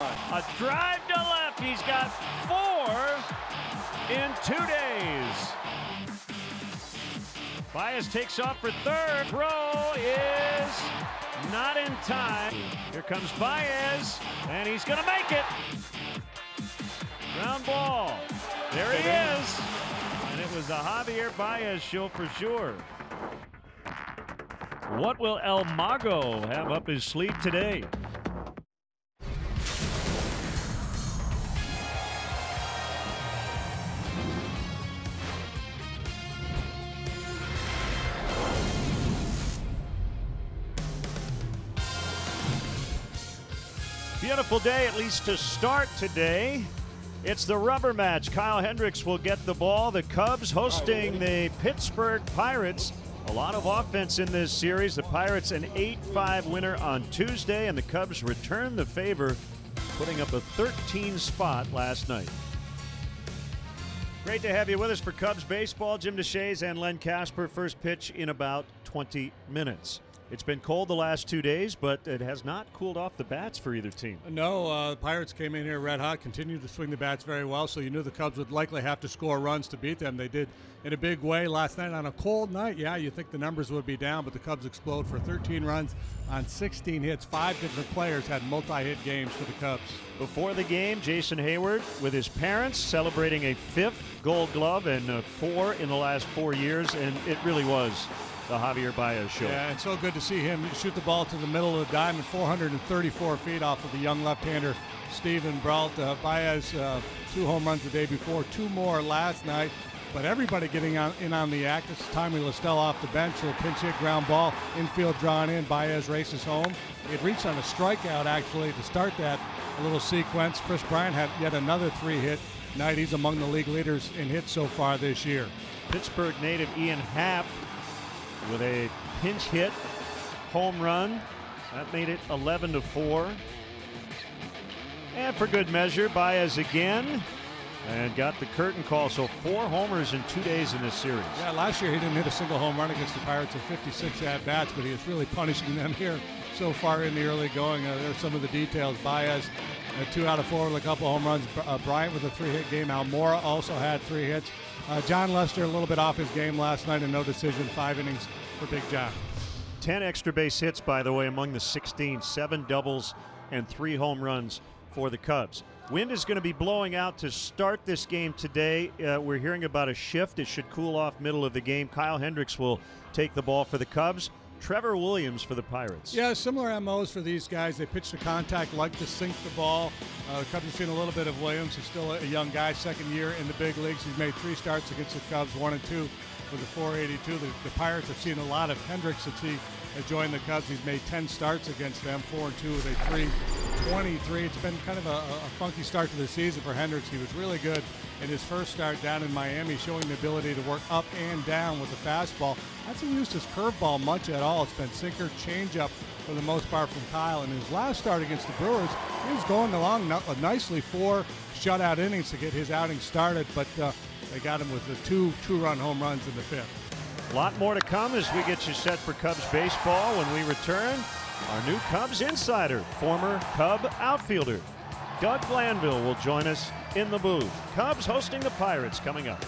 A drive to left. He's got 4 in 2 days. Baez takes off for third. Throw is not in time. Here comes Baez, and he's going to make it. Ground ball. There he is. And it was a Javier Baez show for sure. What will El Mago have up his sleeve today? Beautiful day, at least to start today. It's the rubber match. Kyle Hendricks will get the ball. The Cubs hosting the Pittsburgh Pirates. A lot of offense in this series. The Pirates an 8-5 winner on Tuesday, and the Cubs return the favor, putting up a 13 spot last night. Great to have you with us for Cubs baseball. Jim DeShays and Len Casper. First pitch in about 20 minutes. It's been cold the last 2 days, but it has not cooled off the bats for either team. No, the Pirates came in here red hot, continued to swing the bats very well, so you knew the Cubs would likely have to score runs to beat them. They did in a big way last night on a cold night. Yeah, you think the numbers would be down, but the Cubs explode for 13 runs on 16 hits. 5 different players had multi-hit games for the Cubs. Before the game, Jason Hayward with his parents celebrating a 5th Gold Glove and 4 in the last 4 years, and it really was the Javier Baez show. Yeah, and so good to see him shoot the ball to the middle of the diamond, 434 feet off of the young left-hander Steven Brault. Baez, 2 home runs the day before, 2 more last night. But everybody getting in on the act. This is Tommy Listell off the bench. A pinch hit ground ball, infield drawn in. Baez races home. It reached on a strikeout, actually, to start that little sequence. Chris Bryant had yet another 3-hit night. He's among the league leaders in hits so far this year. Pittsburgh native Ian Happ with a pinch hit home run. That made it 11-4. And for good measure, Baez again. And got the curtain call, so 4 homers in 2 days in this series. Yeah, last year he didn't hit a single home run against the Pirates in 56 at-bats, but he is really punishing them here so far in the early going. There's some of the details. Baez, 2 out of 4 with a couple home runs. Bryant with a 3-hit game. Almora also had 3 hits. John Lester a little bit off his game last night and no decision. 5 innings for Big John. 10 extra base hits, by the way, among the 16. 7 doubles and 3 home runs for the Cubs. Wind is going to be blowing out to start this game today. We're hearing about a shift. It should cool off middle of the game. Kyle Hendricks will take the ball for the Cubs. Trevor Williams for the Pirates. Yeah, similar MOs for these guys. They pitch to contact, like to sink the ball. The Cubs have seen a little bit of Williams. He's still a young guy, second year in the big leagues. He's made 3 starts against the Cubs, 1 and 2 with a 482. The Pirates have seen a lot of Hendricks since he joined the Cubs. He's made 10 starts against them, 4 and 2 with a 3.23. It's been kind of a funky start to the season for Hendricks. He was really good in his first start down in Miami, showing the ability to work up and down with the fastball. Hasn't used his curveball much at all. It's been sinker, changeup for the most part from Kyle. In his last start against the Brewers, he was going along nicely, 4 shutout innings to get his outing started, but they got him with the 2 two-run home runs in the 5th. A lot more to come as we get you set for Cubs baseball. When we return, our new Cubs insider, former Cub outfielder Doug Glanville will join us in the booth. Cubs hosting the Pirates coming up.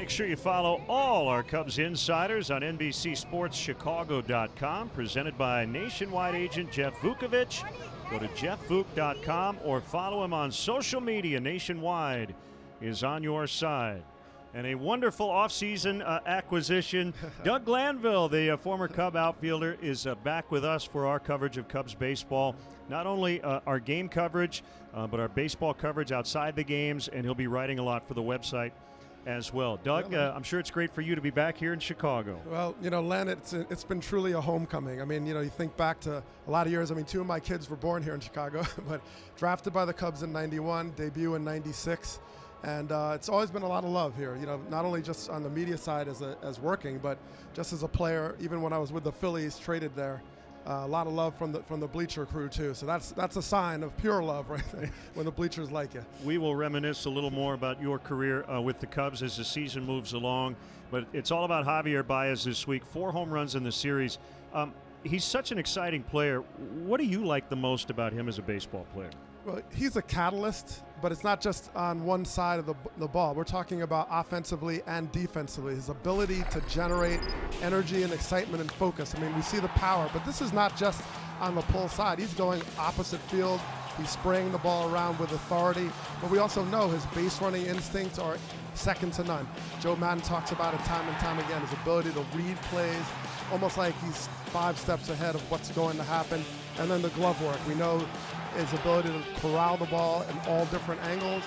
Make sure you follow all our Cubs insiders on NBCSportsChicago.com, presented by nationwide agent Jeff Vukovich. Go to jeffvuk.com or follow him on social media. Nationwide is on your side. And a wonderful offseason acquisition. Doug Glanville, the former Cub outfielder, is back with us for our coverage of Cubs baseball. Not only our game coverage, but our baseball coverage outside the games, and he'll be writing a lot for the website as well. Doug, I'm sure it's great for you to be back here in Chicago. Well, you know, Len, it's been truly a homecoming. I mean, you know, you think back to a lot of years. I mean, 2 of my kids were born here in Chicago, but drafted by the Cubs in '91, debut in '96. And it's always been a lot of love here, you know, not only just on the media side as working, but just as a player. Even when I was with the Phillies, traded there, a lot of love from the bleacher crew too. So that's a sign of pure love right there, when the bleachers like you. We will reminisce a little more about your career with the Cubs as the season moves along, but it's all about Javier Baez this week. 4 home runs in the series. He's such an exciting player. What do you like the most about him as a baseball player? Well, he's a catalyst, but it's not just on one side of the ball. We're talking about offensively and defensively. His ability to generate energy and excitement and focus. I mean, we see the power, but this is not just on the pull side. He's going opposite field. He's spraying the ball around with authority, but we also know his base running instincts are second to none. Joe Madden talks about it time and time again, his ability to read plays, almost like he's 5 steps ahead of what's going to happen. And then the glove work. We know his ability to corral the ball in all different angles,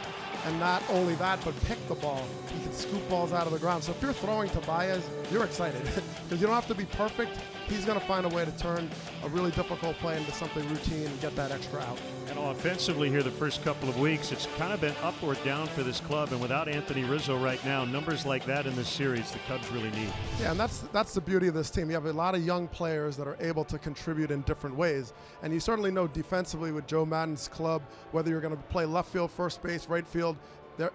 and not only that, but pick the ball. He can scoop balls out of the ground. So if you're throwing to Baez, you're excited because you don't have to be perfect. He's going to find a way to turn a really difficult play into something routine and get that extra out. And offensively here the first couple of weeks, it's kind of been up or down for this club, and without Anthony Rizzo right now, numbers like that in this series the Cubs really need. Yeah, and that's the beauty of this team. You have a lot of young players that are able to contribute in different ways, and you certainly know defensively with Joe Madden's club, whether you're going to play left field, first base, right field,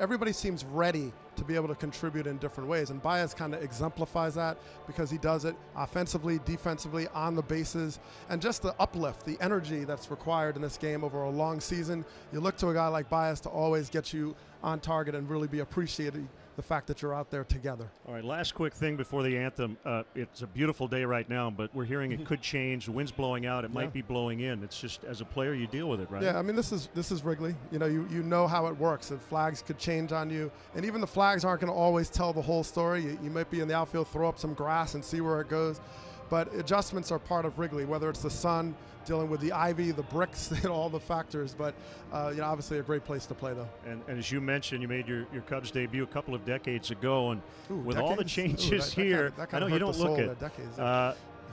everybody seems ready to be able to contribute in different ways, and Baez kind of exemplifies that because he does it offensively, defensively, on the bases, and just the uplift, the energy that's required in this game over a long season. You look to a guy like Baez to always get you on target and really be appreciated the fact that you're out there together. All right, last quick thing before the anthem. It's a beautiful day right now, but we're hearing it could change. The wind's blowing out. It might be blowing in. It's just, as a player, you deal with it, right? Yeah, I mean, this is Wrigley. You know, you know how it works. The flags could change on you, and even the flags aren't going to always tell the whole story. You might be in the outfield, throw up some grass and see where it goes. But adjustments are part of Wrigley, whether it's the sun, dealing with the ivy, the bricks, all the factors. But you know, obviously a great place to play, though. And as you mentioned, you made your Cubs debut a couple of decades ago, and with decades? all the changes here, that I know you don't look it. Decades.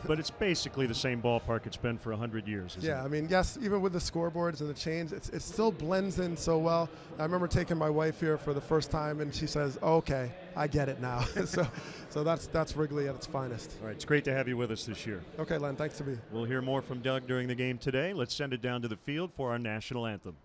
But it's basically the same ballpark it's been for 100 years, isn't it? I mean, yes, even with the scoreboards and the change, it still blends in so well. I remember taking my wife here for the first time, and she says, oh, okay, I get it now. so that's Wrigley at its finest. All right, it's great to have you with us this year. Okay, Len, thanks to me. We'll hear more from Doug during the game today. Let's send it down to the field for our national anthem.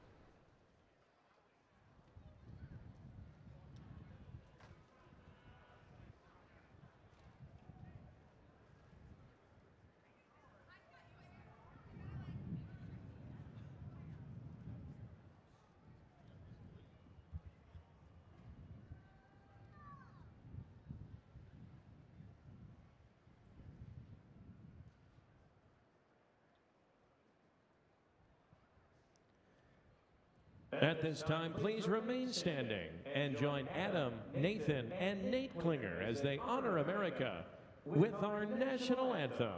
At this time, please remain standing and join Adam, Nathan, and Nate Klinger as they honor America with our national anthem.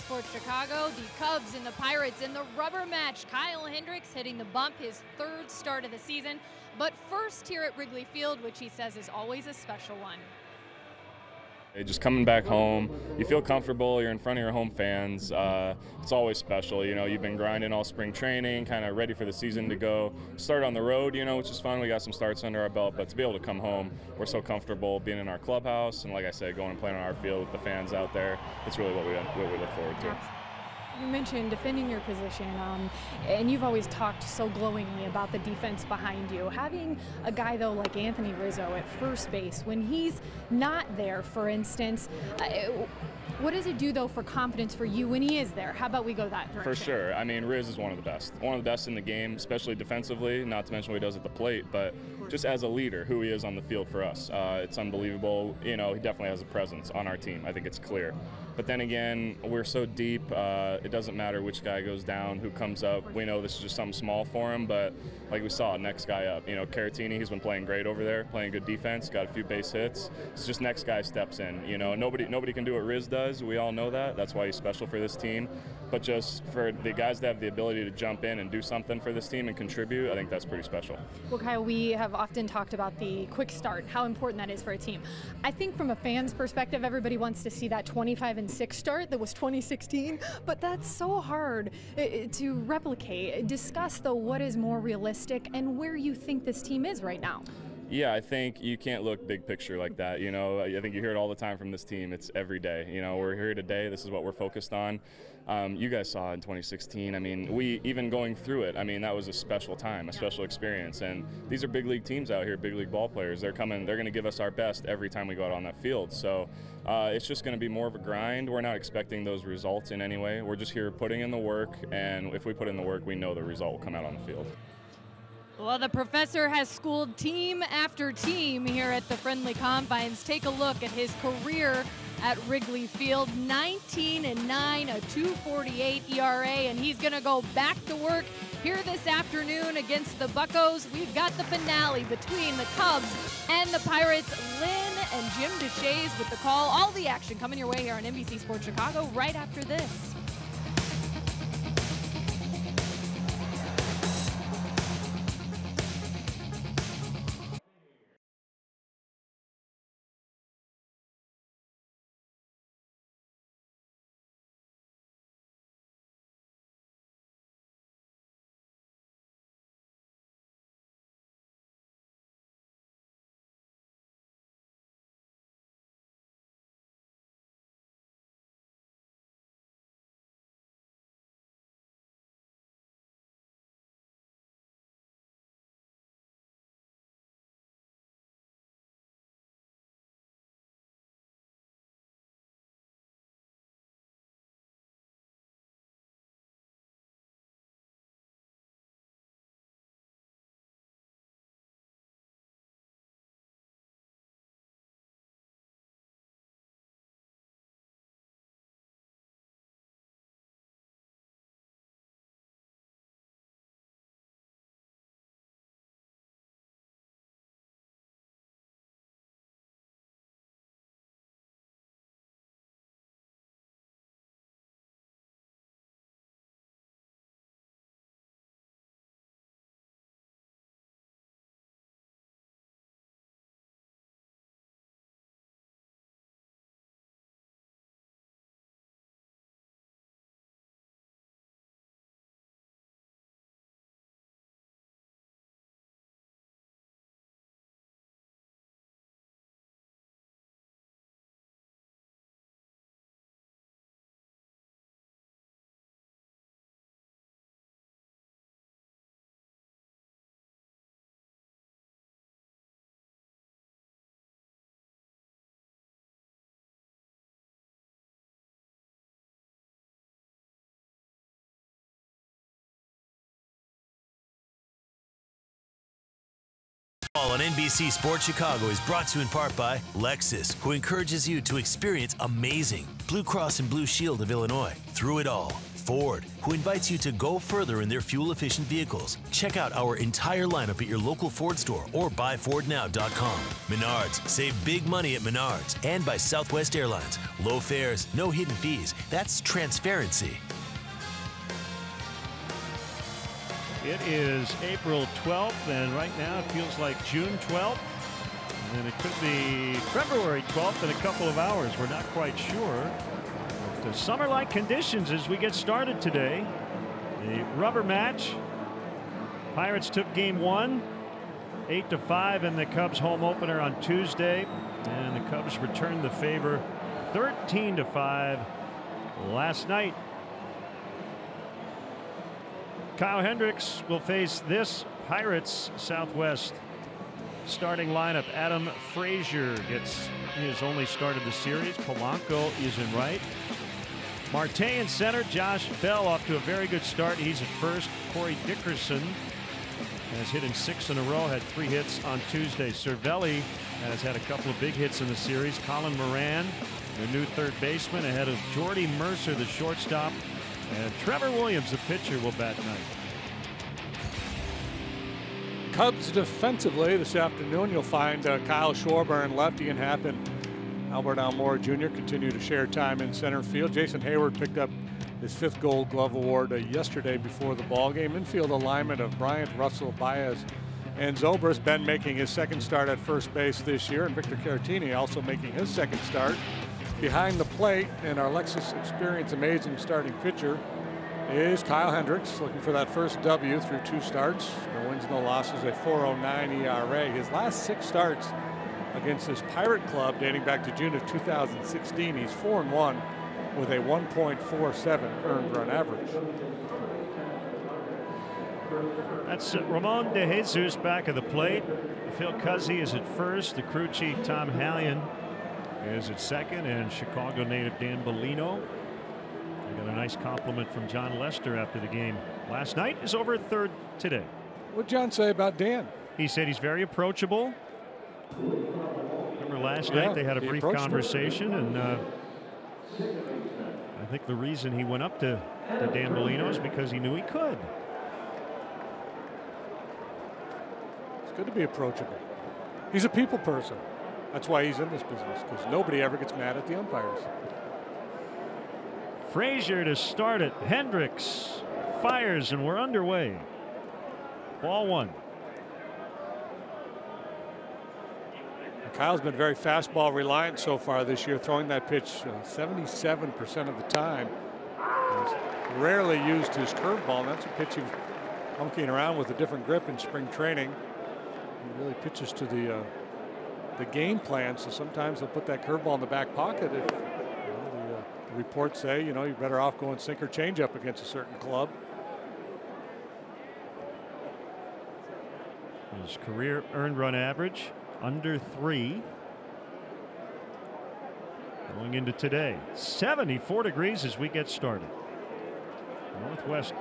Sports Chicago. The Cubs and the Pirates in the rubber match. Kyle Hendricks hitting the bump, his third start of the season. But first here at Wrigley Field, which he says is always a special one. Just coming back home, you feel comfortable, you're in front of your home fans. It's always special, you know, you've been grinding all spring training, kind of ready for the season to go. Start on the road, you know, which is fun. We got some starts under our belt, but to be able to come home, we're so comfortable being in our clubhouse, and like I said, going and playing on our field with the fans out there. It's really what we look forward to. You mentioned defending your position, and you've always talked so glowingly about the defense behind you. Having a guy, though, like Anthony Rizzo at first base, when he's not there, for instance, what does it do, though, for confidence for you when he is there? How about we go that direction? For sure. I mean, Riz is one of the best in the game, especially defensively, not to mention what he does at the plate, but just as a leader, who he is on the field for us. It's unbelievable. You know, he definitely has a presence on our team. I think it's clear. But then again, we're so deep, it doesn't matter which guy goes down, who comes up. We know this is just something small for him, but like we saw, next guy up. You know, Caratini, he's been playing great over there, playing good defense, got a few base hits. It's just next guy steps in. You know, nobody can do what Riz does. We all know that. That's why he's special for this team. But just for the guys to have the ability to jump in and do something for this team and contribute, I think that's pretty special. Well, Kyle, we have often talked about the quick start, how important that is for a team. I think from a fan's perspective, everybody wants to see that 25-6 start that was 2016, but that's so hard to replicate. Discuss, though, what is more realistic and where you think this team is right now. Yeah, I think you can't look big picture like that. You know, I think you hear it all the time from this team. It's every day. You know, we're here today. This is what we're focused on. You guys saw in 2016. I mean, we even going through it. I mean, that was a special time, a special experience. And these are big league teams out here, big league ball players. They're coming. They're going to give us our best every time we go out on that field. So it's just going to be more of a grind. We're not expecting those results in any way. We're just here putting in the work, and if we put in the work, we know the result will come out on the field. Well, the professor has schooled team after team here at the Friendly Confines. Take a look at his career at Wrigley Field. 19-9, a 2.48 ERA, and he's going to go back to work here this afternoon against the Buccos. We've got the finale between the Cubs and the Pirates. Lynn and Jim DeShays with the call. All the action coming your way here on NBC Sports Chicago right after this. All on NBC Sports Chicago is brought to you in part by Lexus, who encourages you to experience amazing. Blue Cross and Blue Shield of Illinois. Through it all, Ford, who invites you to go further in their fuel-efficient vehicles. Check out our entire lineup at your local Ford store or buyfordnow.com. Menards, save big money at Menards. And by Southwest Airlines. Low fares, no hidden fees. That's transparency. It is April 12th, and right now it feels like June 12th. And it could be February 12th in a couple of hours. We're not quite sure. But summer-like conditions as we get started today. The rubber match. Pirates took game 1, 8-5 in the Cubs home opener on Tuesday. And the Cubs returned the favor 13-5 last night. Kyle Hendricks will face this Pirates Southwest starting lineup. Adam Frazier gets his only start of the series. Polanco is in right. Marte in center. Josh Bell off to a very good start. He's at first. Corey Dickerson has hit in 6 in a row. Had 3 hits on Tuesday. Cervelli has had a couple of big hits in the series. Colin Moran, the new third baseman, ahead of Jordy Mercer, the shortstop. And Trevor Williams, the pitcher, will bat tonight. Cubs defensively this afternoon, you'll find Kyle Schwarber and lefty and Happen. Albert Almora Jr. continue to share time in center field. Jason Hayward picked up his 5th Gold Glove award yesterday before the ball game. Infield alignment of Bryant, Russell, Baez, and Zobrist. Ben making his 2nd start at first base this year, and Victor Caratini also making his 2nd start behind the plate. And our Lexus Experience amazing starting pitcher is Kyle Hendricks, looking for that first W through 2 starts. No wins, no losses, a 4.09 ERA. His last 6 starts against this Pirate club dating back to June of 2016. He's 4-1 with a 1.47 earned run average. That's Ramon De Jesus back of the plate. Phil Cuzzi is at first. The crew chief Tom Hallion is at second, and Chicago native Dan Bellino. We got a nice compliment from John Lester after the game last night. Is over at third today. What'd John say about Dan? He said he's very approachable. Remember last night they had a brief conversation, and I think the reason he went up to Dan Bellino is because he knew he could. It's good to be approachable. He's a people person. That's why he's in this business, because nobody ever gets mad at the umpires. Frazier to start it. Hendricks fires, and we're underway. Ball 1. Kyle's been very fastball reliant so far this year, throwing that pitch 77% of the time. He's rarely used his curveball, and that's a pitch he was monkeying around with a different grip in spring training. He really pitches to the game plan, so sometimes he'll put that curveball in the back pocket if the reports say, you're better off going sinker changeup against a certain club. His career earned run average under 3. Going into today, 74 degrees as we get started. Northwest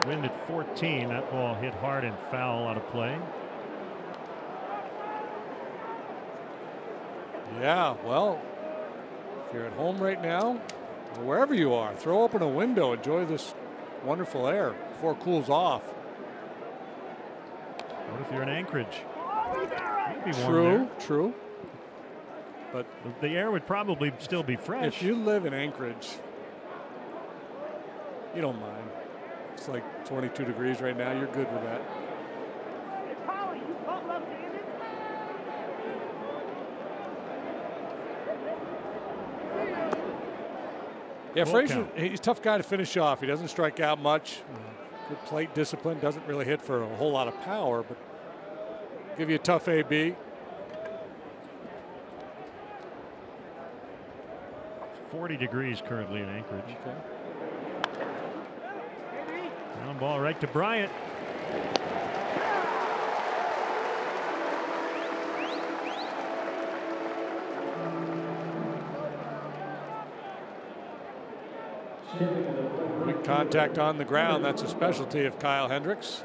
wind at 14. That ball hit hard and foul out of play. Yeah, well, if you're at home right now, or wherever you are, throw open a window, enjoy this wonderful air before it cools off. What if you're in Anchorage? True. But the air would probably still be fresh. If you live in Anchorage, you don't mind. It's like 22 degrees right now. You're good with that. Yeah, Frazier, he's a tough guy to finish off. He doesn't strike out much. Good plate discipline. Doesn't really hit for a whole lot of power, but give you a tough AB. 40 degrees currently in Anchorage. Okay. Ground ball right to Bryant. Quick contact on the ground. That's a specialty of Kyle Hendricks.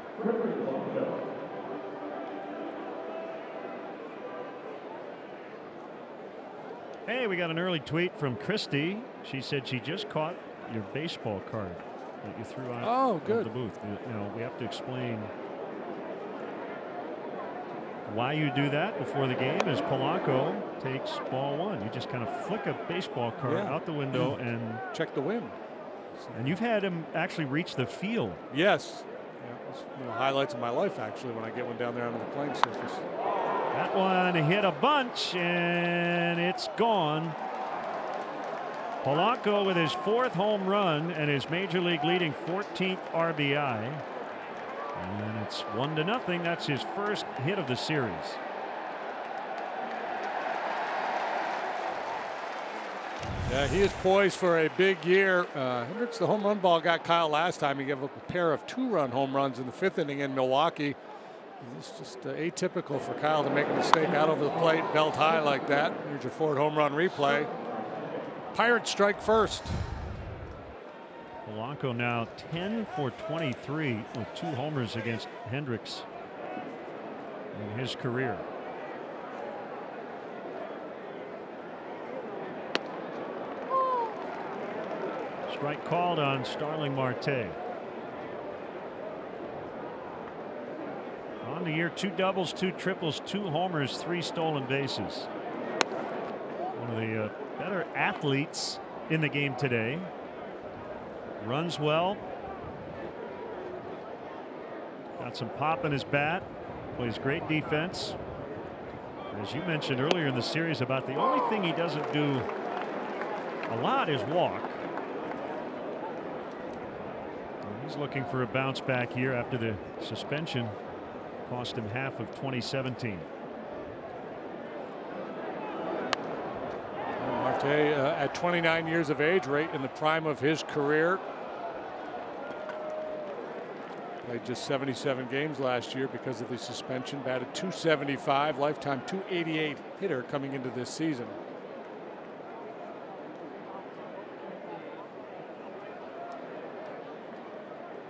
Hey, we got an early tweet from Christy. She said she just caught your baseball card. that you threw out Oh, good. of the booth. You know, we have to explain why you do that before the game. As Polanco takes ball 1, you just kind of flick a baseball card out the window and check the wind. And you've had him actually reach the field. Yes. Yeah, it's one of the highlights of my life, actually, when I get one down there onto the playing surface. That one hit a bunch, and it's gone. Polanco with his 4th home run and his major league leading 14th RBI. And it's 1-0. That's his first hit of the series. Yeah, he is poised for a big year. Hendricks, the home run ball got Kyle last time. He gave up a pair of 2-run home runs in the 5th inning in Milwaukee. It's just atypical for Kyle to make a mistake out over the plate, belt high like that. Here's your 4th home run replay. Pirates strike first. Polanco now 10 for 23 with 2 homers against Hendricks in his career. Strike called on Starling Marte. On the year, 2 doubles, 2 triples, 2 homers, 3 stolen bases. One of the better athletes in the game today. Runs well. Got some pop in his bat. Plays great defense. As you mentioned earlier in the series about the only thing he doesn't do a lot is walk. And he's looking for a bounce back here after the suspension cost him half of 2017. Marte at 29 years of age, right in the prime of his career. Played just 77 games last year because of the suspension. Batted .275, lifetime .288 hitter coming into this season.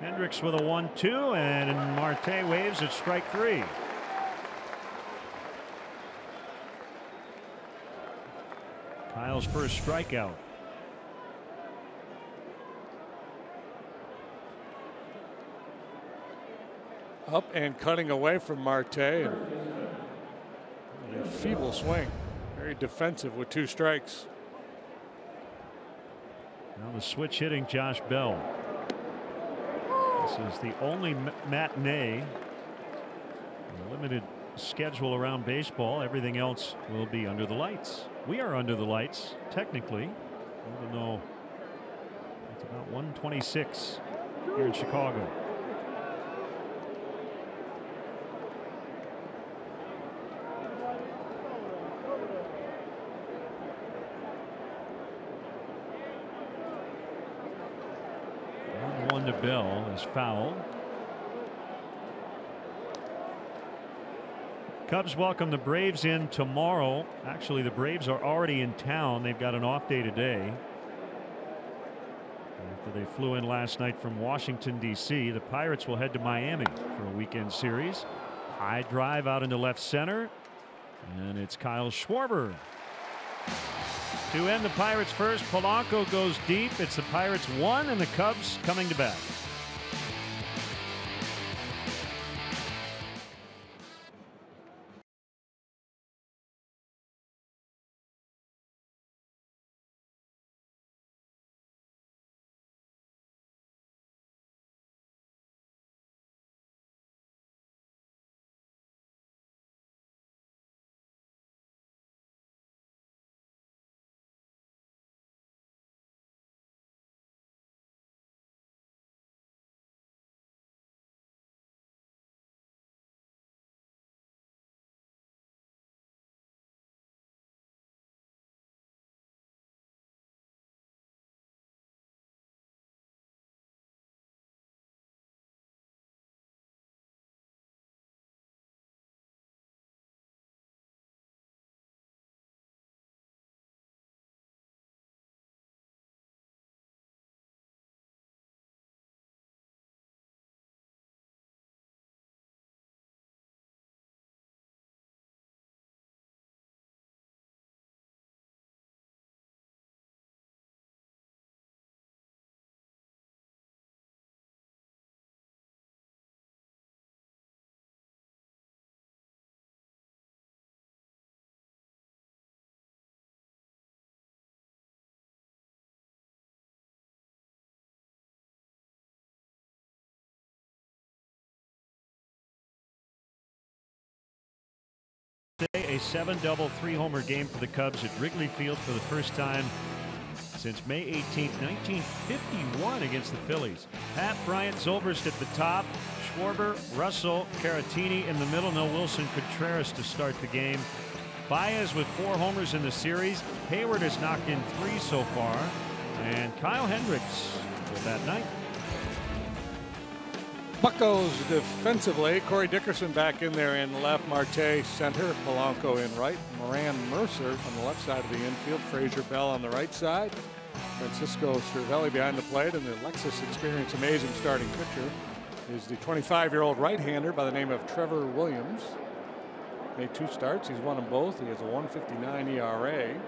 Hendricks with a 1-2, and Marte waves at strike 3. Kyle's first strikeout. Up and cutting away from Marte. And a feeble swing. Very defensive with 2 strikes. Now the switch hitting Josh Bell. This is the only matinee. A limited schedule around baseball. Everything else will be under the lights. We are under the lights, technically, even though it's about 1:26 here in Chicago. One to Bell is foul. Cubs welcome the Braves in tomorrow. Actually, the Braves are already in town. They've got an off day today. After they flew in last night from Washington, D.C., the Pirates will head to Miami for a weekend series. High drive out into left center. And it's Kyle Schwarber. To end the Pirates first, Polanco goes deep. It's the Pirates 1 and the Cubs coming to bat. A 7-double, 3-homer game for the Cubs at Wrigley Field for the first time since May 18th, 1951 against the Phillies. Happ, Bryant, Zobrist at the top. Schwarber, Russell, Caratini in the middle. No Wilson Contreras to start the game. Baez with 4 homers in the series. Hayward has knocked in 3 so far. And Kyle Hendricks with that night. Buccos defensively. Corey Dickerson back in there in left. Marte center. Polanco in right. Moran Mercer on the left side of the infield. Frazier Bell on the right side. Francisco Cervelli behind the plate. And the Lexus Experience amazing starting pitcher is the 25-year-old right-hander by the name of Trevor Williams. Made 2 starts. He's won them both. He has a 1.59 ERA.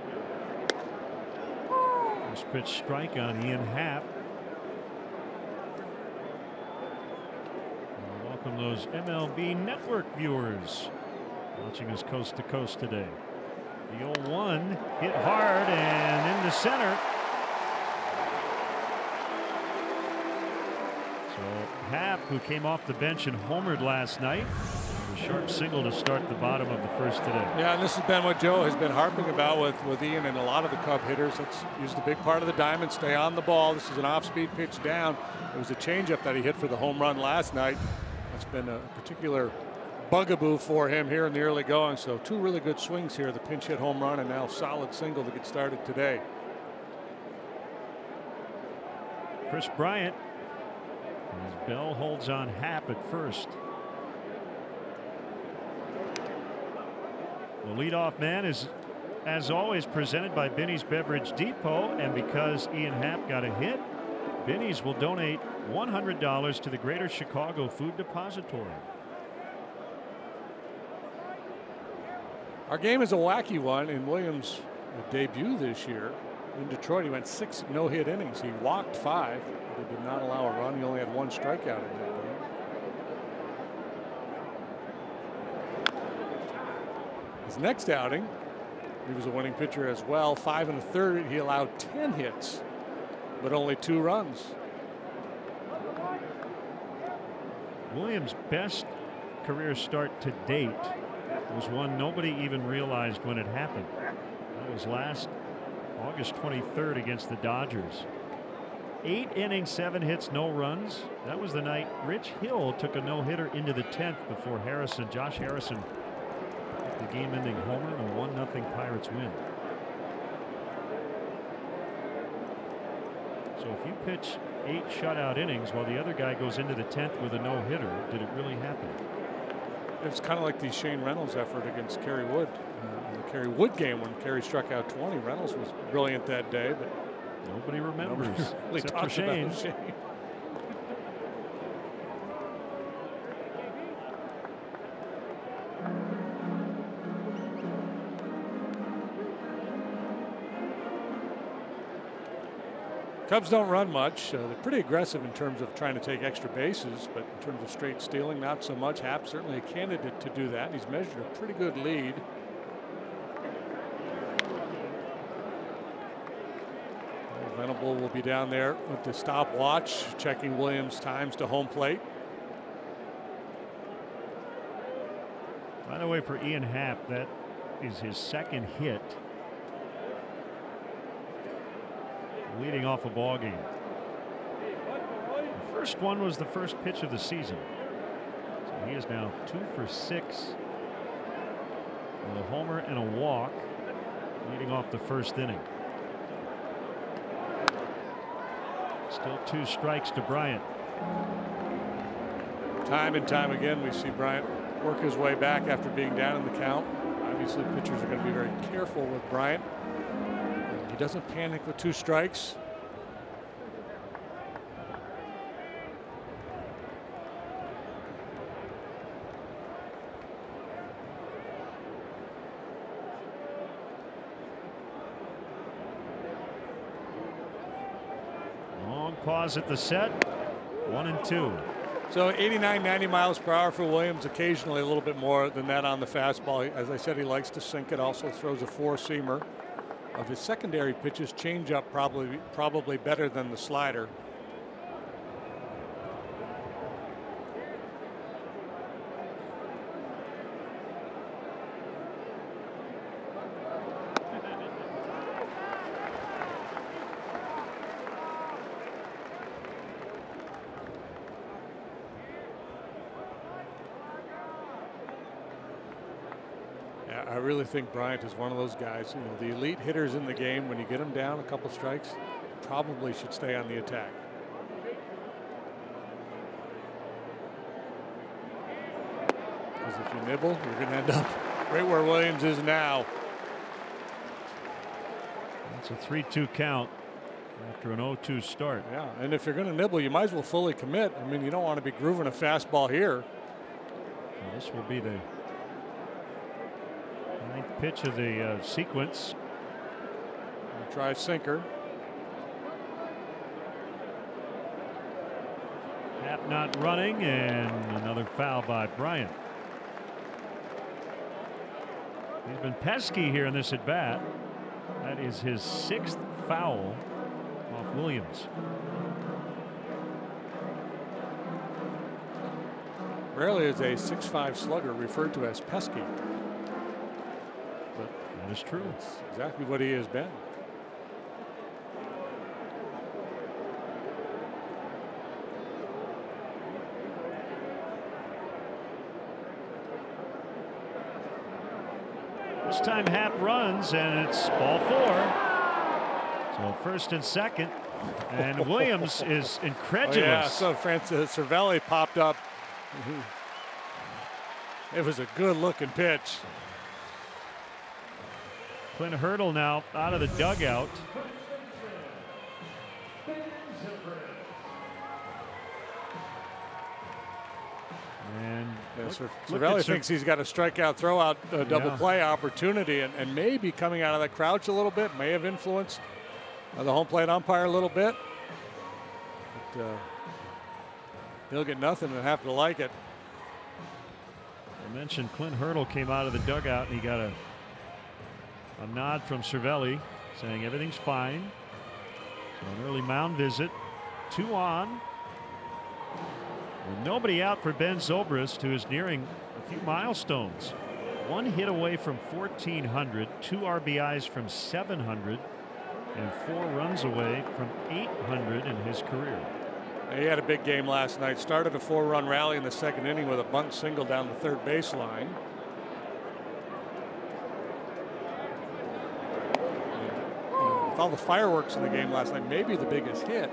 First pitch strike on Ian Happ. Welcome those MLB Network viewers watching us coast to coast today. The 0-1 hit hard and into center. So Happ, who came off the bench and homered last night, a sharp single to start the bottom of the first today. Yeah, and this has been what Joe has been harping about with Ian and a lot of the Cub hitters. Let's use the big part of the diamond, stay on the ball. This is an off-speed pitch down. It was a changeup that he hit for the home run last night. It's been a particular bugaboo for him here in the early going. So 2 really good swings here, the pinch hit home run and now solid single to get started today. Chris Bryant, as Bell holds on Happ at first. The leadoff man is, as always, presented by Binny's Beverage Depot, and because Ian Happ got a hit, Binny's will donate $100 to the Greater Chicago Food Depository. Our game is a wacky one. In Williams' debut this year in Detroit, he went 6 no-hit innings. He walked 5, but he did not allow a run. He only had 1 strikeout in that game. His next outing, he was a winning pitcher as well. 5 1/3. He allowed 10 hits, but only 2 runs. Williams' best career start to date was one nobody even realized when it happened. That was last August 23rd against the Dodgers. 8 innings, 7 hits, no runs. That was the night Rich Hill took a no-hitter into the 10th before Josh Harrison hit the game-ending homer and a 1-0 Pirates win. So if you pitch 8 shutout innings while the other guy goes into the 10th with a no-hitter, did it really happen? It's kind of like the Shane Reynolds effort against Kerry Wood in the Kerry Wood game when Kerry struck out 20. Reynolds was brilliant that day, but nobody remembers. Nobody really except for talks Shane. about Shane. Cubs don't run much. They're pretty aggressive in terms of trying to take extra bases, but in terms of straight stealing, not so much. Happ certainly a candidate to do that. He's measured a pretty good lead. Venable will be down there with the stopwatch, checking Williams' times to home plate. By the way, for Ian Happ, that is his 2nd hit, leading off a ball game. The first one was the first pitch of the season. So he is now 2 for 6 with a homer and a walk, leading off the first inning. Still 2 strikes to Bryant. Time and time again, we see Bryant work his way back after being down in the count. Obviously, pitchers are going to be very careful with Bryant. He doesn't panic with 2 strikes. Long pause at the set. 1-2. So 89, 90 miles per hour for Williams, occasionally a little bit more than that on the fastball. As I said, he likes to sink it, also throws a 4-seamer. Of his secondary pitches, changeup probably better than the slider. I really think Bryant is one of those guys, you know, the elite hitters in the game. When you get him down a couple strikes, probably should stay on the attack. Because if you nibble, you're going to end up right where Williams is now. It's a 3-2 count after an 0-2 start. Yeah, and if you're going to nibble, you might as well fully commit. I mean, you don't want to be grooving a fastball here. Well, this will be the 9th pitch of the sequence. Try sinker. Happ not running, and another foul by Bryant. He's been pesky here in this at bat. That is his 6th foul off Williams. Rarely is a 6'5" slugger referred to as pesky. But that is true. That's exactly what he has been. This time Happ runs, and it's ball 4. So first and second, and Williams is incredulous. Oh, yeah, so Francis Cervelli popped up. It was a good looking pitch. Clint Hurdle now out of the dugout. And Cervelli thinks he's got a strikeout throwout double play opportunity, and maybe coming out of the crouch a little bit may have influenced the home plate umpire a little bit. But, he'll get nothing and have to like it. I mentioned Clint Hurdle came out of the dugout and he got a nod from Cervelli saying everything's fine. So an early mound visit. 2 on. With nobody out for Ben Zobrist, who is nearing a few milestones. 1 hit away from 1,400, 2 RBIs from 700, and 4 runs away from 800 in his career. He had a big game last night. Started a 4-run rally in the 2nd inning with a bunt single down the 3rd baseline. With all the fireworks in the game last night, maybe the biggest hit,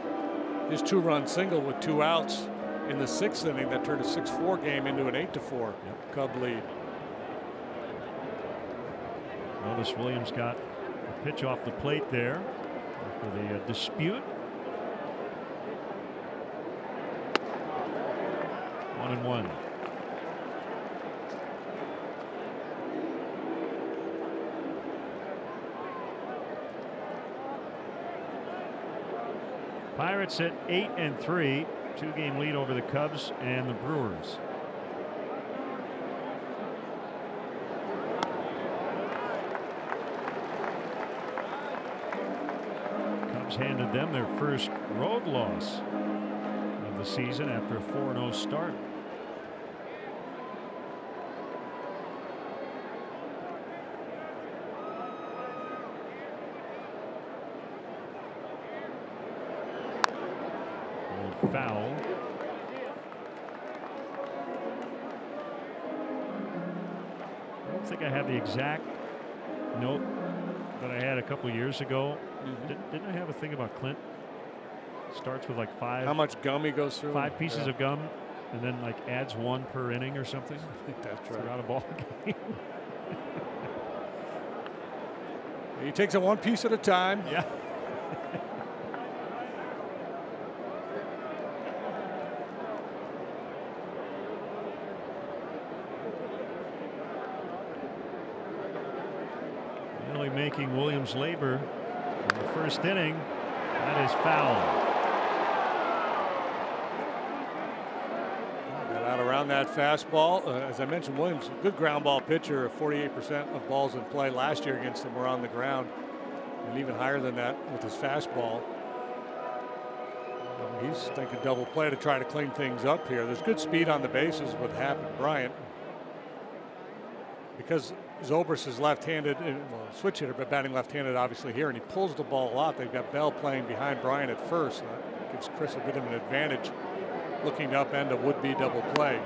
his 2-run single with 2 outs in the 6th inning that turned a 6-4 game into an 8-4 Cub lead. Notice Williams got a pitch off the plate there after the dispute. 1-1. Pirates at 8-3, 2-game lead over the Cubs and the Brewers. Cubs handed them their first road loss of the season after a 4-0 start. Foul. I don't think I have the exact note that I had a couple years ago. Didn't I have a thing about Clint? Starts with like 5. How much gum he goes through? 5 pieces of gum, and then like adds 1 per inning or something. I think that's right. Throughout a ball game. He takes it 1 piece at a time. Yeah. Making Williams labor in the 1st inning. That is foul. Got out around that fastball. As I mentioned, Williams, a good ground ball pitcher. 48% of balls in play last year against him were on the ground, and even higher than that with his fastball. He's thinking double play to try to clean things up here. There's good speed on the bases with Happ and Bryant. Because Zobrist is left-handed, well, switch hitter, but batting left-handed obviously here, and he pulls the ball a lot. They've got Bell playing behind Bryant at first. That gives Chris a bit of an advantage looking to upend a would-be double play.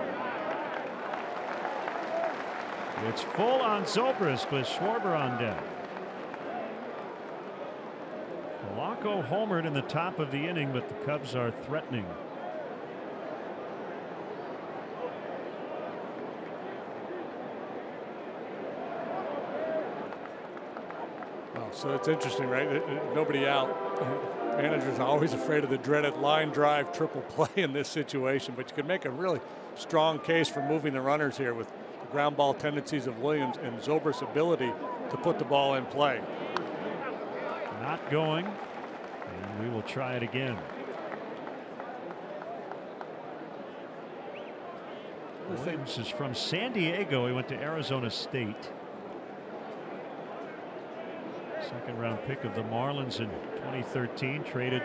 It's full on Zobrist with Schwarber on deck. Polanco homered in the top of the inning, but the Cubs are threatening. Well, so it's interesting, right? Nobody out. Managers are always afraid of the dreaded line drive triple play in this situation, but you could make a really strong case for moving the runners here with the ground ball tendencies of Williams and Zobrist's ability to put the ball in play. Not going, and we will try it again. Williams is from San Diego. He went to Arizona State. Second round pick of the Marlins in 2013, traded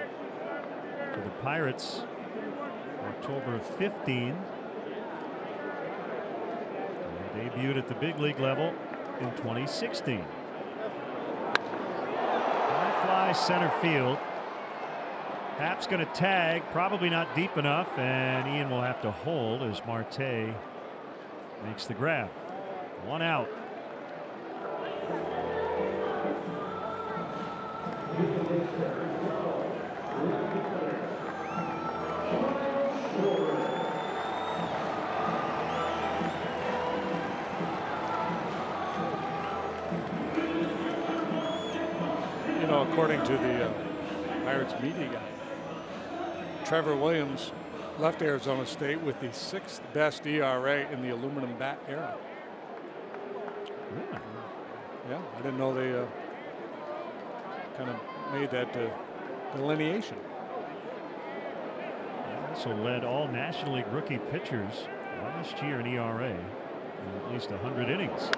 to the Pirates October of 15. And debuted at the big league level in 2016. High fly center field. Happ's going to tag, probably not deep enough, and Ian will have to hold as Marte makes the grab. One out. You know, according to the Pirates media guy, Trevor Williams left Arizona State with the 6th best ERA in the aluminum bat era. Yeah, I didn't know they kind of made that delineation. He also led all National League rookie pitchers last year in ERA in at least 100 innings.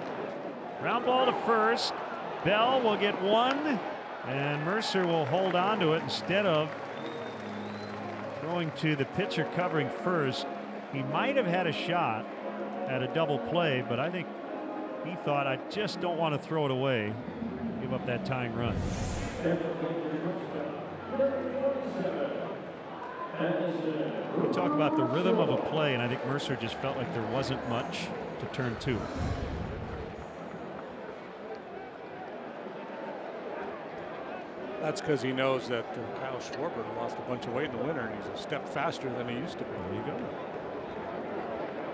Ground ball to first. Bell will get one, and Mercer will hold on to it instead of throwing to the pitcher covering first. He might have had a shot at a double play, but I think he thought, I just don't want to throw it away, give up that tying run. We talk about the rhythm of a play, and I think Mercer just felt like there wasn't much to turn to. That's because he knows that Kyle Schwarber lost a bunch of weight in the winter, and he's a step faster than he used to be. There you go.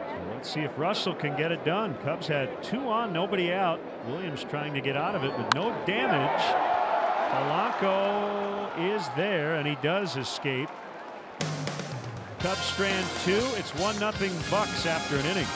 So let's see if Russell can get it done. Cubs had 2 on, nobody out. Williams trying to get out of it with no damage. Polanco is there, and he does escape. Cubs strand 2. It's 1-0 Bucks after an inning.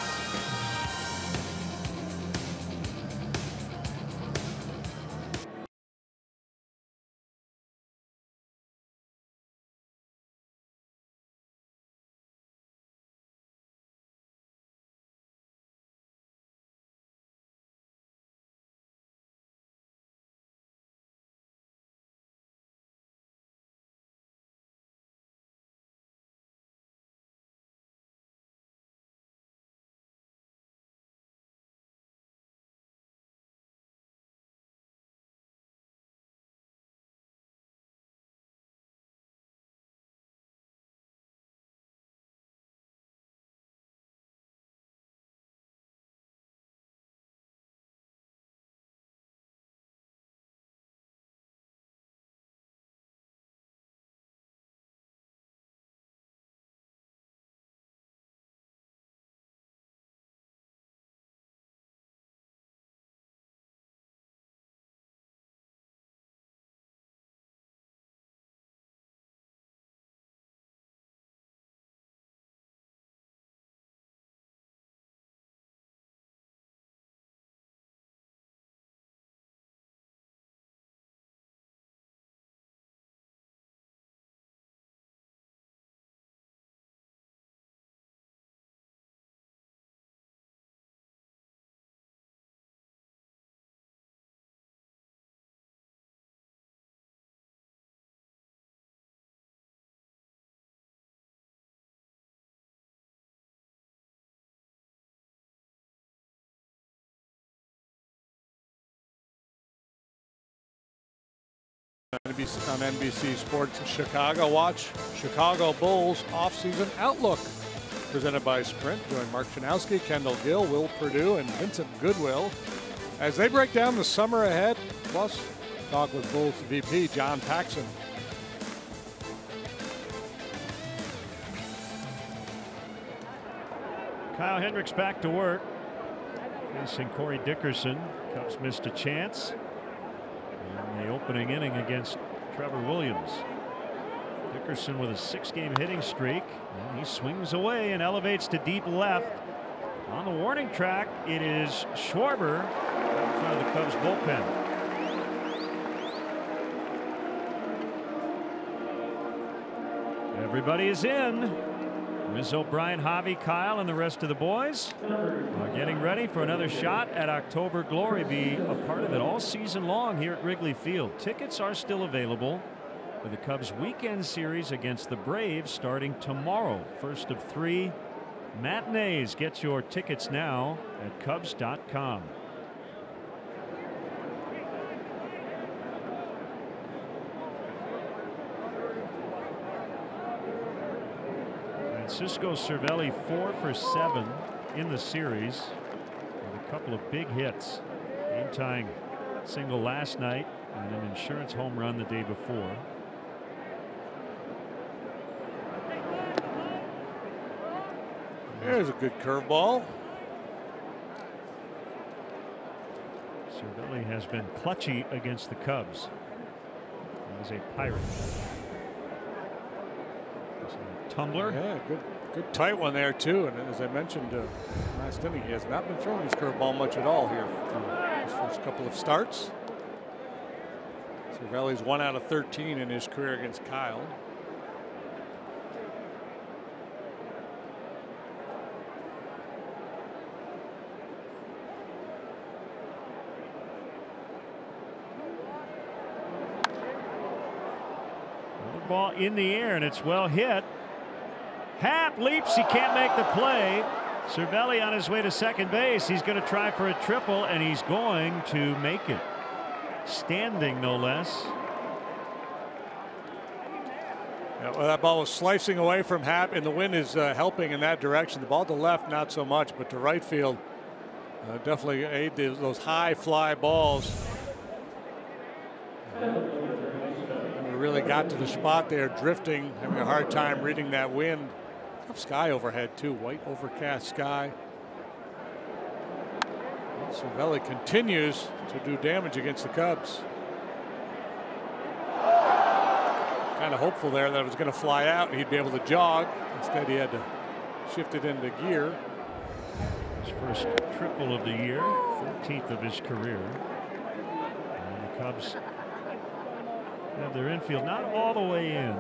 On NBC Sports Chicago. Watch Chicago Bulls offseason outlook. presented by Sprint. Join Mark Chanowski, Kendall Gill, Will Perdue, and Vincent Goodwill as they break down the summer ahead. Plus, talk with Bulls VP John Paxson. Kyle Hendricks back to work. Facing Corey Dickerson. Cubs missed a chance in the opening inning against Trevor Williams. Dickerson with a 6-game hitting streak. And he swings away and elevates to deep left. On the warning track, it is Schwarber in front of the Cubs bullpen. Everybody is in. Rizzo, Brian, Javi, Kyle, and the rest of the boys are getting ready for another shot at October Glory. Be a part of it all season long here at Wrigley Field. Tickets are still available for the Cubs weekend series against the Braves starting tomorrow. First of 3 matinees. Get your tickets now at Cubs.com. Francisco Cervelli 4 for 7 in the series with a couple of big hits. Game tying single last night and an insurance home run the day before. There's a good curveball. Cervelli has been clutchy against the Cubs. He's a Pirate. Tumbler. Yeah, good tight one there too. And as I mentioned last inning, he has not been throwing his curveball much at all here through his first couple of starts. Cervelli's 1 out of 13 in his career against Kyle. Another ball in the air and it's well hit. Happ leaps, he can't make the play. Cervelli on his way to second base. He's going to try for a triple and he's going to make it. Standing no less. Yeah, well, that ball was slicing away from Happ and the wind is helping in that direction. The ball to left not so much, but to right field definitely aid those high fly balls. And we really got to the spot there, drifting, having a hard time reading that wind. Tough sky overhead too, white overcast sky. And Cervelli continues to do damage against the Cubs. Kind of hopeful there that it was going to fly out and he'd be able to jog. Instead he had to shift it into gear. His first triple of the year, 13th of his career. And the Cubs have their infield not all the way in.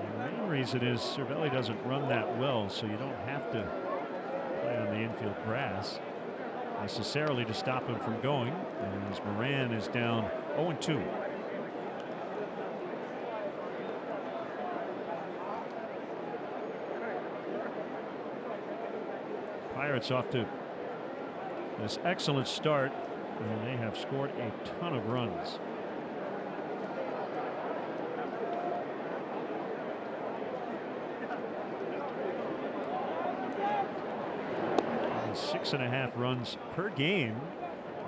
The main reason is Cervelli doesn't run that well, so you don't have to play on the infield grass necessarily to stop him from going. As Moran is down 0-2. Pirates off to this excellent start, and they have scored a ton of runs. And 6.5 runs per game,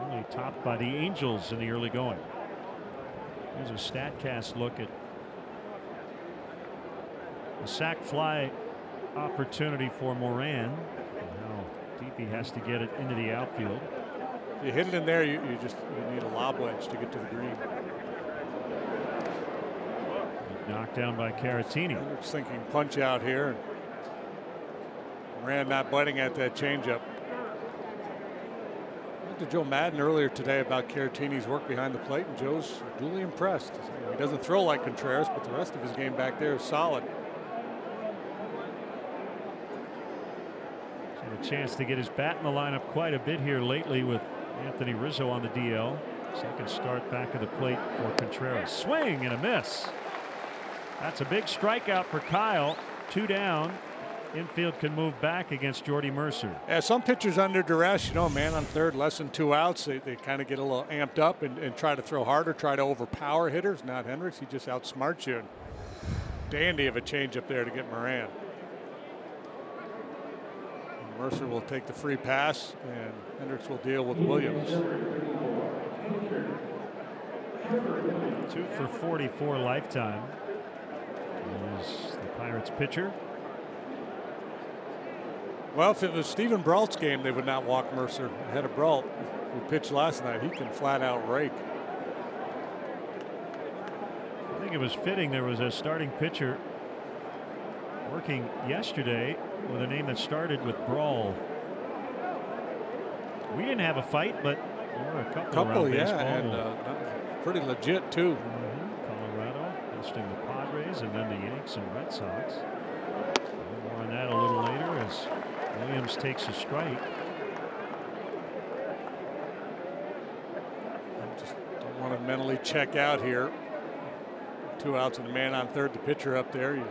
only topped by the Angels in the early going. Here's a StatCast look at the sac fly opportunity for Moran. Deep he has to get it into the outfield. You hit it in there, you need a lob wedge to get to the green. Knocked down by Caratini. Hendricks thinking punch out here. Moran not biting at that changeup. I talked to Joe Madden earlier today about Caratini's work behind the plate, and Joe's duly impressed. He doesn't throw like Contreras, but the rest of his game back there is solid. A chance to get his bat in the lineup quite a bit here lately with Anthony Rizzo on the DL. Second start back of the plate for Contreras. Swing and a miss. That's a big strikeout for Kyle. 2 down. Infield can move back against Jordy Mercer. Yeah, some pitchers under duress, you know, man on third, less than 2 outs, they kind of get a little amped up and try to throw harder, try to overpower hitters. Not Hendricks, he just outsmarts you. dandy of a change up there to get Moran. Mercer will take the free pass, and Hendricks will deal with Williams. 2 for 44 lifetime is the Pirates pitcher. Well, if it was Stephen Brault's game, they would not walk Mercer ahead of Brault, who pitched last night. He can flat out rake. I think it was fitting there was a starting pitcher working yesterday with a name that started with Brawl. We didn't have a fight, but there were a couple around baseball. And pretty legit too. Colorado hosting the Padres and then the Yanks and Red Sox. More on that a little later as Williams takes a strike. I just don't want to mentally check out here. 2 outs and a man on third. The pitcher up there. You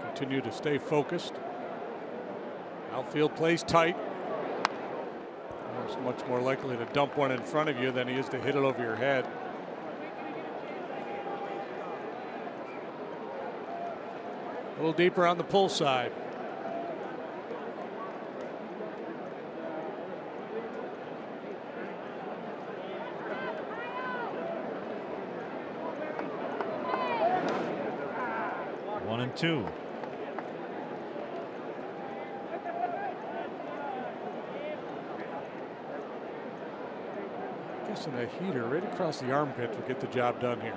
continue to stay focused. Outfield plays tight. He's much more likely to dump one in front of you than he is to hit it over your head. A little deeper on the pull side. One and two. Guessing a heater right across the armpit will get the job done here.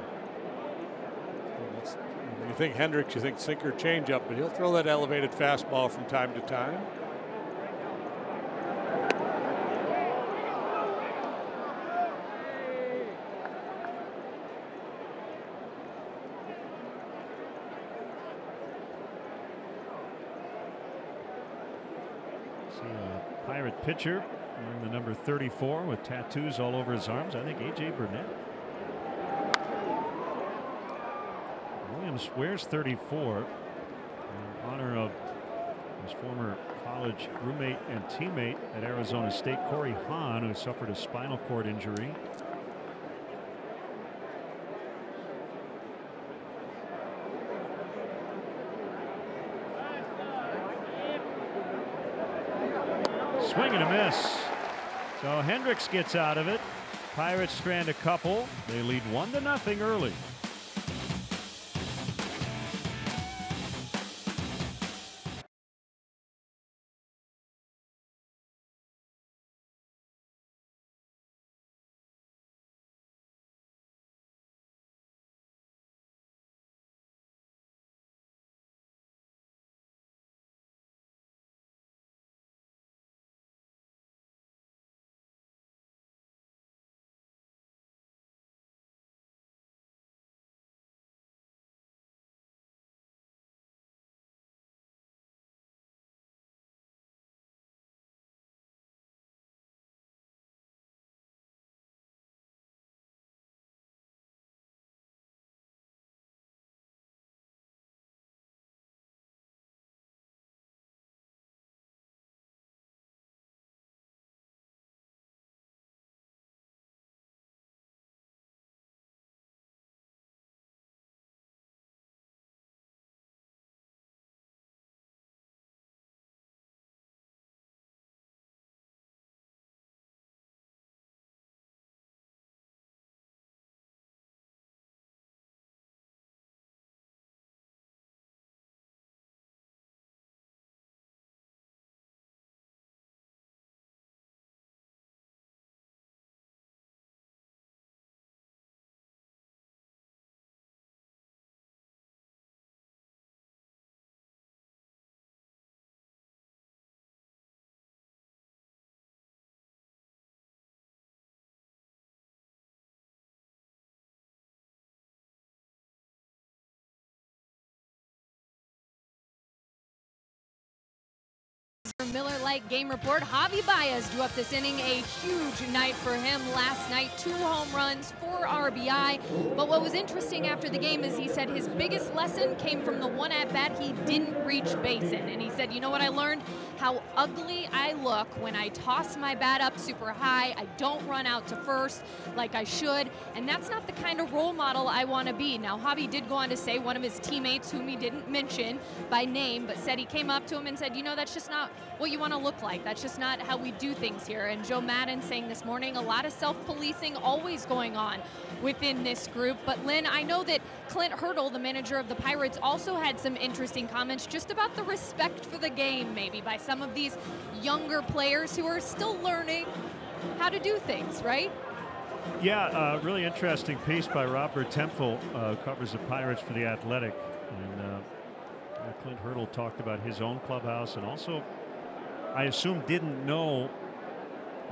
You think Hendricks, you think sinker changeup, but he'll throw that elevated fastball from time to time. See a Pirate pitcher wearing the number 34 with tattoos all over his arms. I think A.J. Burnett. Williams wears 34 in honor of his former college roommate and teammate at Arizona State, Corey Hahn, who suffered a spinal cord injury. Swing and a miss. So Hendricks gets out of it. Pirates strand a couple. They lead 1-0 early. Miller Lite game report. Javier Baez drew up this inning. A huge night for him last night. 2 home runs, 4 RBI. But what was interesting after the game is he said his biggest lesson came from the one at bat he didn't reach base in. And he said, you know what I learned? How ugly I look when I toss my bat up super high. I don't run out to first like I should. And that's not the kind of role model I want to be. Now, Javi did go on to say one of his teammates, whom he didn't mention by name, but said he came up to him and said, you know, that's just not what you want to look like. That's just not how we do things here. And Joe Maddon saying this morning, a lot of self-policing always going on within this group. But Lynn, I know that Clint Hurdle, the manager of the Pirates, also had some interesting comments just about the respect for the game, maybe by some of these younger players who are still learning how to do things, right? Yeah, really interesting piece by Robert Temple, covers the Pirates for The Athletic. And Clint Hurdle talked about his own clubhouse, and also, I assume, didn't know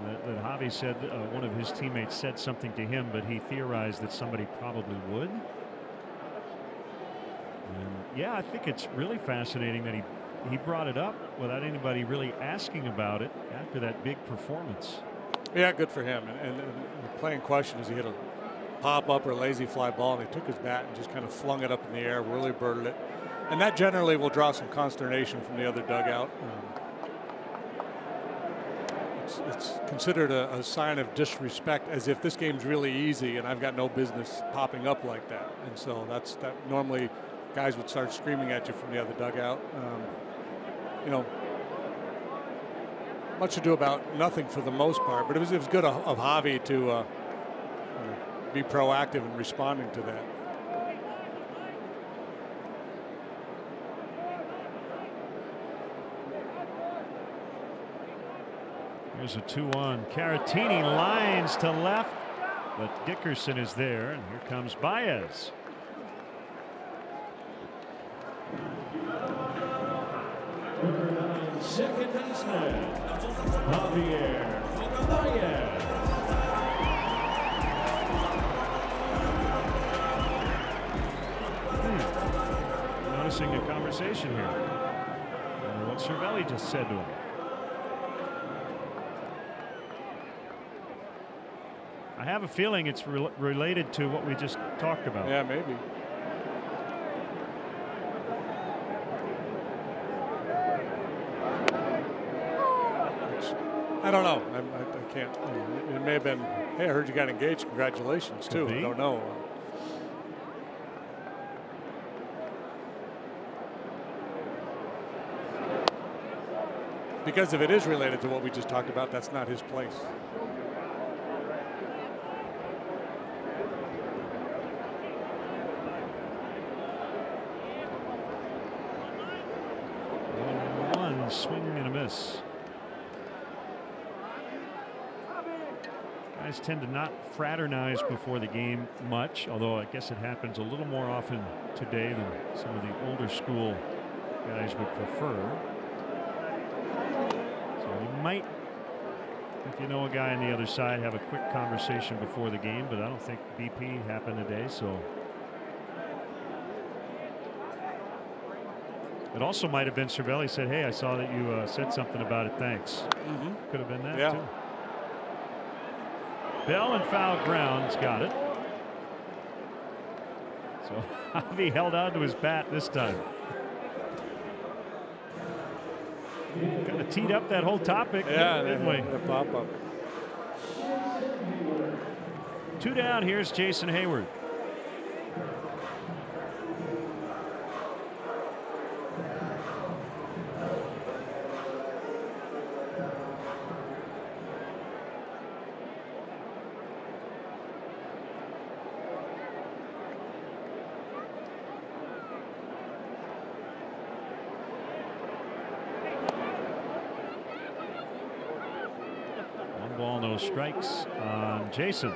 that Javi said one of his teammates said something to him, but he theorized that somebody probably would. And yeah, I think it's really fascinating that he brought it up without anybody really asking about it after that big performance. Yeah, good for him. And the play in question is he hit a pop-up or lazy fly ball, and he took his bat and just kind of flung it up in the air, really birded it. And that generally will draw some consternation from the other dugout. It's considered a sign of disrespect, as if this game's really easy and I've got no business popping up like that. And so that normally guys would start screaming at you from the other dugout. You know, much ado about nothing for the most part, but it was good of Javi to be proactive in responding to that. Here's a 2-1. Caratini lines to left, but Dickerson is there, and here comes Baez. Second baseman, Javier Baez. Noticing a conversation here. What Cervelli just said to him. I have a feeling it's related to what we just talked about. Yeah, maybe. I don't know. I can't. It may have been, hey, I heard you got engaged. Congratulations, too. I don't know. Because if it is related to what we just talked about, that's not his place. Swing and a miss. Guys tend to not fraternize before the game much, although I guess it happens a little more often today than some of the older school guys would prefer. So you might, if you know a guy on the other side, have a quick conversation before the game, but I don't think BP happened today, so. It also might have been Cervelli said, hey, I saw that you said something about it. Thanks. Could have been that, too. Bell and foul grounds. Got it. So Javi held on to his bat this time. Kind of teed up that whole topic, didn't we? The pop-up. 2 down. Here's Jason Hayward. Strikes on Jason.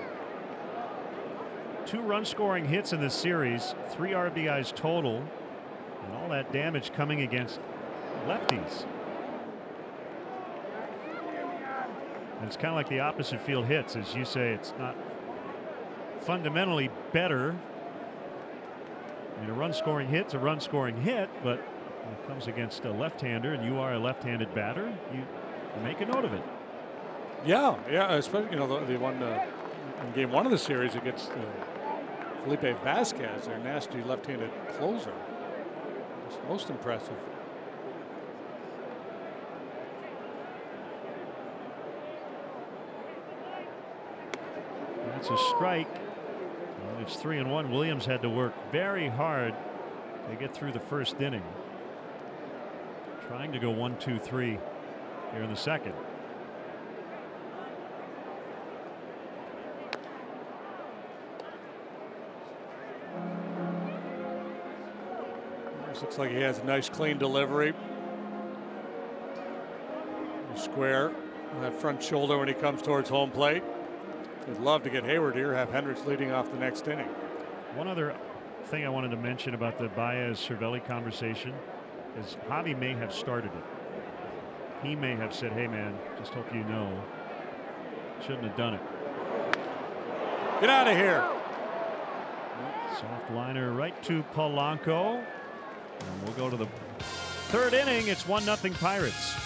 2 run-scoring hits in this series, 3 RBIs total, and all that damage coming against lefties. And it's kind of like the opposite field hits, as you say. It's not fundamentally better. I mean, a run-scoring hit's a run-scoring hit, but When it comes against a left-hander and you are a left-handed batter, you make a note of it. Yeah, especially the one in game 1 of the series against Felipe Vasquez, their nasty left-handed closer. It's most impressive. That's a strike. Well, it's 3-1. Williams had to work very hard to get through the first inning. Trying to go 1-2-3 here in the second. Looks like he has a nice clean delivery. Square on that front shoulder when he comes towards home plate. We'd love to get Hayward here, have Hendricks leading off the next inning. One other thing I wanted to mention about the Baez-Cervelli conversation is Javi may have started it. He may have said, hey man, just hope you know, shouldn't have done it. Get out of here. Soft liner right to Polanco. And we'll go to the third inning. It's 1-0 Pirates.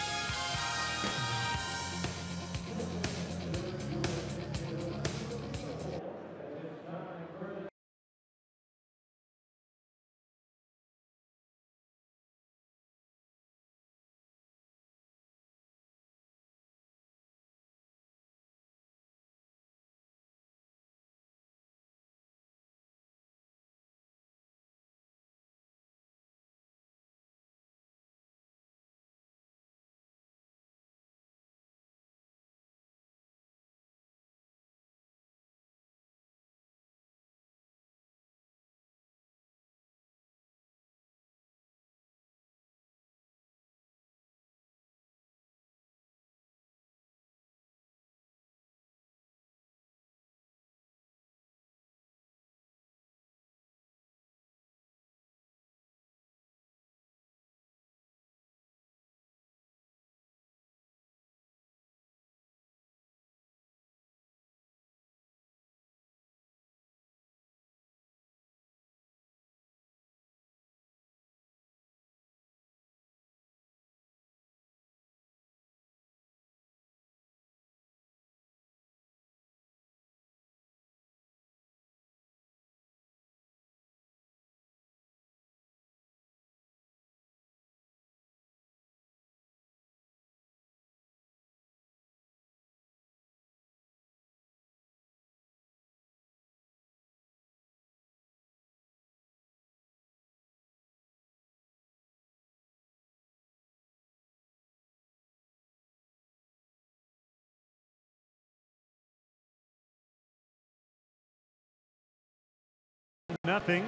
Nothing.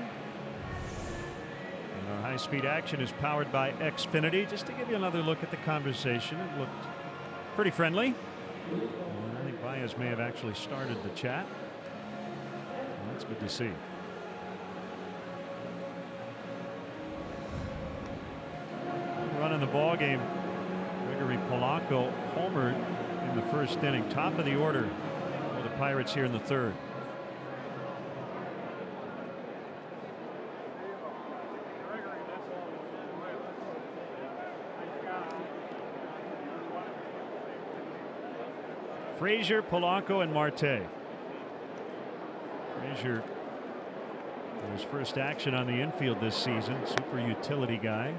And our high-speed action is powered by Xfinity. Just to give you another look at the conversation, it looked pretty friendly. And I think Baez may have actually started the chat. And that's good to see. Running the ball game. Gregory Polanco homered in the first inning. Top of the order for the Pirates here in the third. Frazier, Polanco, and Marte. Frazier, his first action on the infield this season. Super utility guy.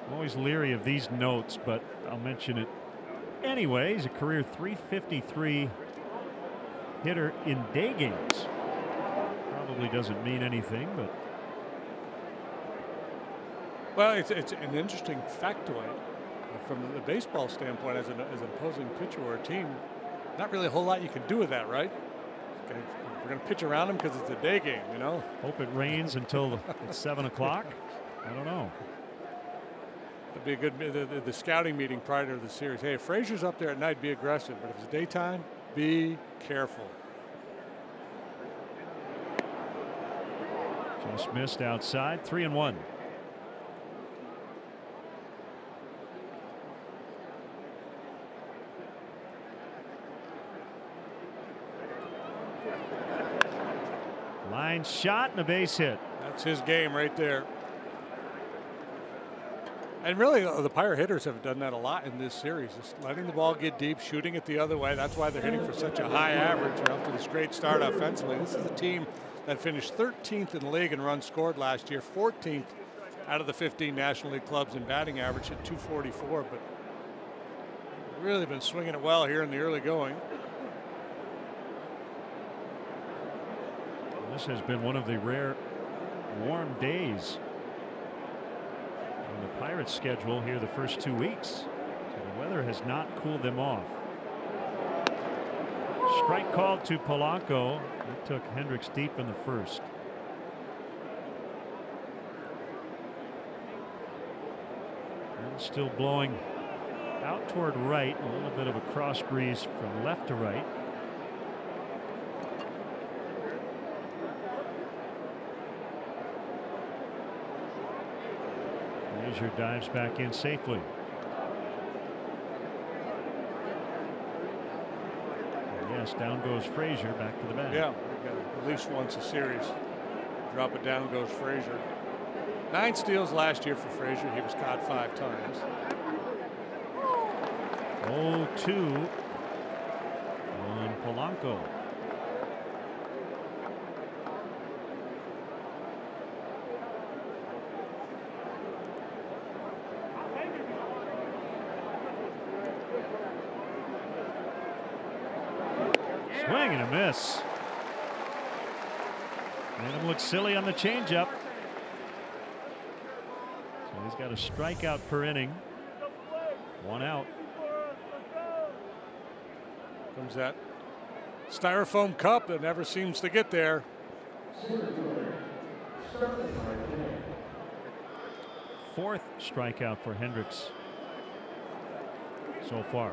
I'm always leery of these notes, but I'll mention it anyway. He's a career .353 hitter in day games. Probably doesn't mean anything, but. Well, it's an interesting factoid. From the baseball standpoint, as an opposing pitcher or a team, not really a whole lot you can do with that, right? Okay, we're going to pitch around him because it's a day game, you know? Hope it rains until it's 7 o'clock. I don't know. It'd be a good the scouting meeting prior to the series. Hey, if Frazier's up there at night, be aggressive, but if it's daytime, be careful. Just missed outside. 3-1. Line shot and a base hit. That's his game right there. And really, the Pirate hitters have done that a lot in this series, just letting the ball get deep, shooting it the other way. That's why they're hitting for such a high average after this great start offensively. This is a team that finished 13th in the league in runs scored last year, 14th out of the 15 National League clubs in batting average at 244, but really been swinging it well here in the early going. This has been one of the rare warm days on the Pirates schedule here the first 2 weeks. So the weather has not cooled them off. Strike called to Polanco. It took Hendricks deep in the first. And still blowing out toward right, a little bit of a cross breeze from left to right. Frazier dives back in safely. And yes, down goes Frazier back to the bat. Yeah, at least once a series. Drop it down goes Frazier. 9 steals last year for Frazier. He was caught 5 times. 0-2 on Polanco. Swing and a miss. Made him look silly on the changeup. So he's got a strikeout per inning. 1 out. Comes that styrofoam cup that never seems to get there. 4th strikeout for Hendricks so far.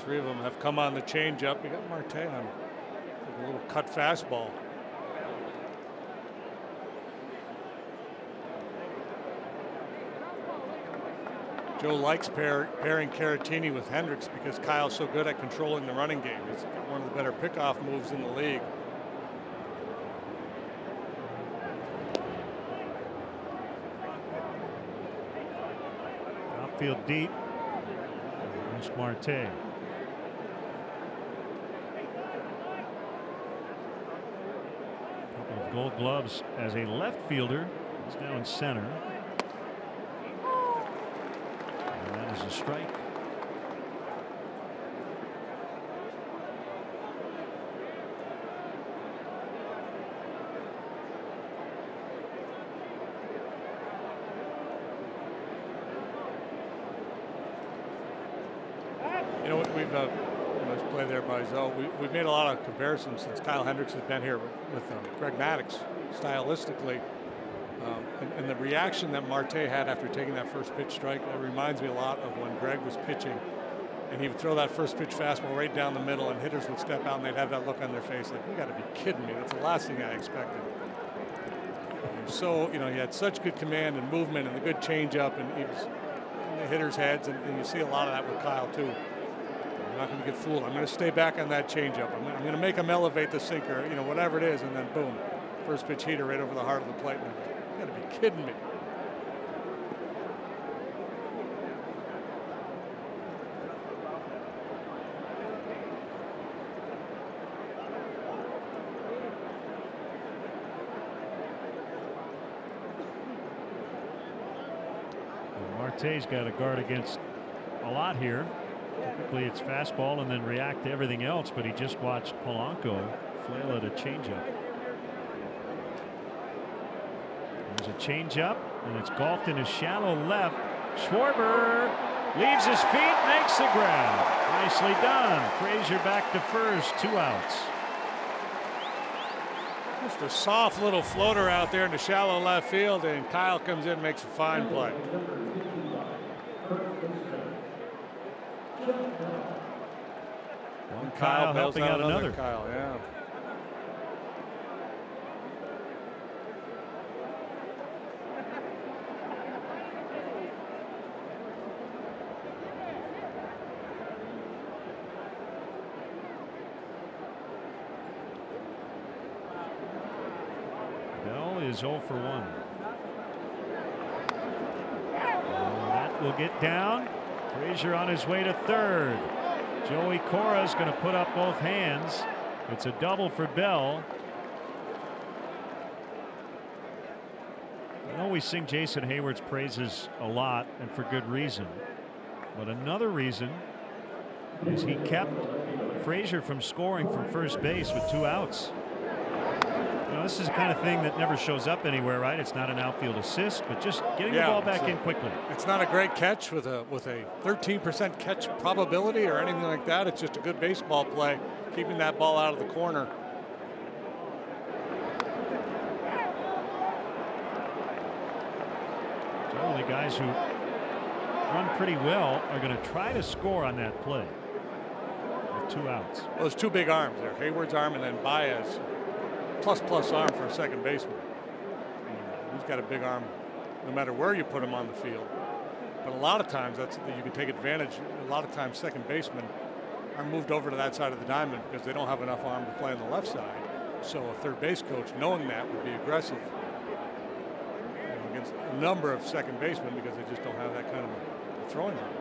3 of them have come on the changeup. You got Marte on a little cut fastball. Joe likes pairing Caratini with Hendricks because Kyle's so good at controlling the running game. He's got one of the better pickoff moves in the league. Outfield deep. There's Marte. Couple of Gold Gloves as a left fielder. He's now in center. And that is a strike. You know, let's play there by Zoe. We've made a lot of comparisons since Kyle Hendricks has been here with Greg Maddux stylistically. And the reaction that Marte had after taking that first pitch strike, it reminds me a lot of when Greg was pitching and he would throw that first pitch fastball right down the middle and hitters would step out and they'd have that look on their face like, you got to be kidding me. That's the last thing I expected. So, you know, he had such good command and movement and the good changeup, and he was in the hitters' heads, and you see a lot of that with Kyle too. I'm not going to get fooled. I'm going to stay back on that changeup. I'm going to make him elevate the sinker, you know, whatever it is, and then boom, first pitch heater right over the heart of the plate. You got to be kidding me. Marte's got to guard against a lot here. Typically it's fastball and then react to everything else, but he just watched Polanco flail at a changeup. There's a changeup and it's golfed in his shallow left. Schwarber leaves his feet, makes the grab. Nicely done. Frazier back to first, 2 outs. Just a soft little floater out there in the shallow left field, and Kyle comes in and makes a fine play. One Kyle helping out another. Kyle, yeah. is 0 for 1. That will get down. Frazier on his way to third. Joey Cora is going to put up both hands. It's a double for Bell. I know we sing Jason Hayward's praises a lot, and for good reason. But another reason is he kept Frazier from scoring from first base with 2 outs. You know, this is the kind of thing that never shows up anywhere, right? It's not an outfield assist, but just getting the ball back in quickly. It's not a great catch with a 13% catch probability or anything like that. It's just a good baseball play, keeping that ball out of the corner. Generally, guys who run pretty well are going to try to score on that play with 2 outs. Well, there's 2 big arms there. Hayward's arm and then Baez. Plus arm for a second baseman. He's got a big arm no matter where you put him on the field. But a lot of times you can take advantage. A lot of times second basemen are moved over to that side of the diamond because they don't have enough arm to play on the left side. So a third base coach, knowing that, would be aggressive against a number of second basemen because they just don't have that kind of a throwing arm.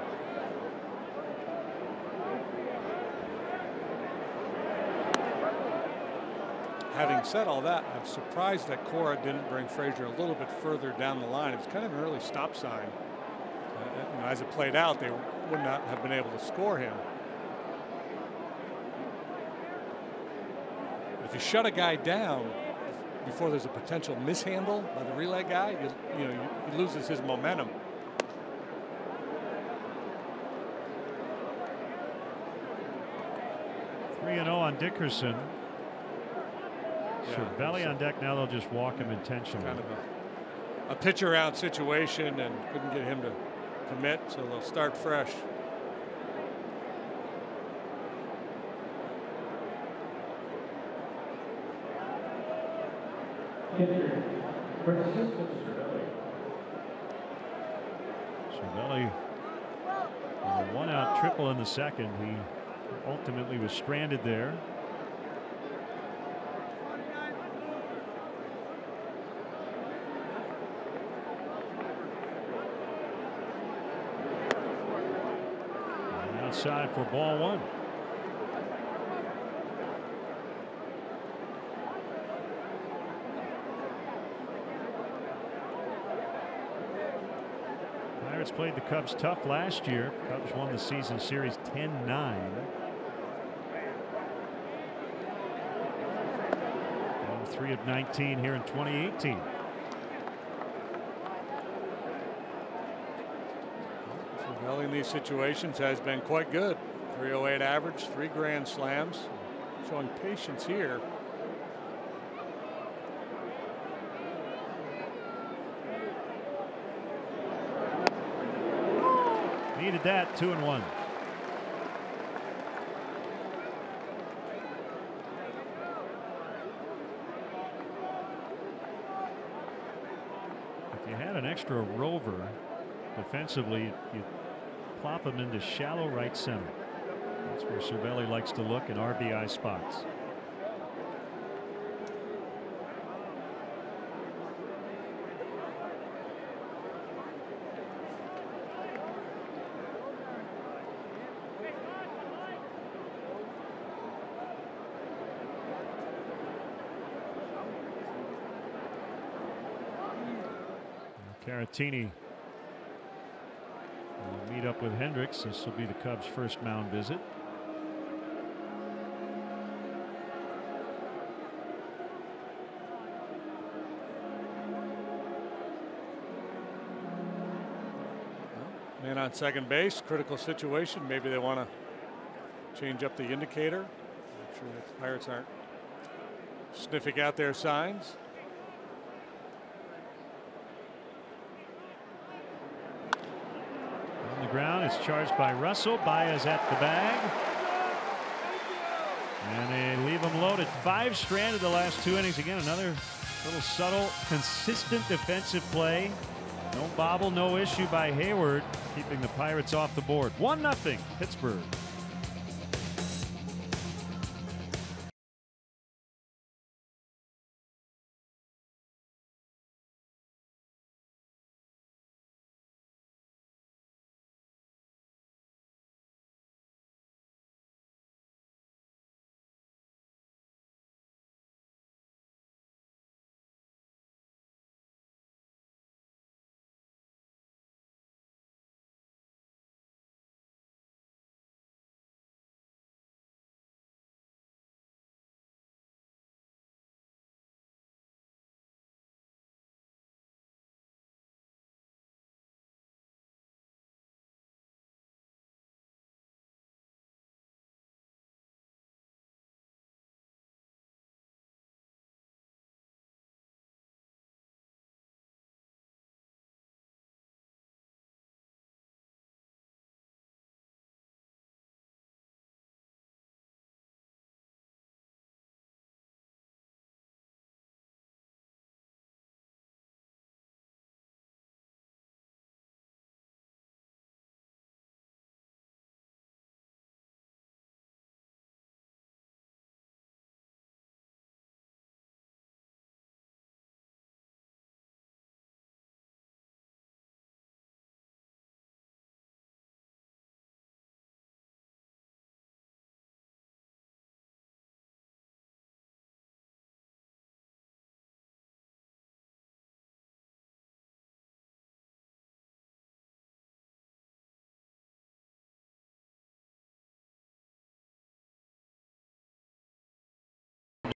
Having said all that, I'm surprised that Cora didn't bring Frazier a little bit further down the line. It's kind of an early stop sign. As it played out, they would not have been able to score him. If you shut a guy down before there's a potential mishandle by the relay guy, he loses his momentum. Three 3-0 on Dickerson. Cervelli on deck. Now they'll just walk him intentionally. Kind of a pitcher out situation, and couldn't get him to commit, so they'll start fresh. Cervelli, a 1-out triple in the second. He ultimately was stranded there. Outside for ball 1. Pirates played the Cubs tough last year. Cubs won the season series 10-9. And 3 of 19 here in 2018. Cervelli in these situations has been quite good. 308 average, 3 grand slams, showing patience here. Needed that. 2-1. If you had an extra rover defensively, you plop him into shallow right center. That's where Cervelli likes to look in RBI spots. Caratini will meet up with Hendricks. This will be the Cubs' first mound visit. Man on second base, critical situation. Maybe they want to change up the indicator. Make sure that the Pirates aren't sniffing out their signs. Ground is charged by Russell. Baez at the bag, and they leave him loaded. 5 stranded the last 2 innings. Again, another little subtle, consistent defensive play. No bobble, no issue by Hayward, keeping the Pirates off the board. 1-0 Pittsburgh.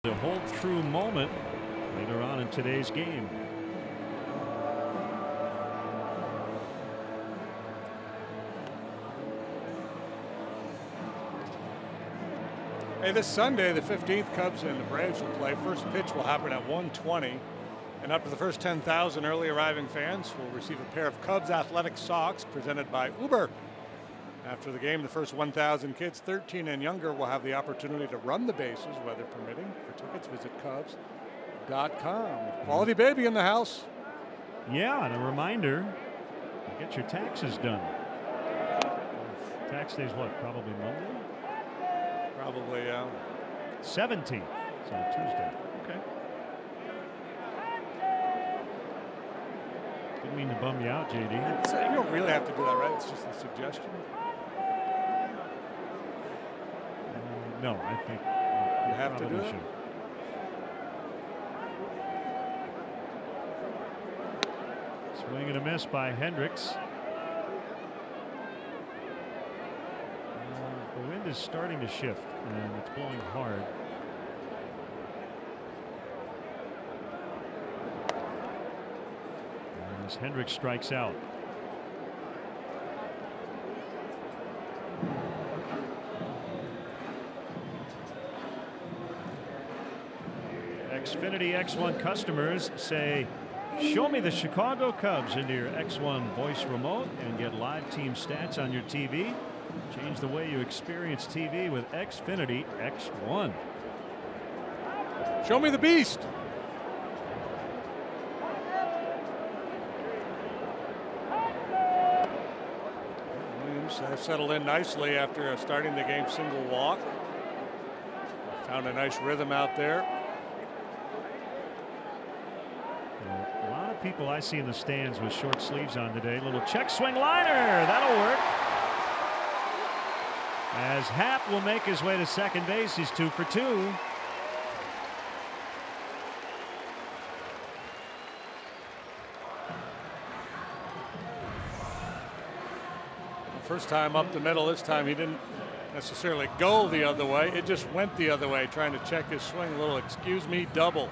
A hold true moment later on in today's game. Hey, this Sunday, the 15th, Cubs and the Braves will play. First pitch will happen at 1:20. And up to the first 10,000 early arriving fans will receive a pair of Cubs athletic socks presented by Uber. After the game, the first 1,000 kids 13 and younger will have the opportunity to run the bases, weather permitting. For tickets, visit Cubs.com. Quality baby in the house. Yeah, and a reminder, get your taxes done. Tax day's what, probably Monday? Probably, yeah. 17th, so Tuesday. Okay. Didn't mean to bum you out, JD. So you don't really have to do that, right? It's just a suggestion. No, I think you have to do it. Swing and a miss by Hendricks. The wind is starting to shift and it's blowing hard. As Hendricks strikes out. Xfinity X1 customers say, show me the Chicago Cubs into your X1 voice remote and get live team stats on your TV. Change the way you experience TV with Xfinity X1. Show me the beast. Williams has settled in nicely after starting the game single walk. Found a nice rhythm out there. A lot of people I see in the stands with short sleeves on today. Little check swing liner. That'll work. As Happ will make his way to second base. He's 2 for 2. First time up the middle. This time he didn't necessarily go the other way. It just went the other way, trying to check his swing. A little excuse me double.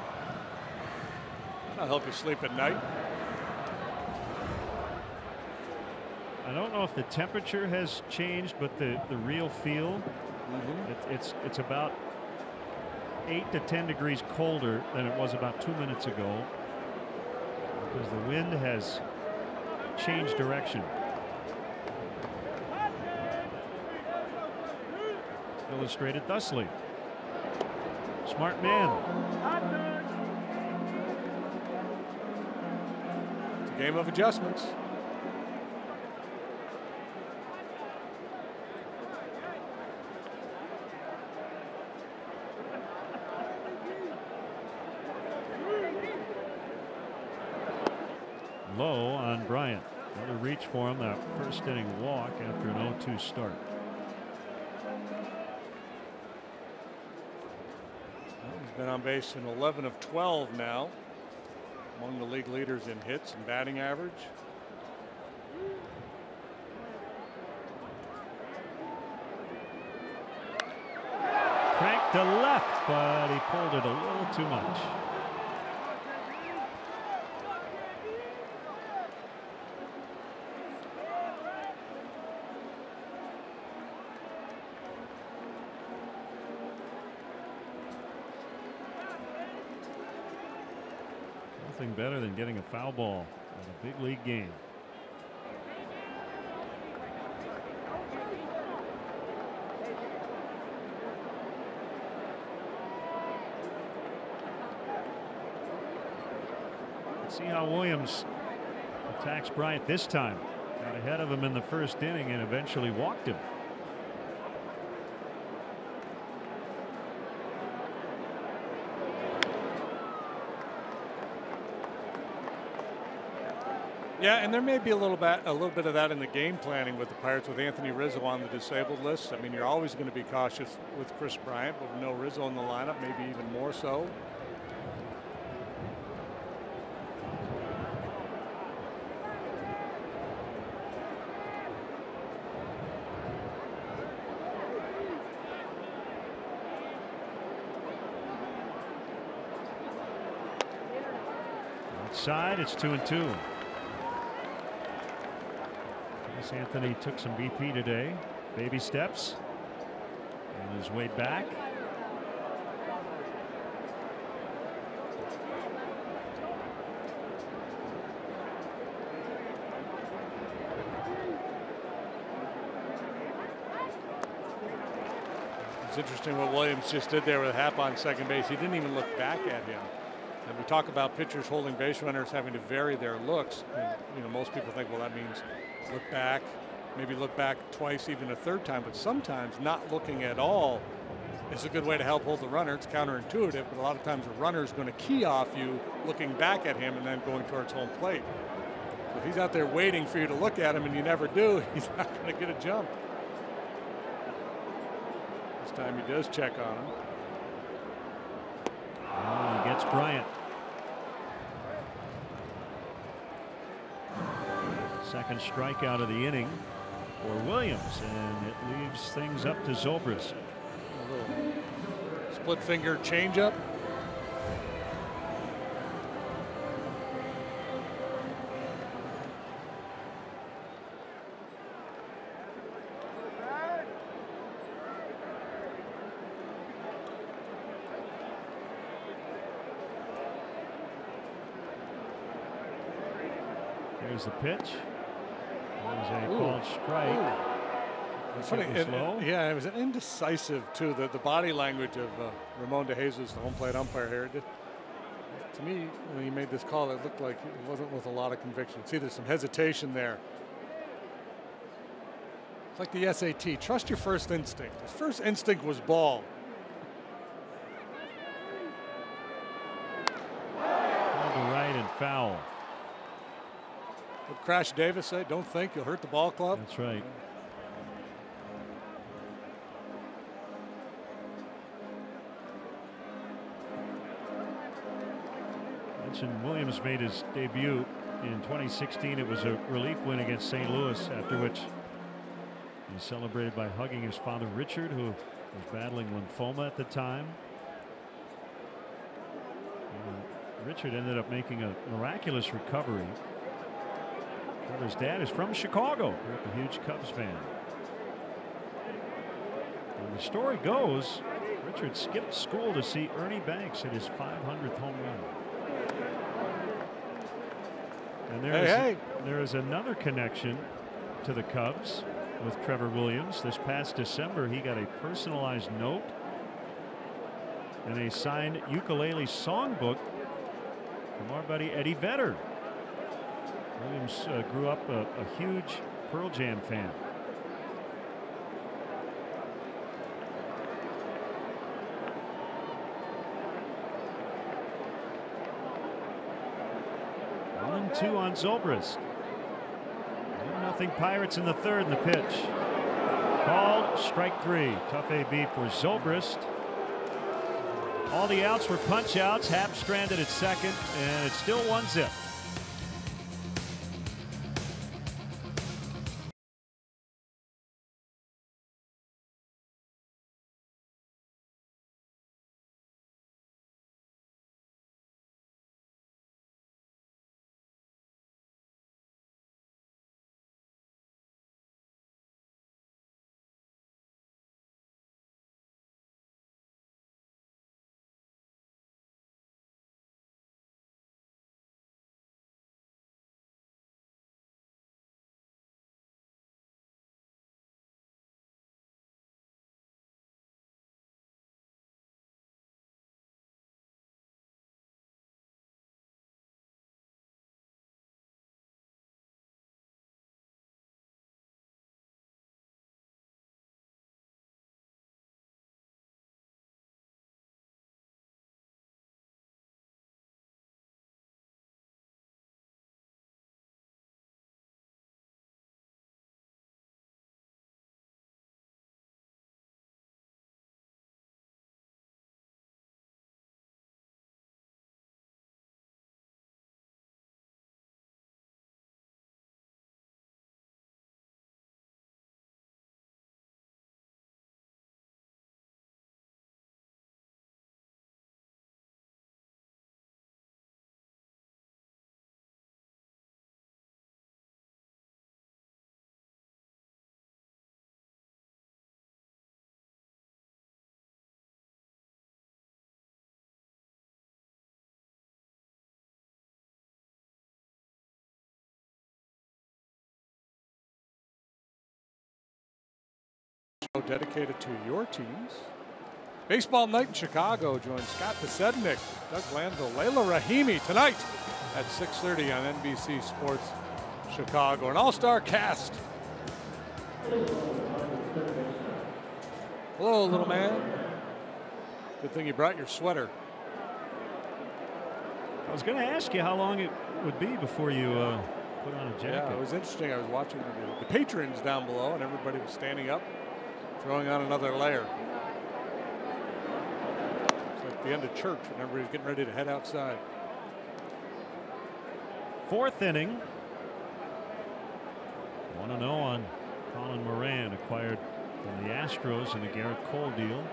That'll help you sleep at night. I don't know if the temperature has changed, but the real feel, it's about 8 to 10 degrees colder than it was about 2 minutes ago because the wind has changed direction. Illustrated thusly. Smart man. It's a game of adjustments. Low on Bryant. Another reach for him. That first inning walk after an 0-2 start. He's been on base in 11 of 12 now. Among the league leaders in hits and batting average. Cranked to left, but he pulled it a little too much. Nothing better than getting a foul ball in a big league game. Let's see how Williams attacks Bryant this time. Got ahead of him in the first inning and eventually walked him. Yeah, and there may be a little bit of that in the game planning with the Pirates with Anthony Rizzo on the disabled list. I mean, you're always going to be cautious with Chris Bryant, but with no Rizzo in the lineup, maybe even more so. side. It's 2-2. Anthony took some BP today. Baby steps on his way back. It's interesting what Williams just did there with Happ on second base. He didn't even look back at him. And we talk about pitchers holding base runners having to vary their looks. And, you know, most people think, well, that means look back, maybe look back twice, even a third time. But sometimes not looking at all is a good way to help hold the runner. It's counterintuitive, but a lot of times a runner is going to key off you looking back at him and then going towards home plate. So if he's out there waiting for you to look at him and you never do, he's not going to get a jump. This time he does check on him. Oh, he gets Bryant. Second strikeout of the inning for Williams, and it leaves things up to Zobrist. A little split finger changeup. Here's the pitch. There's a called strike. It's funny, yeah, it was indecisive too. The body language of Ramon De Jesus, the home plate umpire here. To me, when he made this call, it looked like it wasn't with a lot of conviction. See, there's some hesitation there. It's like the SAT. Trust your first instinct. His first instinct was ball. Called to right and foul. What Crash Davis say? Don't think you'll hurt the ball club. That's right. Mentioned Williams made his debut in 2016. It was a relief win against St. Louis, after which he celebrated by hugging his father Richard, who was battling lymphoma at the time. Richard ended up making a miraculous recovery. His dad is from Chicago, grew up a huge Cubs fan. And the story goes, Richard skipped school to see Ernie Banks hit his 500th home run. And there is another connection to the Cubs with Trevor Williams. This past December, he got a personalized note and a signed ukulele songbook from our buddy Eddie Vedder. Williams grew up a huge Pearl Jam fan. One, 2 on Zobrist. 1-0 Pirates in the third, and the pitch. Called strike 3. Tough AB for Zobrist. All the outs were punch outs. Happ stranded at second, and it's still 1-0. dedicated to your teams. Baseball night in Chicago. Join Scott Pasednik, Doug Glanville, Layla Rahimi tonight at 6:30 on NBC Sports Chicago. An all-star cast. Hello, little man. Good thing you brought your sweater. I was going to ask you how long it would be before you put on a jacket. Yeah, it was interesting. I was watching the patrons down below, and everybody was standing up, throwing on another layer. It's like the end of church when everybody's getting ready to head outside. Fourth inning. 1-0 on Colin Moran, acquired from the Astros in the Garrett Cole deal.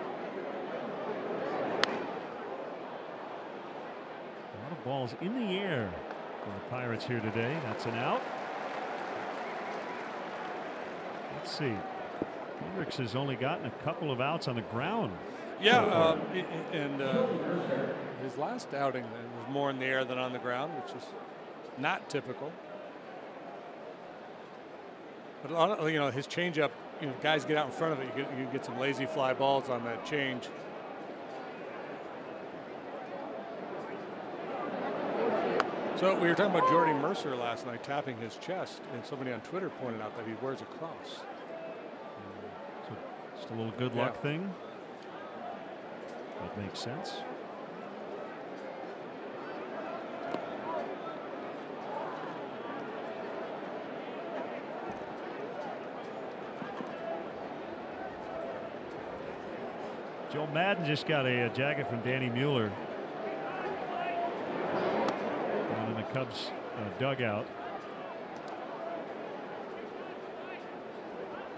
A lot of balls in the air for the Pirates here today. That's an out. Let's see. Hendricks has only gotten a couple of outs on the ground. Yeah, and his last outing was more in the air than on the ground, which is not typical. But you know, his changeup, you know, guys get out in front of it, you get some lazy fly balls on that change. So we were talking about Jordy Mercer last night tapping his chest, and somebody on Twitter pointed out that he wears a cross. So just a little good luck thing. That makes sense. Joe Madden just got a jacket from Danny Mueller down in the Cubs dugout.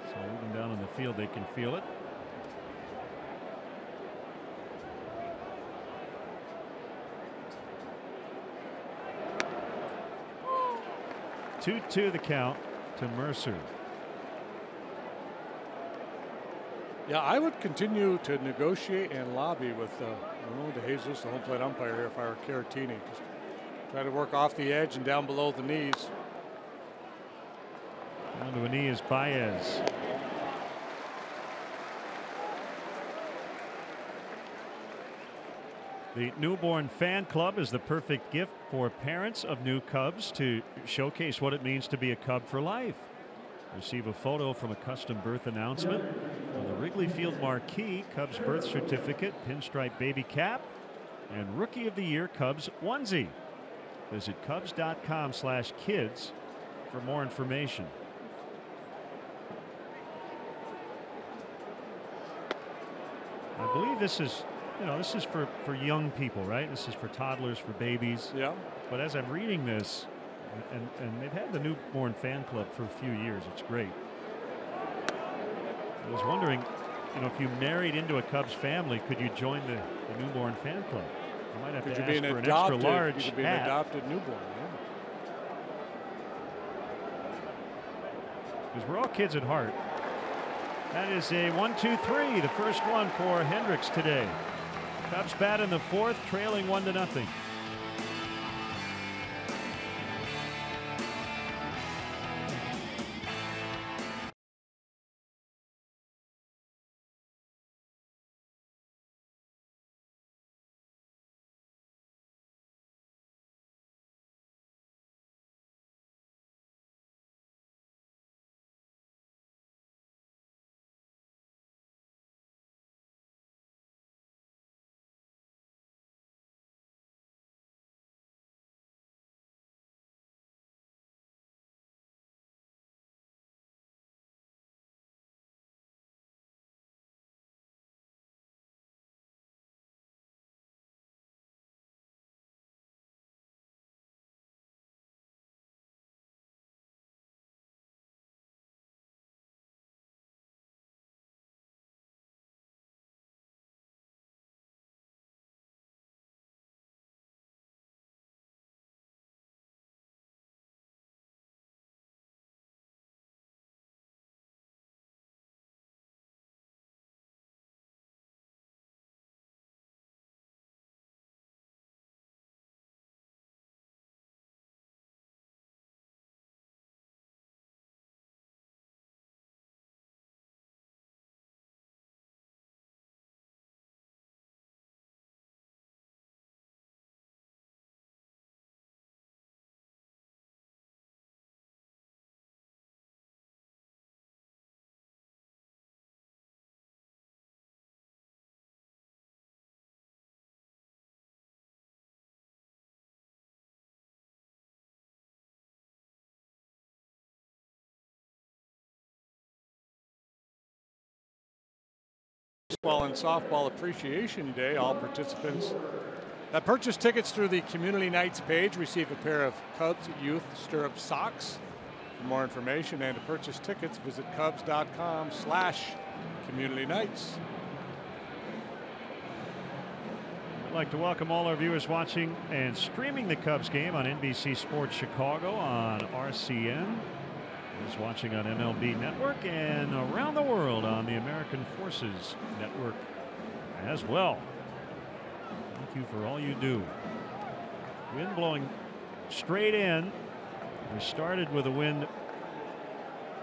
So even down in the field they can feel it. 2-2 the count to Mercer. Yeah, I would continue to negotiate and lobby with Ramon DeJesus, the home plate umpire here, if I were Caratini. Just try to work off the edge and down below the knees. Down to a knee is Baez. The Newborn Fan Club is the perfect gift for parents of new Cubs to showcase what it means to be a Cub for life. Receive a photo from a custom birth announcement on the Wrigley Field marquee, Cubs birth certificate, pinstripe baby cap, and Rookie of the Year Cubs onesie. Visit Cubs.com/kids for more information. I believe this is, this is for young people, right? This is for toddlers, for babies. Yeah. But as I'm reading this, and they've had the Newborn Fan Club for a few years. It's great. I was wondering, if you married into a Cubs family, could you join the Newborn Fan Club? You might have to ask for an extra large hat. You could be an adopted newborn, yeah. Because we're all kids at heart. That is a 1-2-3, the first one for Hendricks today. Cubs bat in the fourth, trailing 1-0. Baseball and Softball Appreciation Day. All participants that purchase tickets through the Community Nights page receive a pair of Cubs Youth Stirrup socks. For more information and to purchase tickets, visit cubs.com/communitynights. I'd like to welcome all our viewers watching and streaming the Cubs game on NBC Sports Chicago on RCN. Those watching on MLB Network and around the world on the American Forces Network as well. Thank you for all you do. Wind blowing straight in. We started with a wind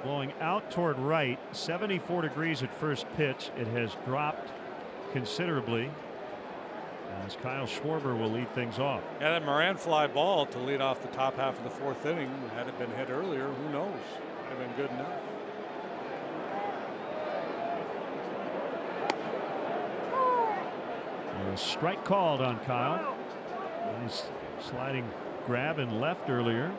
blowing out toward right, 74 degrees at first pitch. It has dropped considerably as Kyle Schwarber will lead things off. Yeah, that Moran fly ball to lead off the top half of the 4th inning. Had it been hit earlier, who knows? Might have been good enough. A strike called on Kyle. Nice sliding grab and left earlier.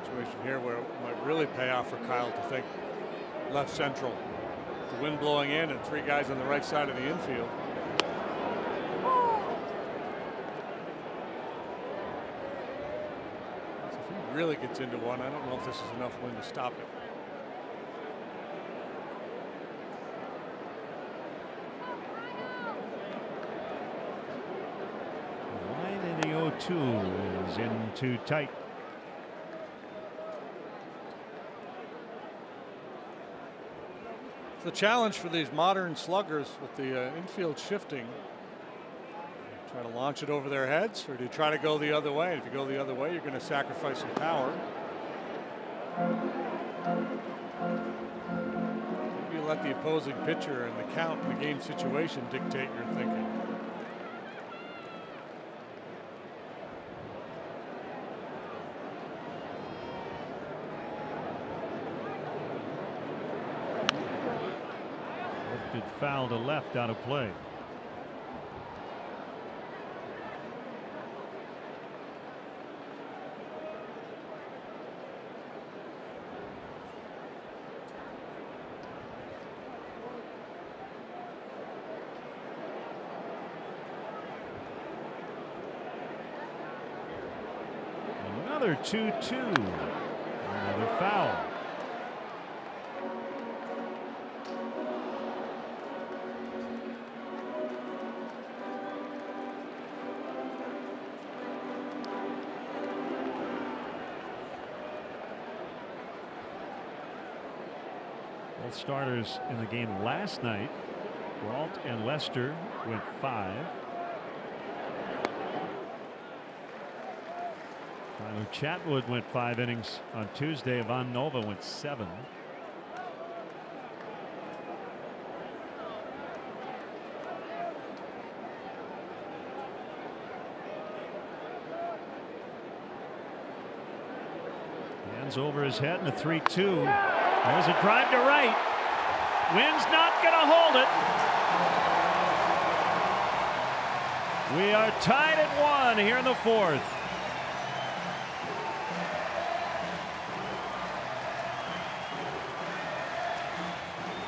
Situation here where it might really pay off for Kyle to think left central. The wind blowing in and 3 guys on the right side of the infield. So if he really gets into one, I don't know if this is enough wind to stop it. Line in the 0-2 is in too tight. The challenge for these modern sluggers with the infield shifting. Try to launch it over their heads, or do you try to go the other way? And if you go the other way, you're going to sacrifice some power. Maybe you let the opposing pitcher and the count and the game situation dictate your thinking. Foul to left, out of play. Another 2-2. Another foul. Both starters in the game last night, Brault and Lester, went 5. Tyler Chatwood went 5 innings on Tuesday. Ivan Nova went 7. Hands over his head and a 3-2. There's a drive to right. Wind's not going to hold it. We are tied at 1 here in the 4th.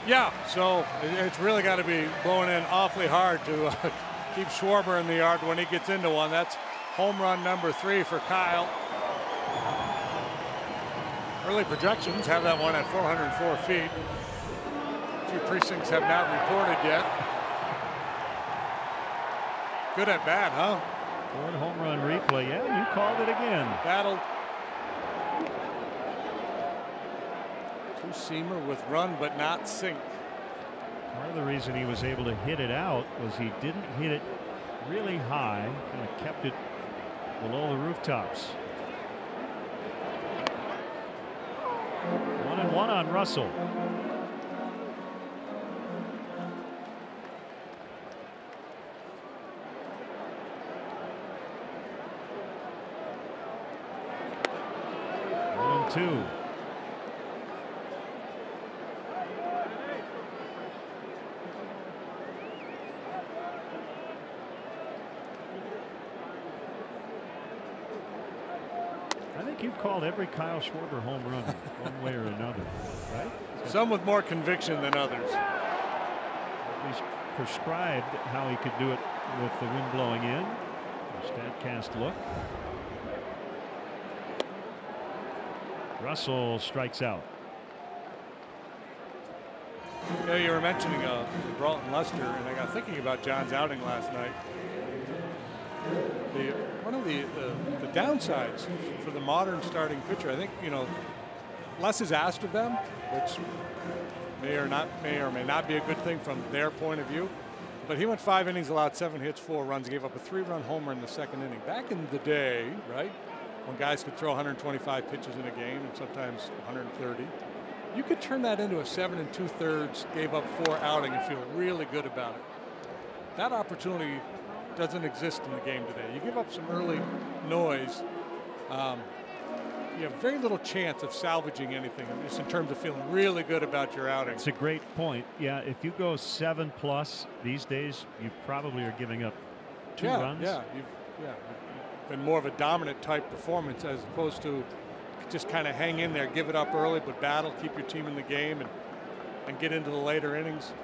Yeah, so it's really got to be blowing in awfully hard to keep Schwarber in the yard when he gets into one. That's home run number 3 for Kyle. Early projections have that one at 404 feet. 2 precincts have not reported yet. Good at bat, huh? Ford home run replay. Yeah, you called it again. Battle. 2-seamer with run but not sink. Part of the reason he was able to hit it out was he didn't hit it really high, kind of kept it below the rooftops. 1-1 on Russell. 1-2. I think you've called every Kyle Schwarber home run one way or another, right? Some with more conviction than others. At least prescribed how he could do it with the wind blowing in. Statcast look. Russell strikes out. Yeah, you were mentioning Broughton Lester, and I got thinking about John's outing last night. One of the downsides for the modern starting pitcher, I think, less is asked of them, which may or may not be a good thing from their point of view. But he went 5 innings, allowed 7 hits, 4 runs, gave up a 3-run homer in the second inning. Back in the day, right, when guys could throw 125 pitches in a game and sometimes 130, you could turn that into a 7 2/3, gave up 4 outing and feel really good about it. That opportunity doesn't exist in the game today. You give up some early noise, you have very little chance of salvaging anything, just in terms of feeling really good about your outing. It's a great point. Yeah, if you go 7+ these days, you probably are giving up 2 runs. Yeah, you've been more of a dominant type performance as opposed to just kind of hang in there, give it up early, but battle, keep your team in the game, and get into the later innings.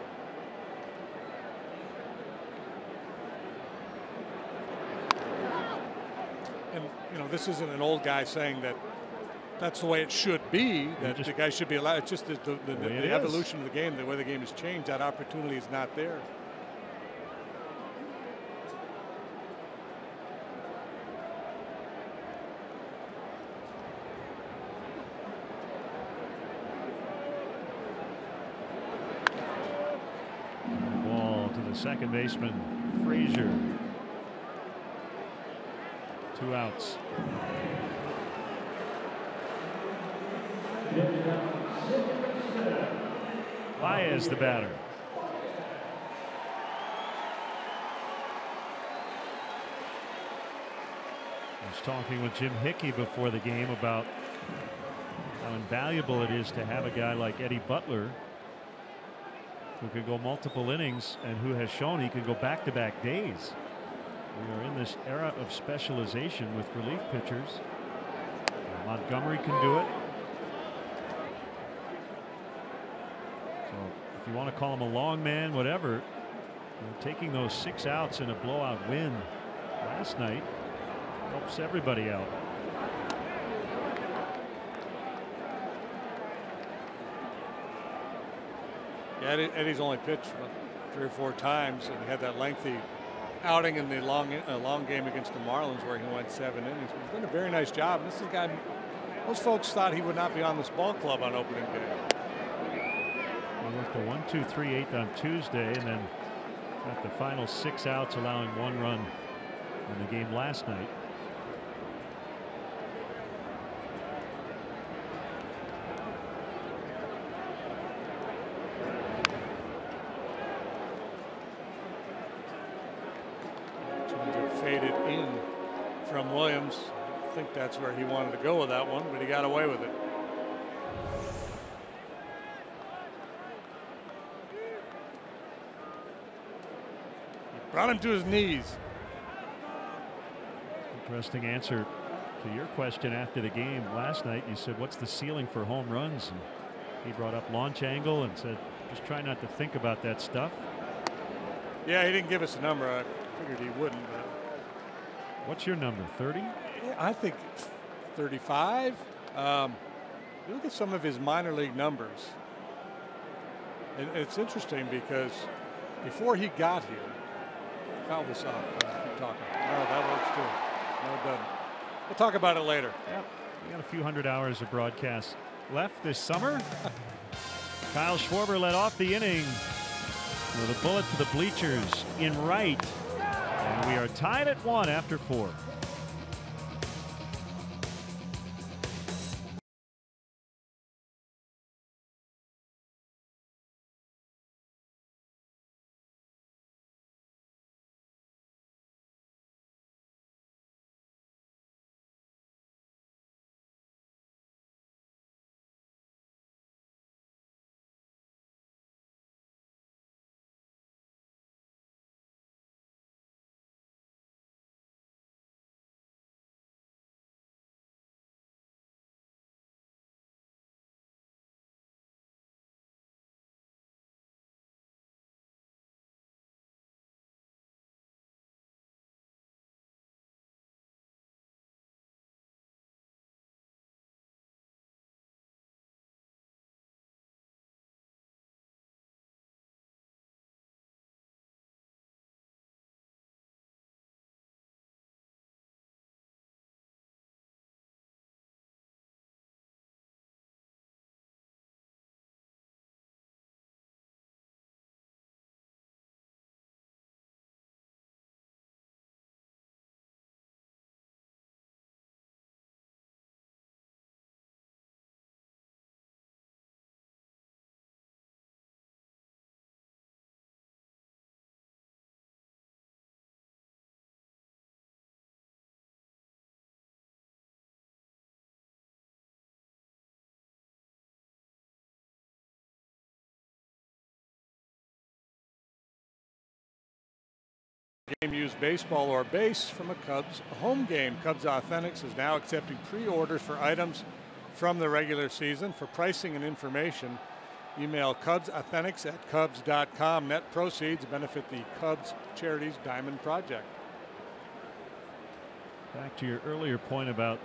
And this isn't an old guy saying that that's the way it should be, that the guy should be allowed. It's just the evolution of the game, the way the game has changed. That opportunity is not there. Ball to the second baseman, Frazier. 2 outs. Baez the batter. I was talking with Jim Hickey before the game about how invaluable it is to have a guy like Eddie Butler who could go multiple innings and who has shown he can go back-to-back days. We are in this era of specialization with relief pitchers. Montgomery can do it. So if you want to call him a long man, whatever, taking those 6 outs in a blowout win last night helps everybody out. Yeah, Eddie's only pitched 3 or 4 times, and he had that lengthy outing in the long game against the Marlins where he went 7 innings. But he's done a very nice job. And this is a guy, most folks thought he would not be on this ball club on opening day. He worked a 1-2-3-8 on Tuesday, and then got the final 6 outs, allowing 1 run in the game last night. Faded in from Williams. I think that's where he wanted to go with that one, but he got away with it. He brought him to his knees. Interesting answer to your question after the game last night. You said, what's the ceiling for home runs? And he brought up launch angle and said, just try not to think about that stuff. Yeah, he didn't give us a number. I figured he wouldn't. But what's your number, 30? Yeah, I think 35. You look at some of his minor league numbers. And it's interesting because before he got here, foul this off. Keep talking. Oh, that works too. No, it doesn't. We'll talk about it later. Yep. We got a few hundred hours of broadcast left this summer. Kyle Schwarber led off the inning with a bullet to the bleachers in right. And we are tied at 1 after 4. Pregame used baseball or base from a Cubs home game. Cubs Authentics is now accepting pre-orders for items from the regular season. For pricing and information, email cubsauthentics@cubs.com. Net proceeds benefit the Cubs Charities Diamond Project. Back to your earlier point about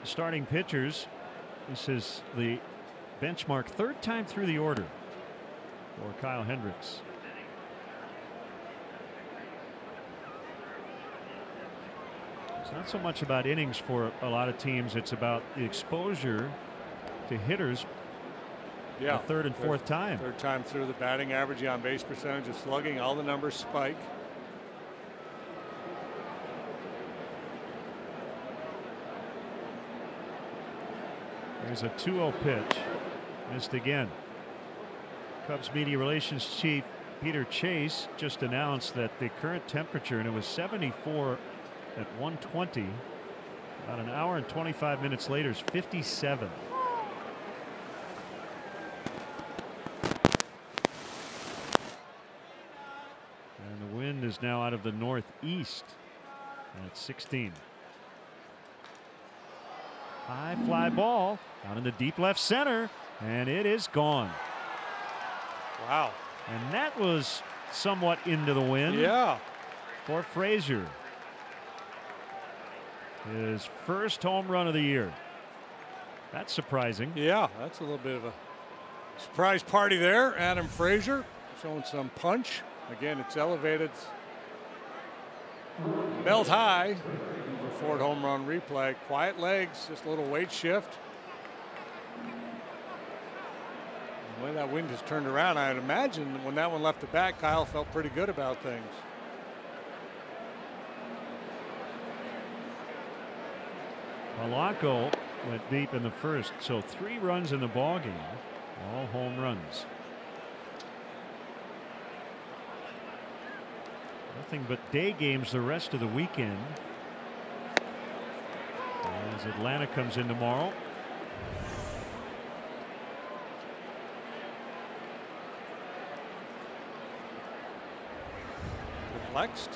starting pitchers. This is the benchmark third time through the order for Kyle Hendricks. It's not so much about innings for a lot of teams. It's about the exposure to hitters. Yeah, the third and fourth time. Third time through. The batting average, on base percentage, the slugging, all the numbers spike. There's a 2-0 pitch. Missed again. Cubs media relations chief Peter Chase just announced that the current temperature, and it was 74 at 1:20, about an hour and 25 minutes later, is 57. And the wind is now out of the northeast at 16. High fly ball out in the deep left center, and it is gone. Wow. And that was somewhat into the wind. Yeah. For Frazier. His first home run of the year. That's surprising. Yeah, that's a little bit of a surprise party there. Adam Frazier showing some punch. Again, it's elevated belt high. Ford home run replay. Quiet legs, just a little weight shift. The way that wind has turned around, I'd imagine when that one left the bat, Kyle felt pretty good about things. Polanco went deep in the first, so 3 runs in the ball game, all home runs. Nothing but day games the rest of the weekend, as Atlanta comes in tomorrow. Perplexed.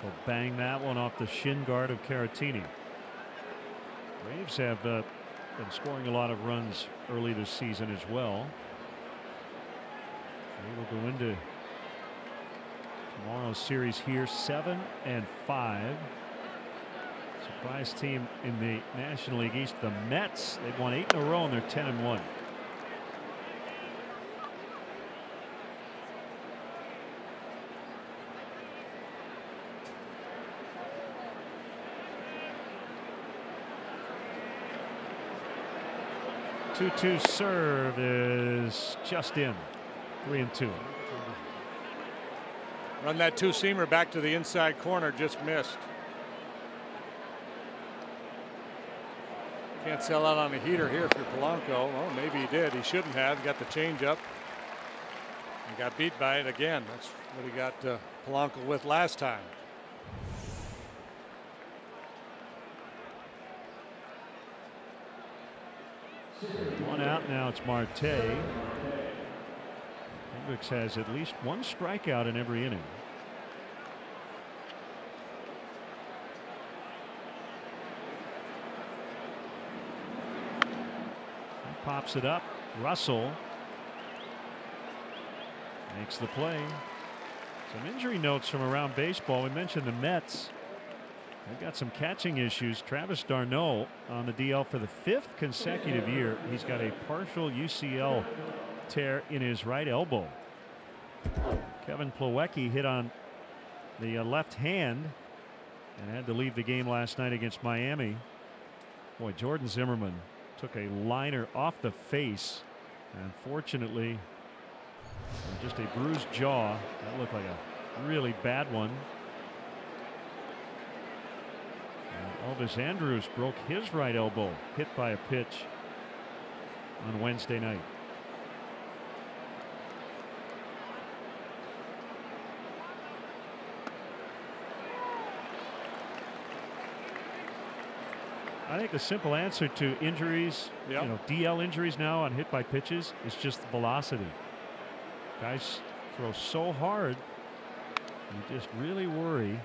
Will bang that one off the shin guard of Caratini. Braves have been scoring a lot of runs early this season as well. They will go into tomorrow's series here 7-5. Surprise team in the National League East, the Mets. They've won 8 in a row and they're 10-1. Two serve is just in. 3-2. Run that two-seamer back to the inside corner, just missed. Can't sell out on a heater here if you're Polanco. Well, maybe he did. He shouldn't have. He got the changeup and got beat by it again. That's what he got Polanco with last time. One out now. It's Marte. Hendricks has at least 1 strikeout in every inning. He pops it up. Russell makes the play. Some injury notes from around baseball. We mentioned the Mets. They've got some catching issues. Travis d'Arnaud on the DL for the 5th consecutive year. He's got a partial UCL tear in his right elbow. Kevin Plawecki hit on the left hand and had to leave the game last night against Miami. Boy, Jordan Zimmerman took a liner off the face, and fortunately just a bruised jaw. That looked like a really bad one. Elvis Andrus broke his right elbow, hit by a pitch on Wednesday night. I think the simple answer to injuries, you know, DL injuries now on hit by pitches, is just velocity. Guys throw so hard, you just really worry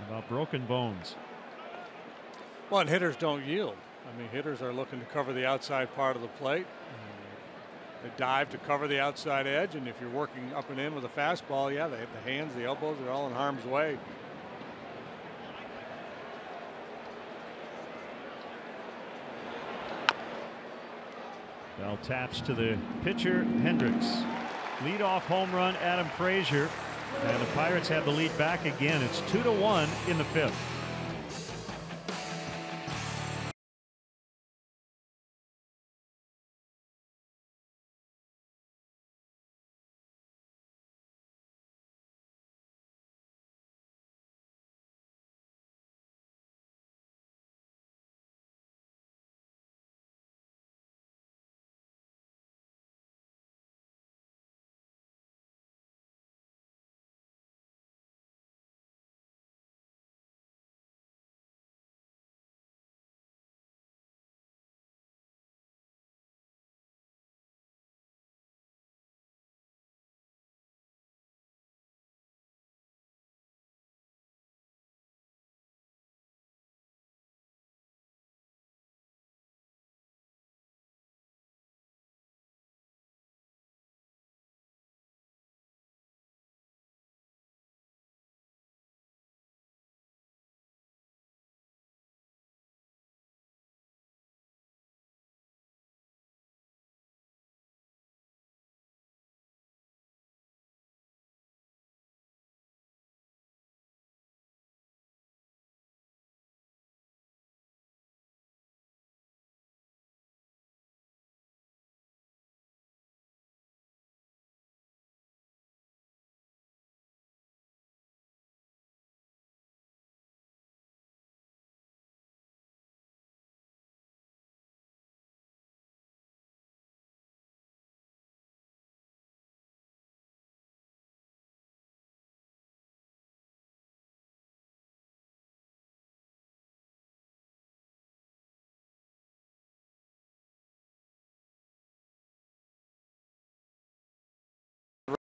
about broken bones. Well, and hitters don't yield. I mean, hitters are looking to cover the outside part of the plate. They dive to cover the outside edge, and if you're working up and in with a fastball, yeah, the hands, the elbows, they're all in harm's way. Bell taps to the pitcher, Hendricks. Leadoff home run, Adam Frazier. And the Pirates have the lead back again. It's 2-1 in the 5th.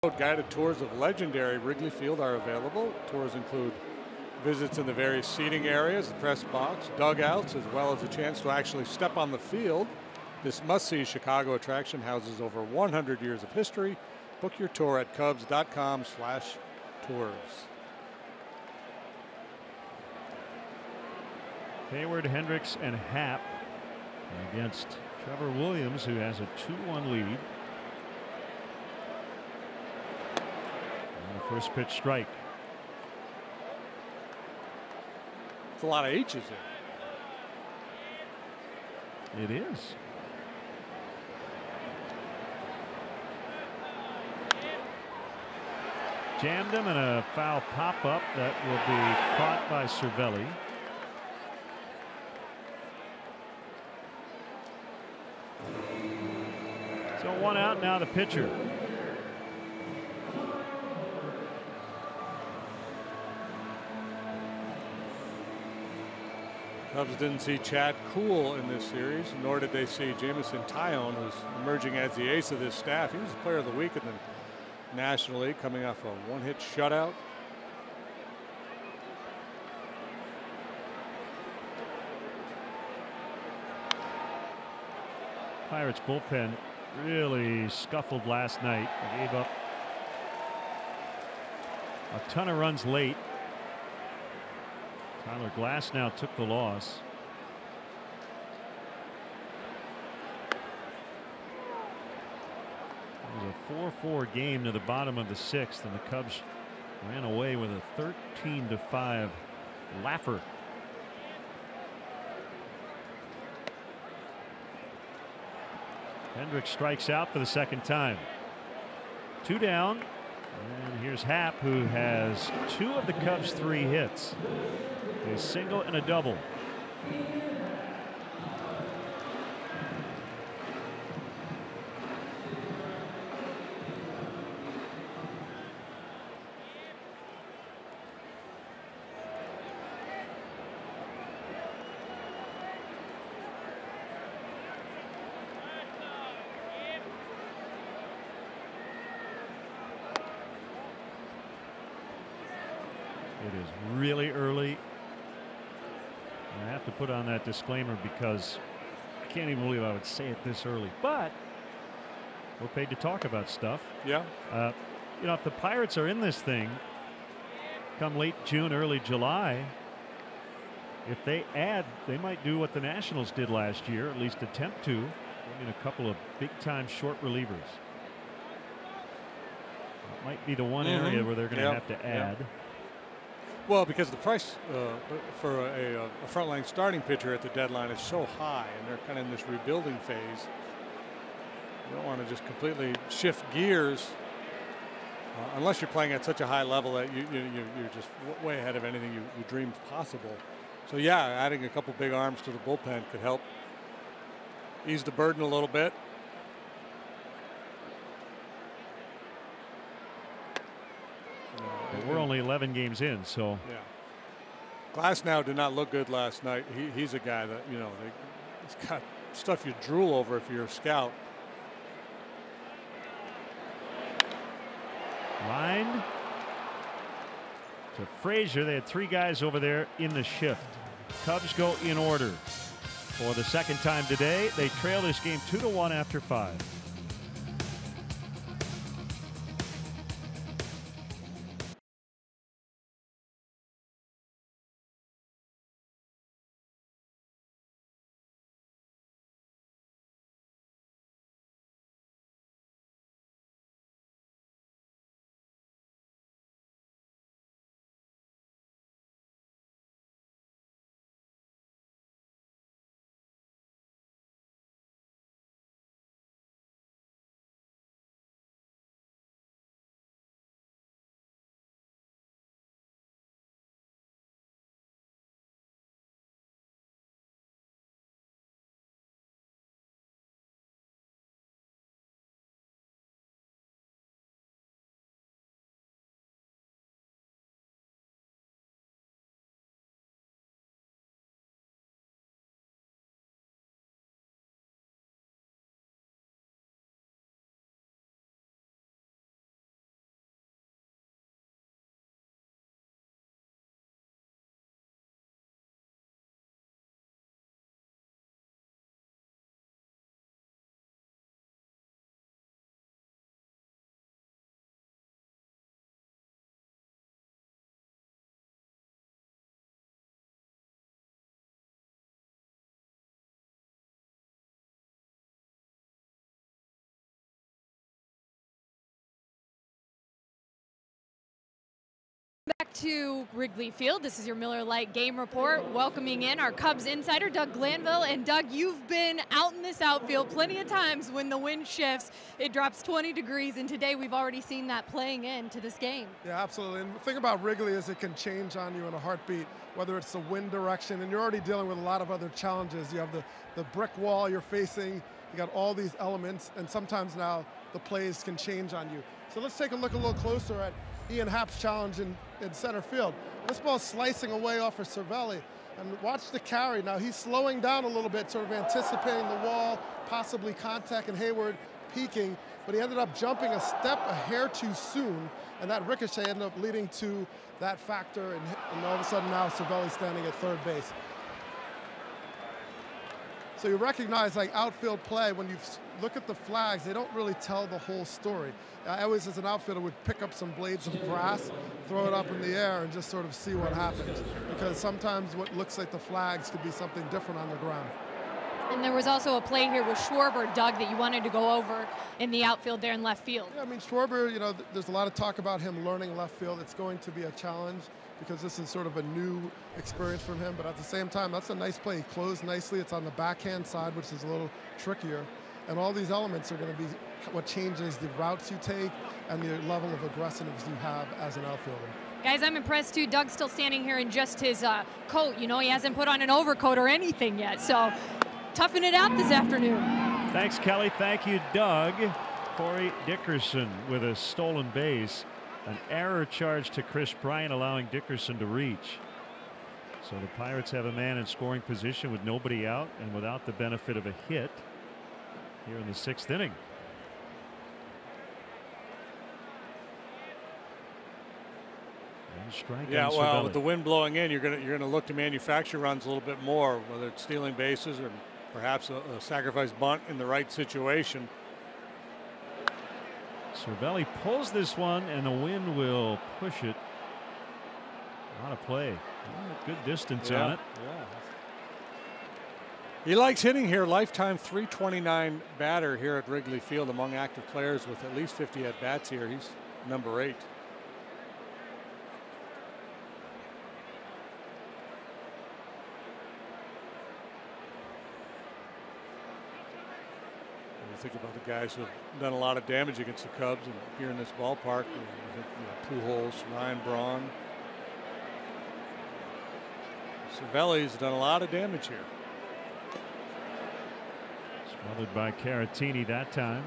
Road guided tours of legendary Wrigley Field are available. Tours include visits in the various seating areas, the press box, dugouts, as well as a chance to actually step on the field. This must-see Chicago attraction houses over 100 years of history. Book your tour at Cubs.com/tours. Hayward, Hendricks, and Happ against Trevor Williams, who has a 2-1 lead. First pitch strike. It's a lot of H's in. It is. Jammed him, and a foul pop-up that will be caught by Cervelli. So 1 out, now the pitcher. Cubs didn't see Chad Kuhl in this series, nor did they see Jamison Tyone, who's emerging as the ace of this staff. He was the player of the week in the National League, coming off a one-hit shutout. Pirates bullpen really scuffled last night. They gave up a ton of runs late. Tyler Glasnow took the loss. It was a 4-4 game to the bottom of the 6th, and the Cubs ran away with a 13-5 laugher. Hendricks strikes out for the second time. 2 down. And here's Happ, who has 2 of the Cubs' 3 hits. A single and a double. It is really early. I have to put on that disclaimer because I can't even believe I would say it this early, but we're paid to talk about stuff. Yeah. You know, if the Pirates are in this thing come late June, early July, if they add, they might do what the Nationals did last year, at least attempt to, bring in a couple of big-time short relievers. That might be the one area where they're going to have to add. Well, because the price for a frontline starting pitcher at the deadline is so high, and they're kind of in this rebuilding phase. You don't want to just completely shift gears unless you're playing at such a high level that you're just way ahead of anything you dreamed possible. So yeah, adding a couple big arms to the bullpen could help ease the burden a little bit. We're only 11 games in, so. Yeah. Glasnow did not look good last night. He's a guy that, you know, he's got stuff you drool over if you're a scout. Lined to Frazier. They had 3 guys over there in the shift. Cubs go in order for the second time today. They trail this game 2-1 after 5. Back to Wrigley Field. This is your Miller Lite game report. Welcoming in our Cubs insider, Doug Glanville. And Doug, you've been out in this outfield plenty of times when the wind shifts. It drops 20 degrees, and today we've already seen that playing into this game. Yeah, absolutely. And the thing about Wrigley is it can change on you in a heartbeat, whether it's the wind direction, and you're already dealing with a lot of other challenges. You have the brick wall you're facing, you got all these elements, and sometimes now the plays can change on you. So let's take a look a little closer at Ian Happ's challenge in center field. This ball's slicing away off of Cervelli, and watch the carry. Now he's slowing down a little bit, sort of anticipating the wall, possibly contact, and Hayward peaking, but he ended up jumping a hair too soon, and that ricochet ended up leading to that factor, and all of a sudden now Cervelli's standing at third base. So you recognize, like, outfield play, when you look at the flags, they don't really tell the whole story. I always, as an outfielder, would pick up some blades of grass, throw it up in the air, and just sort of see what happens. Because sometimes what looks like the flags could be something different on the ground. And there was also a play here with Schwarber, Doug, that you wanted to go over in the outfield there in left field. Yeah, I mean, Schwarber, you know, there's a lot of talk about him learning left field. It's going to be a challenge because this is sort of a new experience from him. But at the same time, that's a nice play. He closed nicely. It's on the backhand side, which is a little trickier. And all these elements are going to be what changes the routes you take and the level of aggressiveness you have as an outfielder. Guys, I'm impressed too. Doug's still standing here in just his coat. You know, he hasn't put on an overcoat or anything yet. So toughen it out this afternoon. Thanks, Kelly. Thank you, Doug. Corey Dickerson with a stolen base. An error charge to Chris Bryant, allowing Dickerson to reach. So the Pirates have a man in scoring position with nobody out and without the benefit of a hit here in the 6th inning. Strike Yeah, on well, Cervelli. with the wind blowing in, you're gonna look to manufacture runs a little bit more, whether it's stealing bases or perhaps a sacrifice bunt in the right situation. Cervelli pulls this one, and the wind will push it. A lot of play. Good distance on it. Yeah. He likes hitting here. Lifetime .329 batter here at Wrigley Field among active players with at least 50 at bats here. He's number 8. Think about the guys who have done a lot of damage against the Cubs and here in this ballpark. Pujols, Ryan Braun. Cervelli's done a lot of damage here. Smothered by Caratini that time.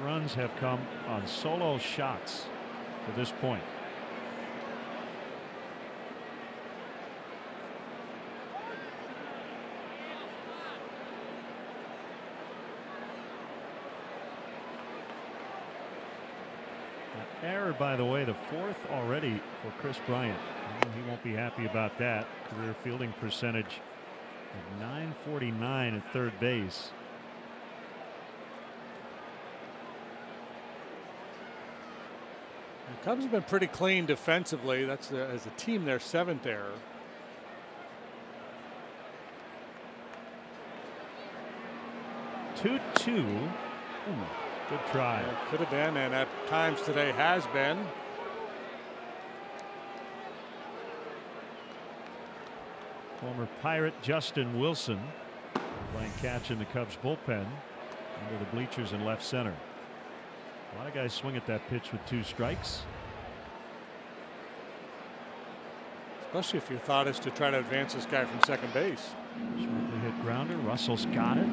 Runs have come on solo shots to this point. An error, by the way, the 4th already for Chris Bryant. He won't be happy about that. Career fielding percentage of .949 at third base. The Cubs have been pretty clean defensively. That's as a team their 7th error. Two. Good try. Yeah, could have been, and at times today has been. Former Pirate Justin Wilson playing catch in the Cubs bullpen under the bleachers in left center. A lot of guys swing at that pitch with 2 strikes. Especially if your thought is to try to advance this guy from second base. Sharply hit grounder. Russell's got it.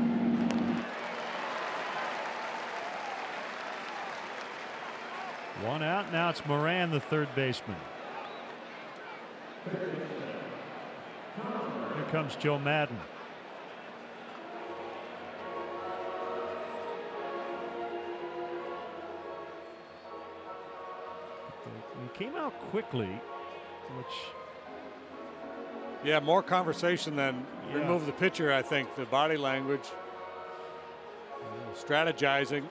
One out. Now it's Moran, the third baseman. Here comes Joe Madden. He came out quickly, which. Yeah, more conversation than remove the pitcher, I think. The body language, strategizing.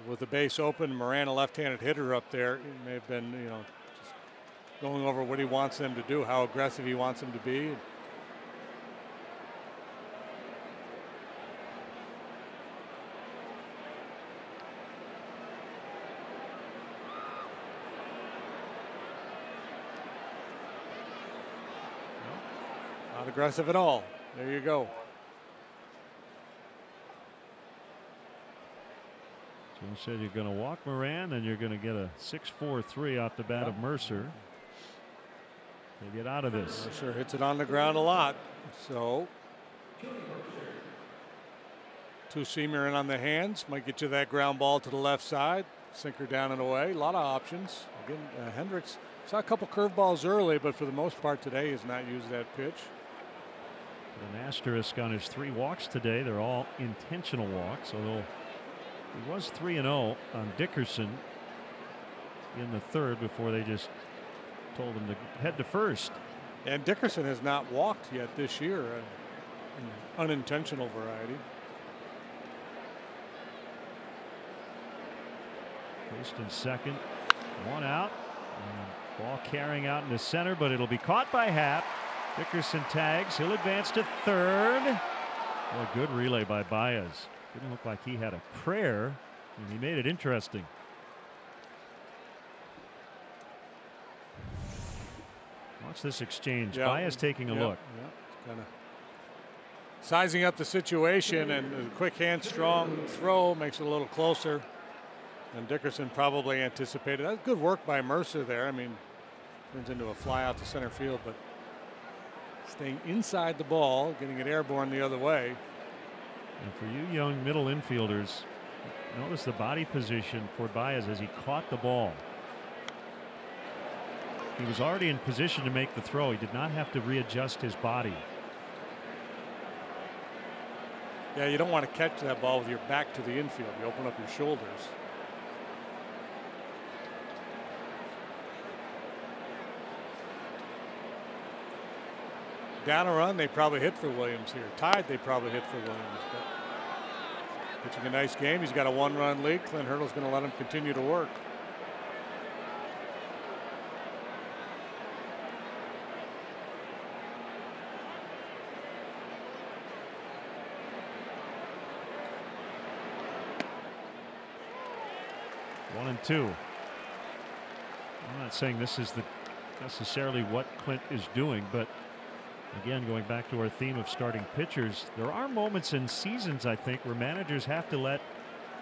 With the base open, Moran, a left-handed hitter up there, he may have been, just going over what he wants them to do, how aggressive he wants them to be. Not aggressive at all. There you go. So said you're going to walk Moran, and you're going to get a 6-4-3 off the bat of Mercer. They get out of this. Mercer hits it on the ground a lot. So two-seamer in on the hands might get you that ground ball to the left side. Sinker down and away. A lot of options. Again, Hendricks saw a couple curveballs early, but for the most part today has not used that pitch. An asterisk on his 3 walks today. They're all intentional walks, although he was 3-0 on Dickerson in the 3rd before they just told him to head to first. And Dickerson has not walked yet this year, an unintentional variety. First and second, 1 out. And ball carrying out into center, but it'll be caught by Happ. Dickerson tags. He'll advance to 3rd. Well, a good relay by Baez. Didn't look like he had a prayer, and he made it interesting. Watch this exchange. Baez taking a look. Kind of sizing up the situation, and a quick hand, strong throw makes it a little closer than Dickerson probably anticipated. That's good work by Mercer there. I mean, turns into a fly out to center field, but staying inside the ball, getting it airborne the other way. And for you young middle infielders, notice the body position for Baez as he caught the ball. He was already in position to make the throw. He did not have to readjust his body. Yeah, you don't want to catch that ball with your back to the infield. You open up your shoulders. Down a run, they probably hit for Williams here. Tied, they probably hit for Williams. But pitching a nice game. He's got a 1-run lead. Clint Hurdle's going to let him continue to work. One and two. I'm not saying this is necessarily what Clint is doing, but again, going back to our theme of starting pitchers, there are moments in seasons, I think, where managers have to let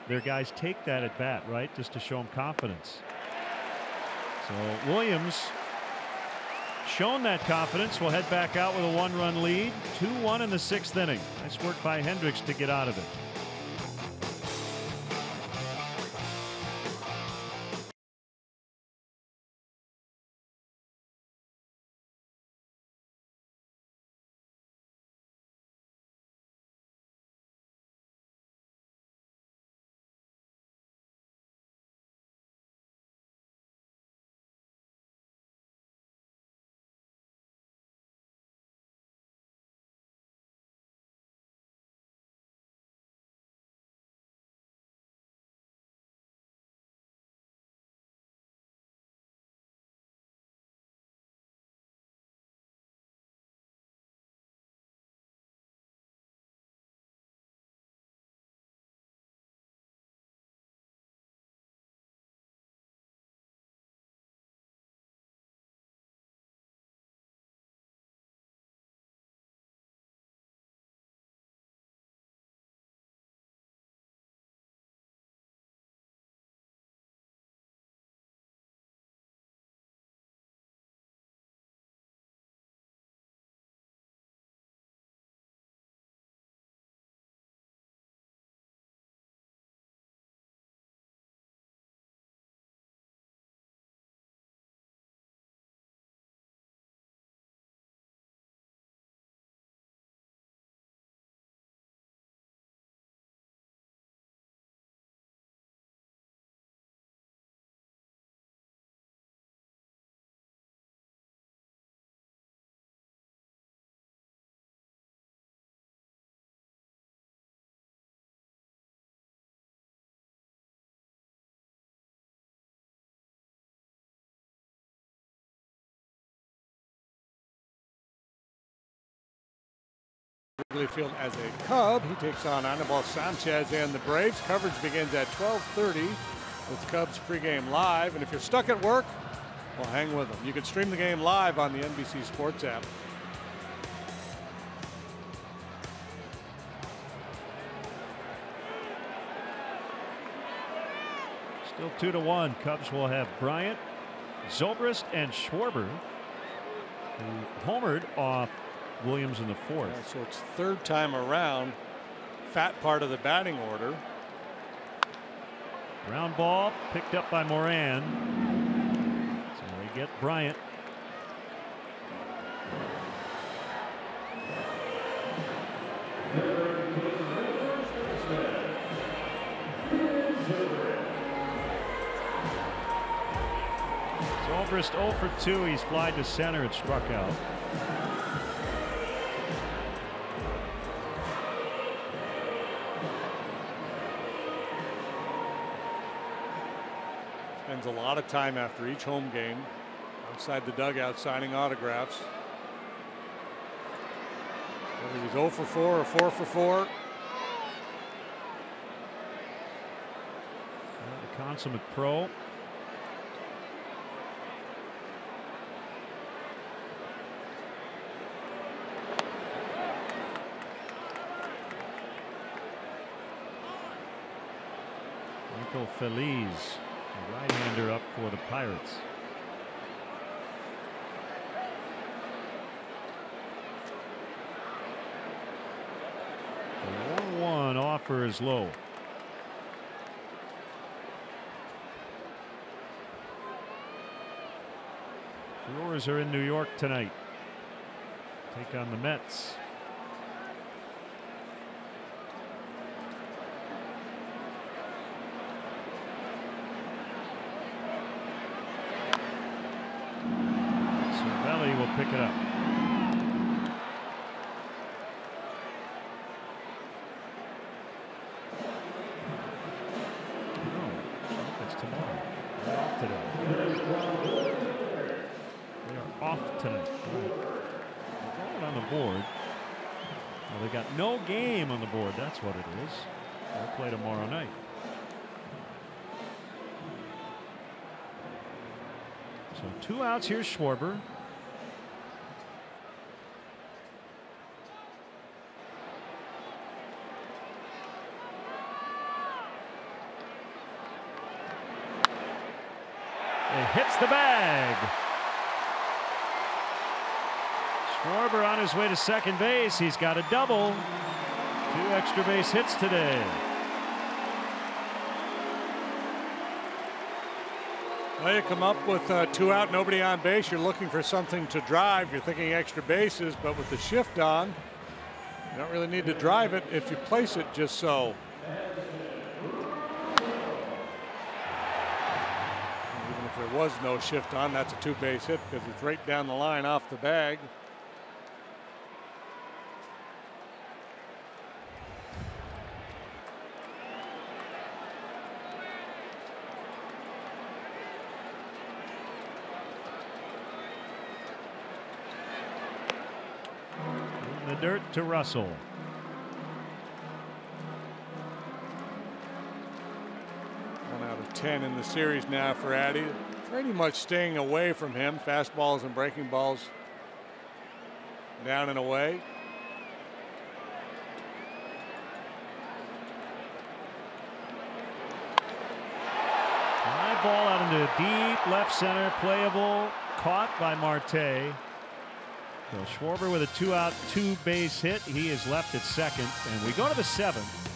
their guys take that at bat, right? Just to show them confidence. So Williams shown that confidence. Will head back out with a 1-run lead. 2-1 in the 6th inning. Nice work by Hendricks to get out of it. Wrigley Field as a Cub. He takes on Anibal Sanchez and the Braves. Coverage begins at 12:30 with Cubs pregame live. And if you're stuck at work, well, hang with them. You can stream the game live on the NBC Sports app. Still 2-1. Cubs will have Bryant, Zobrist, and Schwarber, who homered off Williams in the 4th. Yeah, so it's 3rd time around. Fat part of the batting order. Ground ball picked up by Moran. So they get Bryant. Zobrist 0 for 2. He's flied to center and struck out. Spends a lot of time after each home game outside the dugout signing autographs. Whether he's 0 for 4 or 4 for 4. The consummate pro. Michael Feliz, the right-hander, up for the Pirates. The 1-1 offer is low. Brewers are in New York tonight. Take on the Mets. Cervelli will pick it up. Tonight. Going on the board. Well, they got no game on the board. That's what it is. They'll play tomorrow night. So 2 outs. Here's Schwarber. It hits the bag. Schwarber on his way to second base. He's got a double. 2 extra base hits today. Well, you come up with 2 out, nobody on base. You're looking for something to drive. You're thinking extra bases, but with the shift on, you don't really need to drive it if you place it just so. Even if there was no shift on, that's a 2-base hit because it's right down the line off the bag. Dirt to Russell. 1 out of 10 in the series now for Addy. Pretty much staying away from him. Fastballs and breaking balls down and away. High ball out into deep left center. Playable. Caught by Marte. So Schwarber with a 2-out, 2-base hit. He is left at second, and we go to the 7th.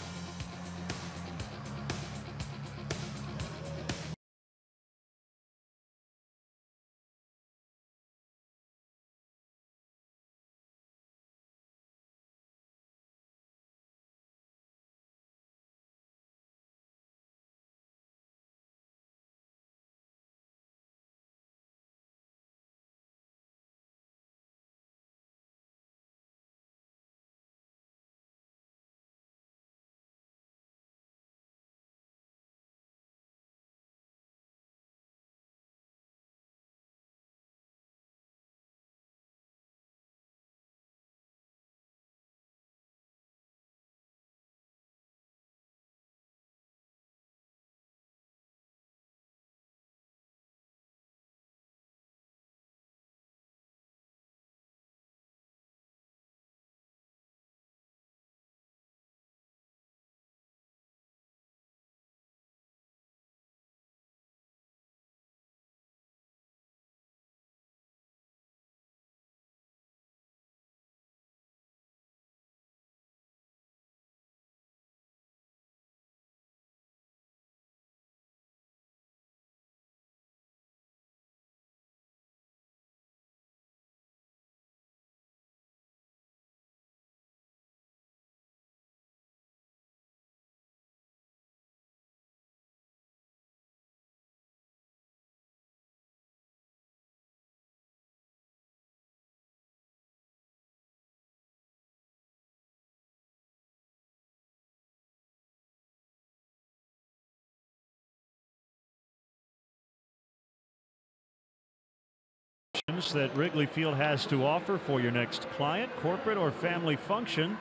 That Wrigley Field has to offer for your next client, corporate, or family function,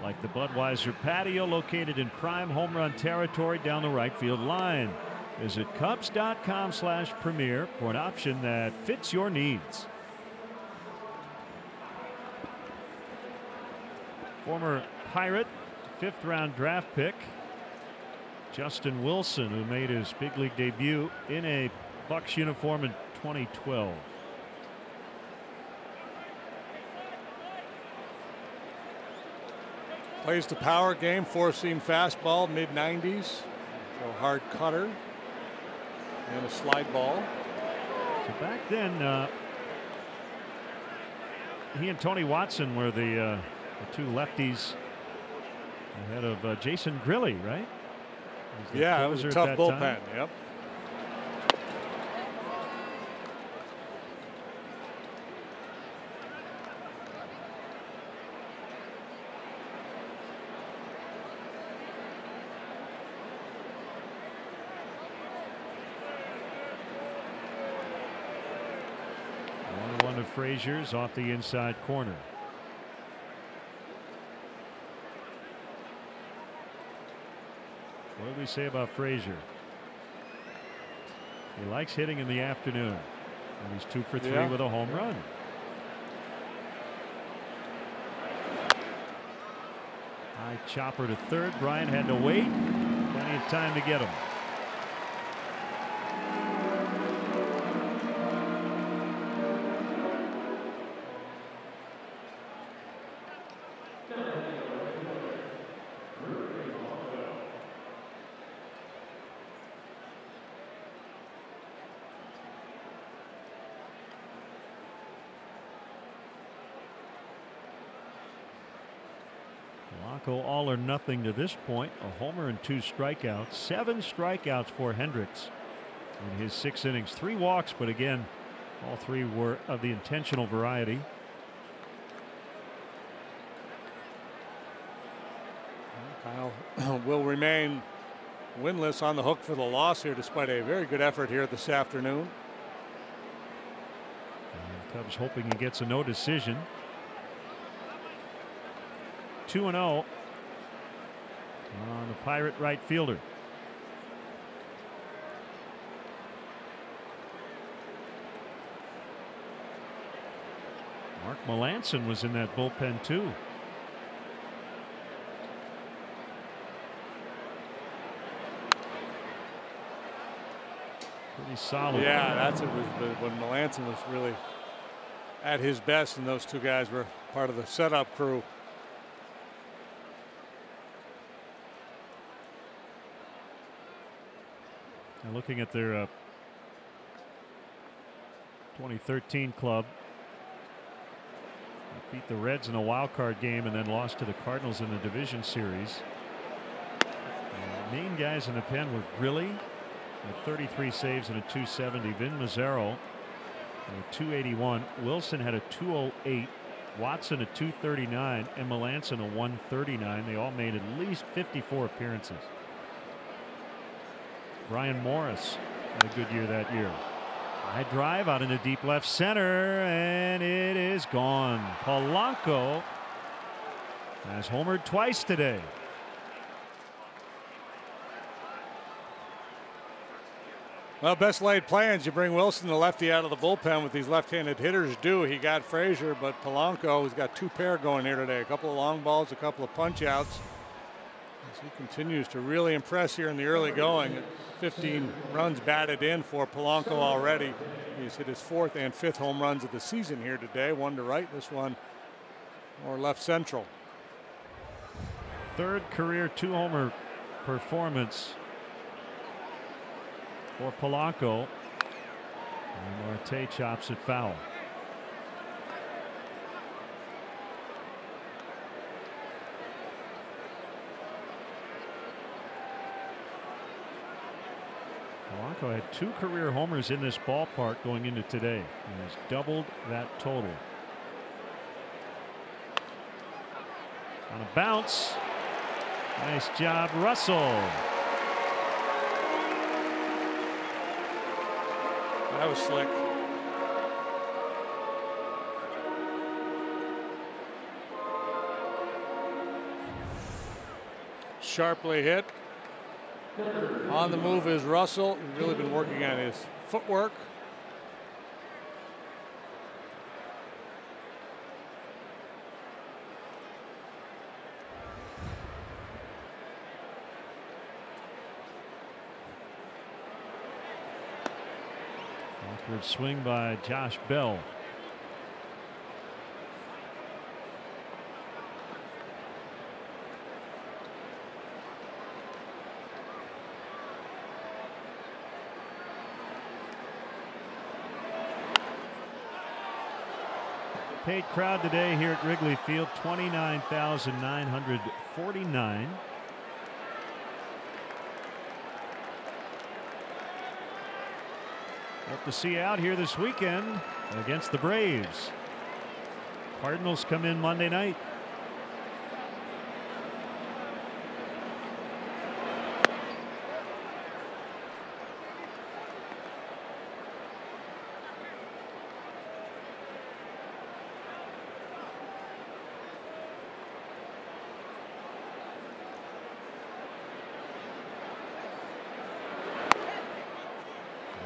like the Budweiser patio located in prime home run territory down the right field line. Visit Cubs.com/premier for an option that fits your needs. Former Pirate 5th-round draft pick Justin Wilson, who made his big league debut in a Bucs uniform in 2012. Plays the power game, 4-seam fastball, mid-90s, a hard cutter, and a slide ball. So back then, he and Tony Watson were the two lefties ahead of Jason Grilli, right? Yeah, it was a tough bullpen. Yep. One of Frazier's off the inside corner. What did we say about Frazier? He likes hitting in the afternoon, and he's 2 for 3 with a home run. High chopper to third. Bryant had to wait. Plenty of time to get him. All or nothing to this point. A homer and 2 strikeouts. 7 strikeouts for Hendricks in his 6 innings. 3 walks, but again, all 3 were of the intentional variety. Kyle will remain winless, on the hook for the loss here, despite a very good effort here this afternoon. And Cubs hoping he gets a no decision. 2-0 on the Pirate right fielder. Mark Melanson was in that bullpen too. Pretty solid. Yeah, that's it. When Melanson was really at his best, and those 2 guys were part of the setup crew. And looking at their 2013 club, they beat the Reds in a wild card game and then lost to the Cardinals in the division series. The main guys in the pen were Grilli at 33 saves and a 270. Vin Mazzaro at 281. Wilson had a 208. Watson a 239 and Melanson a 139. They all made at least 54 appearances. Brian Morris had a good year that year. High drive out into deep left center, and it is gone. Polanco has homered twice today. Well, best laid plans. You bring Wilson, the lefty, out of the bullpen with these left-handed hitters do. He got Frazier, but Polanco has got 2 pair going here today. A couple of long balls, a couple of punch outs. As he continues to really impress here in the early going. 15 runs batted in for Polanco already. He's hit his 4th and 5th home runs of the season here today. One to right, this one more left central. 3rd career 2-homer performance for Polanco. And Marte chops it foul. Polanco had 2 career homers in this ballpark going into today. He has doubled that total. On a bounce. Nice job, Russell. That was slick. Sharply hit. On the move is Russell. He's really been working on his footwork. Awkward swing by Josh Bell. Paid crowd today here at Wrigley Field, 29,949. Hope to see you out here this weekend against the Braves. Cardinals come in Monday night.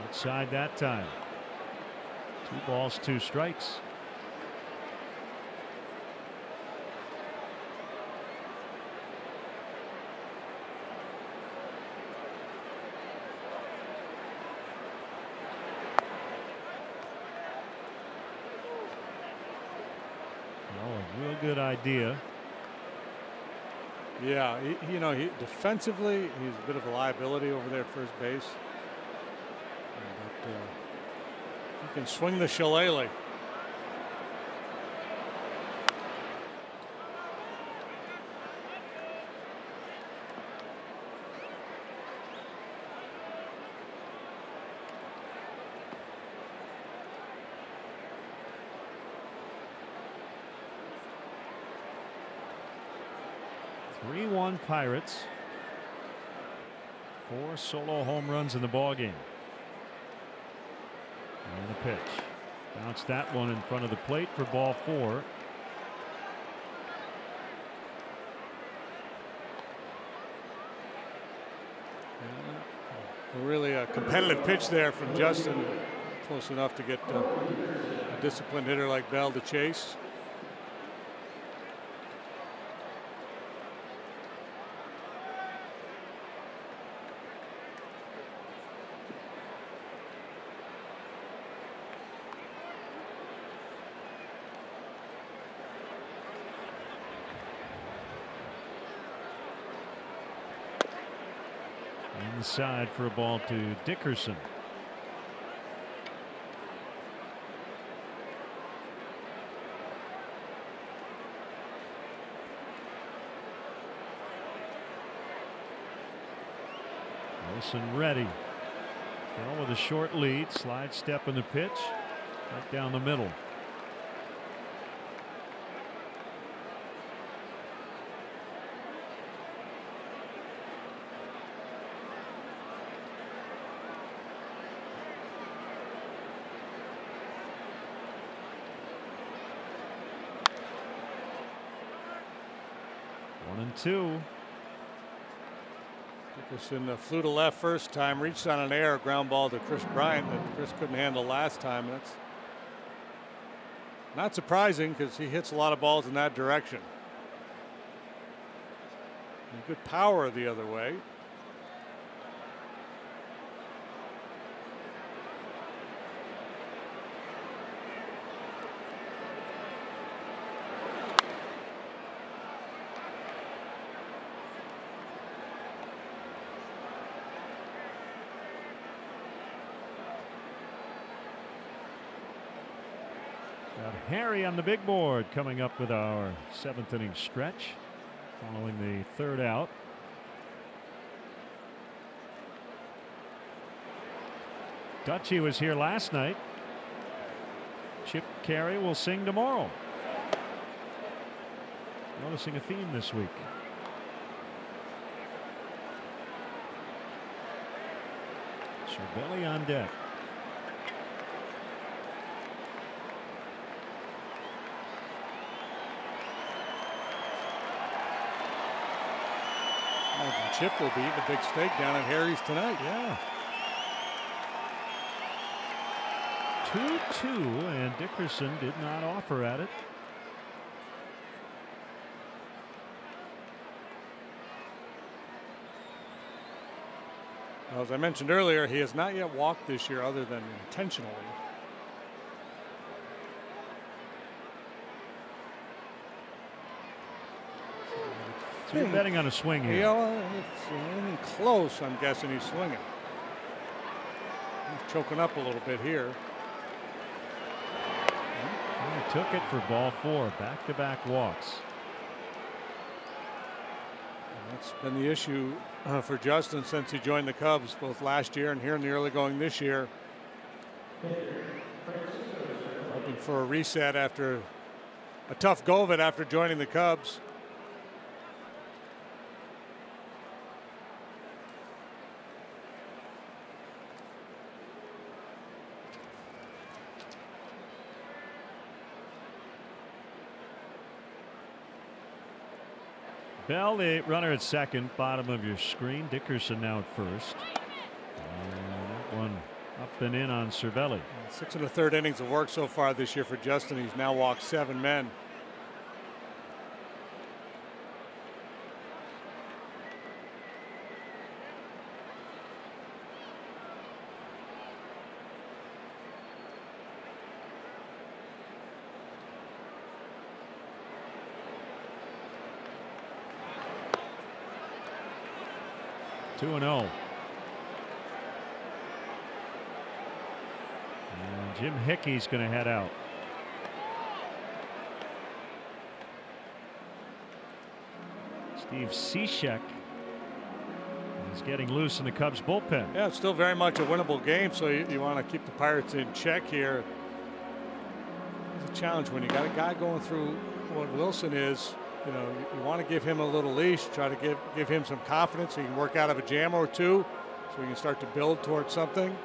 Outside that time. 2 balls, 2 strikes. Oh, a real good idea. Yeah, you know, defensively, he's a bit of a liability over there at first base. But he can swing the shillelagh. Pirates. 4 solo home runs in the ball game. And a pitch. Bounced that one in front of the plate for ball 4. Really a competitive pitch there from Justin. Close enough to get a disciplined hitter like Bell to chase. Inside for a ball to Dickerson. Wilson ready. Bell with a short lead. Slide step in the pitch. Right down the middle. Two. Dickerson flew to left first time, reached on an air ground ball to Chris Bryant that Chris couldn't handle last time. That's not surprising because he hits a lot of balls in that direction. And good power the other way. Harry on the big board coming up with our 7th inning stretch following the 3rd out. Dutchie was here last night. Chip Carey will sing tomorrow. Noticing a theme this week. Cervelli on deck. Chip will be eating a big steak down at Harry's tonight. Yeah. 2-2, and Dickerson did not offer at it. Well, as I mentioned earlier, he has not yet walked this year other than intentionally. So you're betting on a swing here. Yeah, if anything close, I'm guessing he's swinging. He's choking up a little bit here. He took it for ball 4. Back-to-back walks. And that's been the issue for Justin since he joined the Cubs, both last year and here in the early going this year. Hoping for a reset after a tough go of it after joining the Cubs. Bell, the runner at second, bottom of your screen. Dickerson now at first. That one up and in on Cervelli. 6 1/3 innings of work so far this year for Justin. He's now walked 7 men. Two and 0. And Jim Hickey's going to head out. Steve Cishek is getting loose in the Cubs bullpen. Yeah, it's still very much a winnable game, so you want to keep the Pirates in check here. It's a challenge when you got a guy going through what Wilson is. You know, you want to give him a little leash, try to give him some confidence so he can work out of a jam or two, so he can start to build towards something.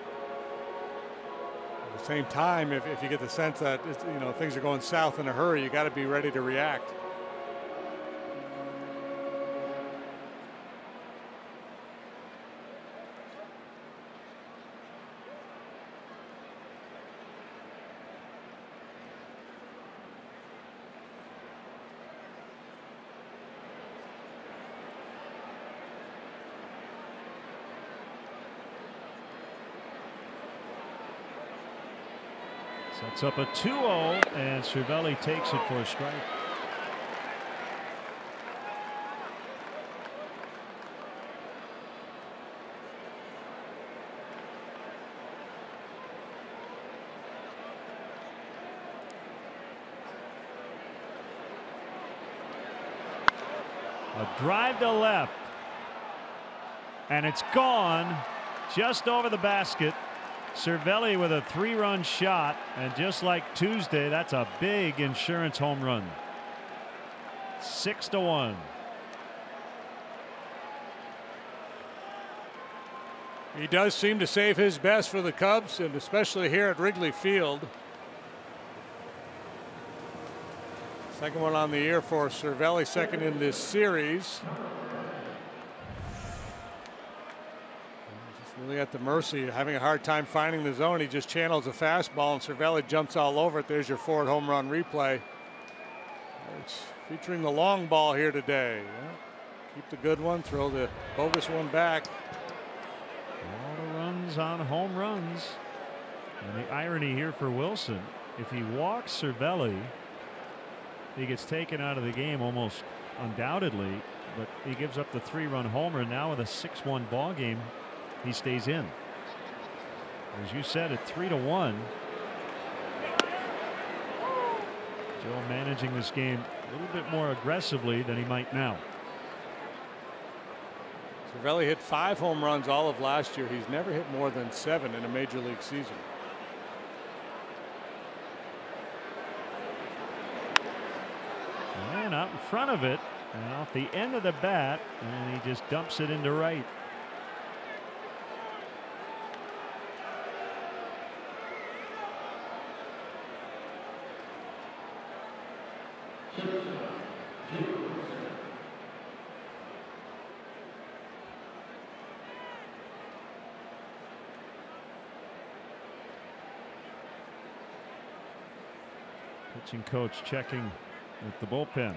At the same time, if you get the sense that things are going south in a hurry, you got to be ready to react. Sets up a 2-0, and Cervelli takes it for a strike. A drive to left, and it's gone just over the basket. Cervelli with a 3-run shot, and just like Tuesday, that's a big insurance home run. 6-1. He does seem to save his best for the Cubs, and especially here at Wrigley Field. Second one on the year for Cervelli, second in this series. Really at the mercy, having a hard time finding the zone. He just channels a fastball, and Cervelli jumps all over it. There's your Ford home run replay. It's featuring the long ball here today. Yeah. Keep the good one, throw the bogus one back. All the runs on home runs. And the irony here for Wilson, if he walks Cervelli, he gets taken out of the game almost undoubtedly, but he gives up the 3-run homer. Now with a 6-1 ball game, he stays in. As you said, at 3-1. Joe managing this game a little bit more aggressively than he might now. Cervelli hit 5 home runs all of last year. He's never hit more than 7 in a major league season. And out in front of it, and off the end of the bat, and he just dumps it into right. Pitching coach checking with the bullpen.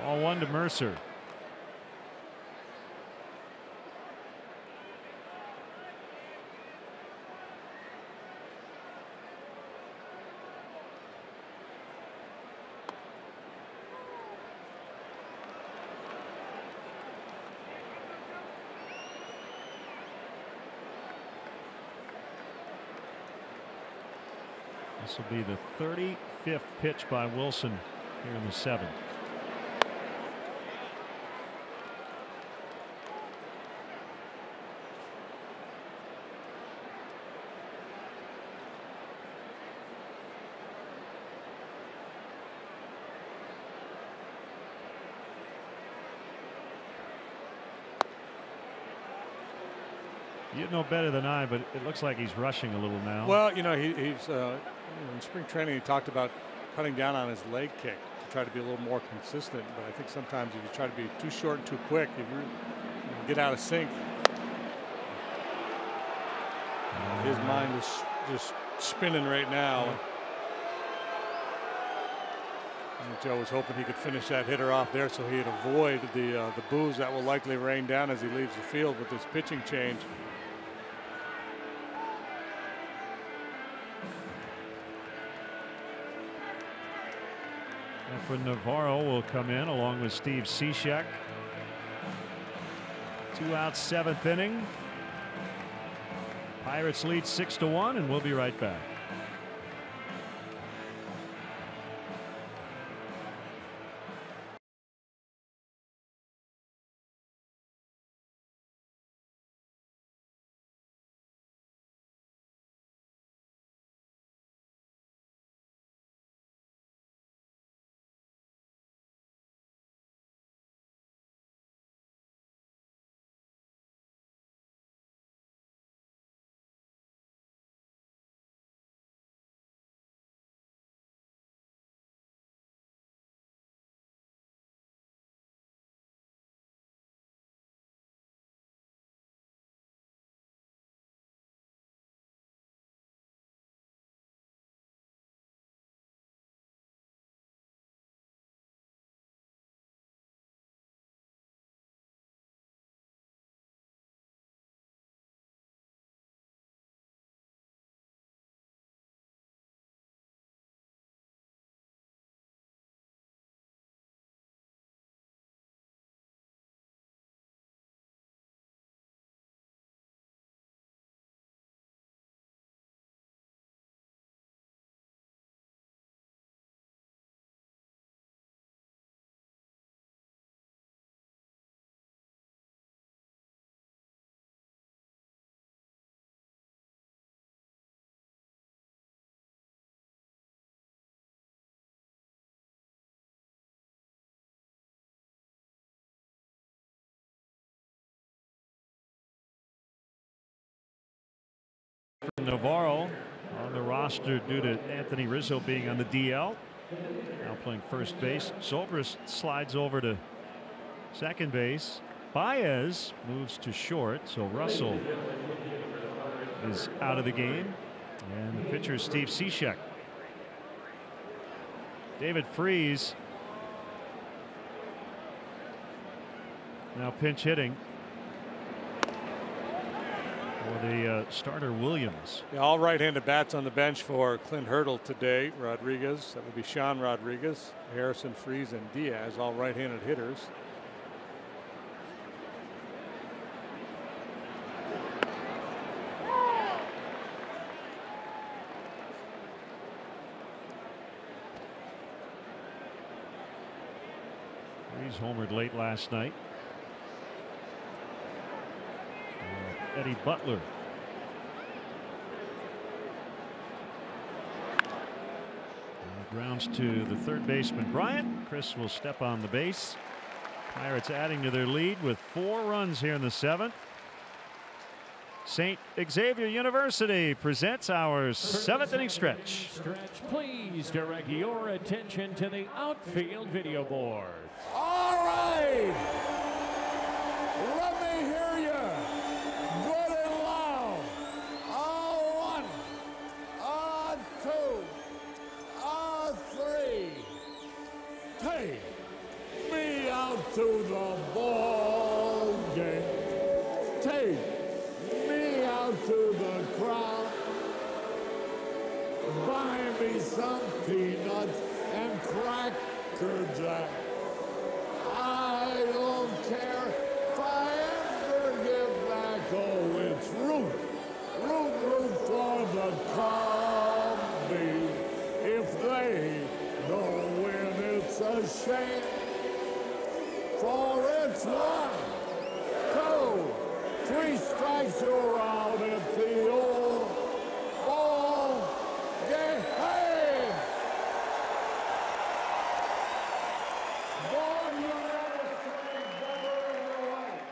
Ball 1 to Mercer. This will be the 35th pitch by Wilson here in the 7th. You'd know better than I, but it looks like he's rushing a little now. Well, you know, he's in spring training he talked about cutting down on his leg kick to try to be a little more consistent. But I think sometimes if you try to be too short and too quick, you get out of sync. His mind is just spinning right now. And Joe was hoping he could finish that hitter off there so he'd avoid the boos that will likely rain down as he leaves the field with this pitching change. Manfred Navarro will come in along with Steve Cishek. 2 outs, 7th inning. Pirates lead 6-1, and we'll be right back. Navarro on the roster due to Anthony Rizzo being on the DL. Now playing first base. Zobrist slides over to second base. Baez moves to short, so Russell is out of the game. And the pitcher is Steve Cishek. David Freese now pinch hitting for the starter Williams. Yeah, all right-handed bats on the bench for Clint Hurdle today. Rodriguez, that would be Sean Rodriguez, Harrison, Freese, and Diaz, all right-handed hitters. Freese homered late last night. Eddie Butler. Grounds to the third baseman Bryant. Chris will step on the base. Pirates adding to their lead with 4 runs here in the 7th. St. Xavier University presents our 7th inning stretch. Please direct your attention to the outfield video board. All right. Let me hear you. Good and loud. On 1, on 2, on 3. Take me out to the ball game. Take me out to the crowd. Buy me some peanuts and Cracker Jack. I don't care if I ever get back. Oh, it's root for the Cubbies. shame. For it's 1, 2, 3 strikes, you're out at the old ball game. Hey! Ball, you never swing better in your life.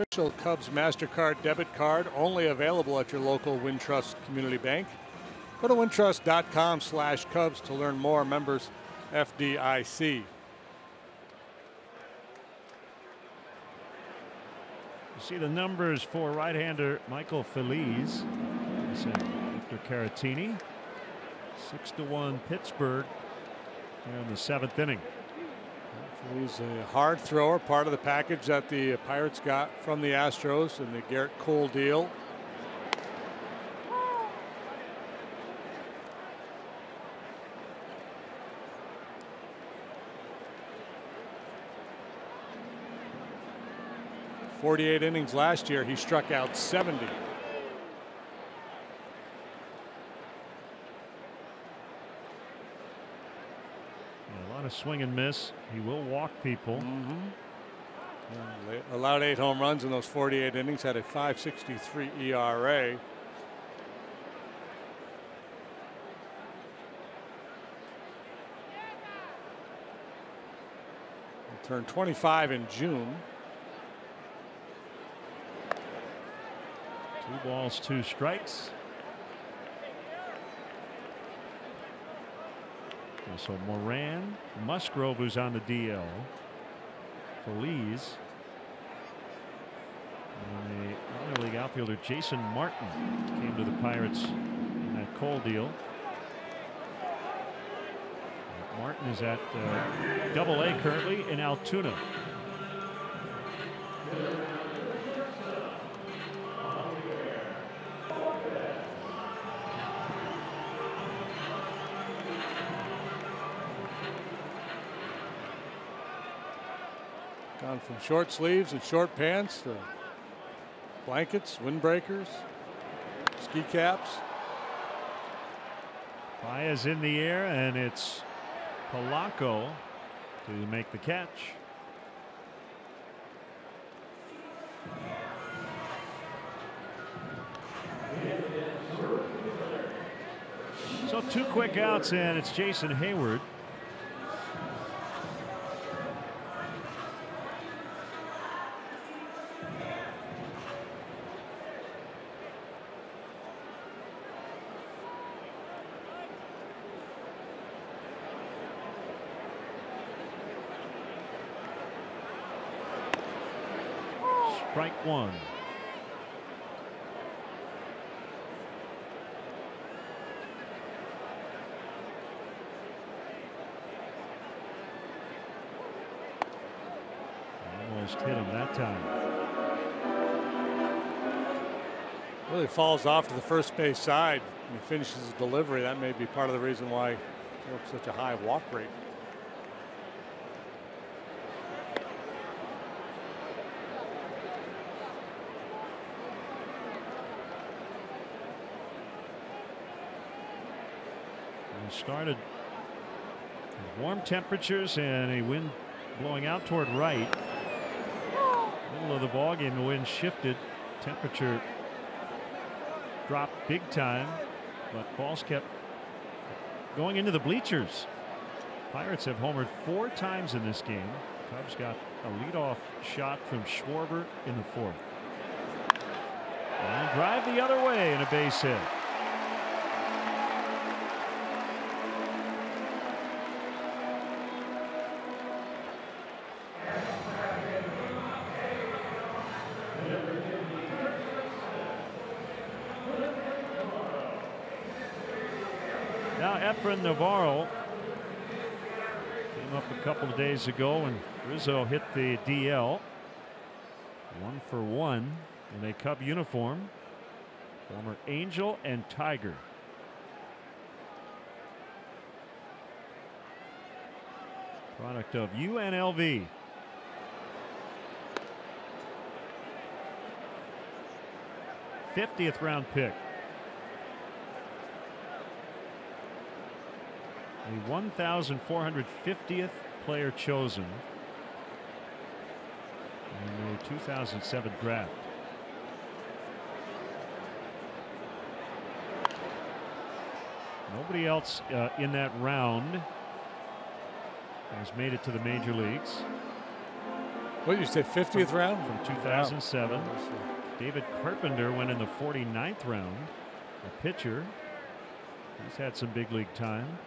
Official Cubs MasterCard debit card, only available at your local Wintrust Community Bank. Go to wintrust.com/Cubs to learn more. Members FDIC. You see the numbers for right-hander Michael Feliz. Victor Caratini. 6-1 Pittsburgh here in the 7th inning. He's a hard thrower, part of the package that the Pirates got from the Astros in the Garrett Cole deal. .48 innings last year, he struck out 70. Swing and miss. He will walk people. Allowed 8 home runs in those 48 innings, had a .563 ERA. He turned 25 in June. 2 balls, 2 strikes. So Moran, Musgrove, who's on the DL. Feliz. And the minor league outfielder Jason Martin came to the Pirates in that Cole deal. Martin is at AA currently in Altoona. Gone from short sleeves and short pants to blankets, windbreakers, ski caps. Baez in the air, and it's Polanco to make the catch. So 2 quick outs, and it's Jason Hayward. Strike 1. Almost hit him that time. Really falls off to the first base side when he finishes his delivery. That may be part of the reason why he has such a high walk rate. Started with warm temperatures and a wind blowing out toward right. Middle of the ball game, the wind shifted. Temperature dropped big time, but balls kept going into the bleachers. Pirates have homered 4 times in this game. Cubs got a leadoff shot from Schwarber in the 4th. And drive the other way in a base hit. Now Efren Navarro came up a couple of days ago and Rizzo hit the DL. 1 for 1 in a Cub uniform. Former Angel and Tiger. Product of UNLV. '50th round pick. The 1,450th player chosen in the 2007 draft. Nobody else in that round has made it to the major leagues. What did you say, 50th round? From 2007. Wow. David Carpenter went in the 49th round. A pitcher. He's had some big league time.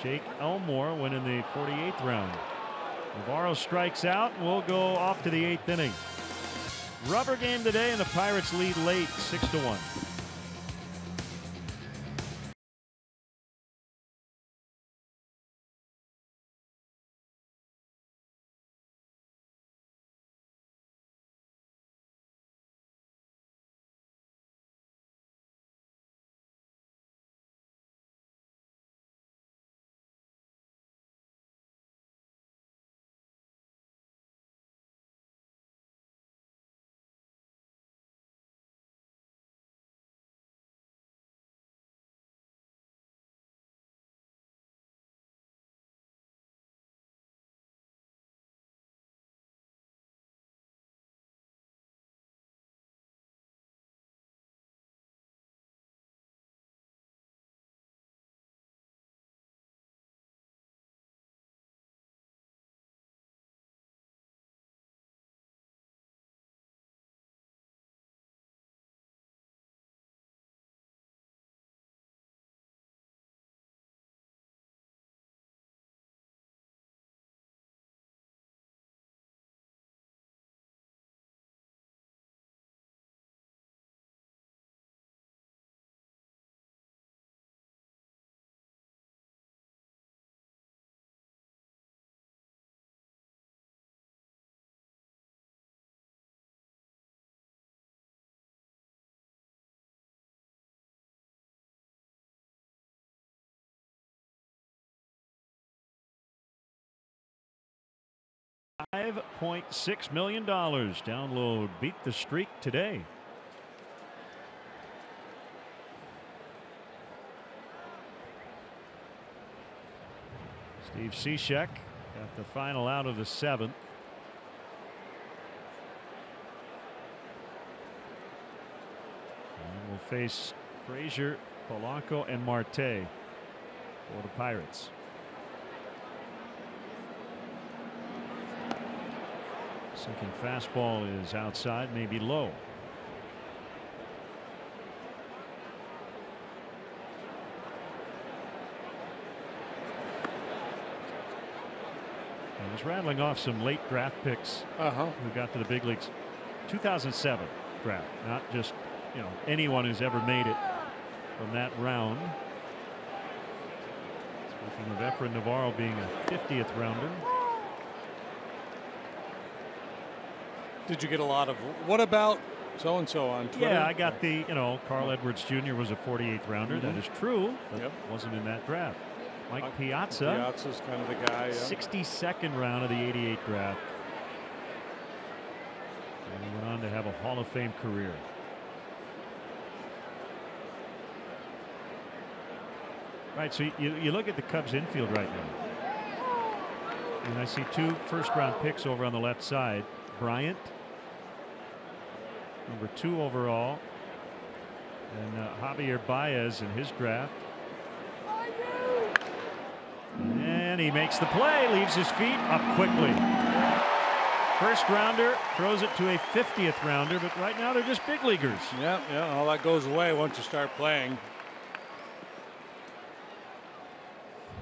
Jake Elmore went in the 48th round. Navarro strikes out and we'll go off to the 8th inning. Rubber game today and the Pirates lead late 6-1. $5.6 million. Download Beat the Streak today. Steve Cishek got the final out of the 7th. And will face Frazier, Polanco, and Marte for the Pirates. Sinking fastball is outside, maybe low. And he's rattling off some late draft picks who got to the big leagues. 2007 draft, not just, you know, anyone who's ever made it from that round. Speaking of Efren Navarro being a 50th rounder. Did you get a lot of what about so and so on Twitter? Yeah, I got the, you know, Carl Edwards Jr. was a 48th rounder. That is true, but wasn't in that draft. Mike Piazza. Piazza's kind of the guy. 62nd round of the '88 draft. And he went on to have a Hall of Fame career. Right, so you look at the Cubs infield right now. And I see 2 first-round picks over on the left side. Bryant number 2 overall, and Javier Baez in his draft. And he makes the play, leaves his feet up quickly. First rounder throws it to a 50th rounder, but right now they're just big leaguers. Yeah, all that goes away once you start playing.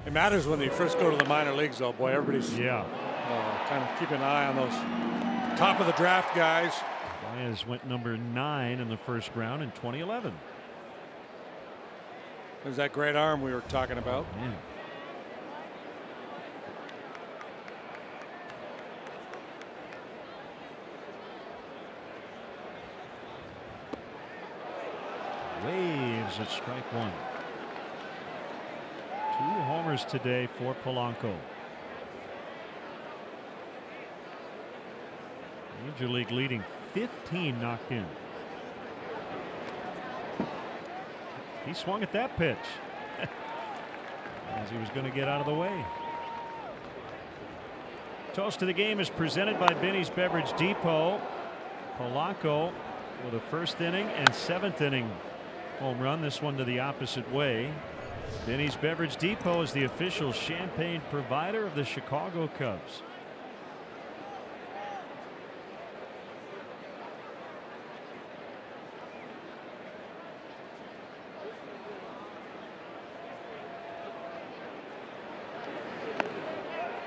It matters when you first go to the minor leagues, though. Boy, everybody's kind of keeping an eye on those top of the draft guys. Baez went number 9 in the first round in 2011. There's that great arm we were talking about. Yeah. Waves at strike 1. 2 homers today for Polanco. Major League leading, 15 knocked in. He swung at that pitch as he was going to get out of the way. Toast to the game is presented by Binny's Beverage Depot. Polanco with a first inning and 7th inning home run, this one to the opposite way. Binny's Beverage Depot is the official champagne provider of the Chicago Cubs.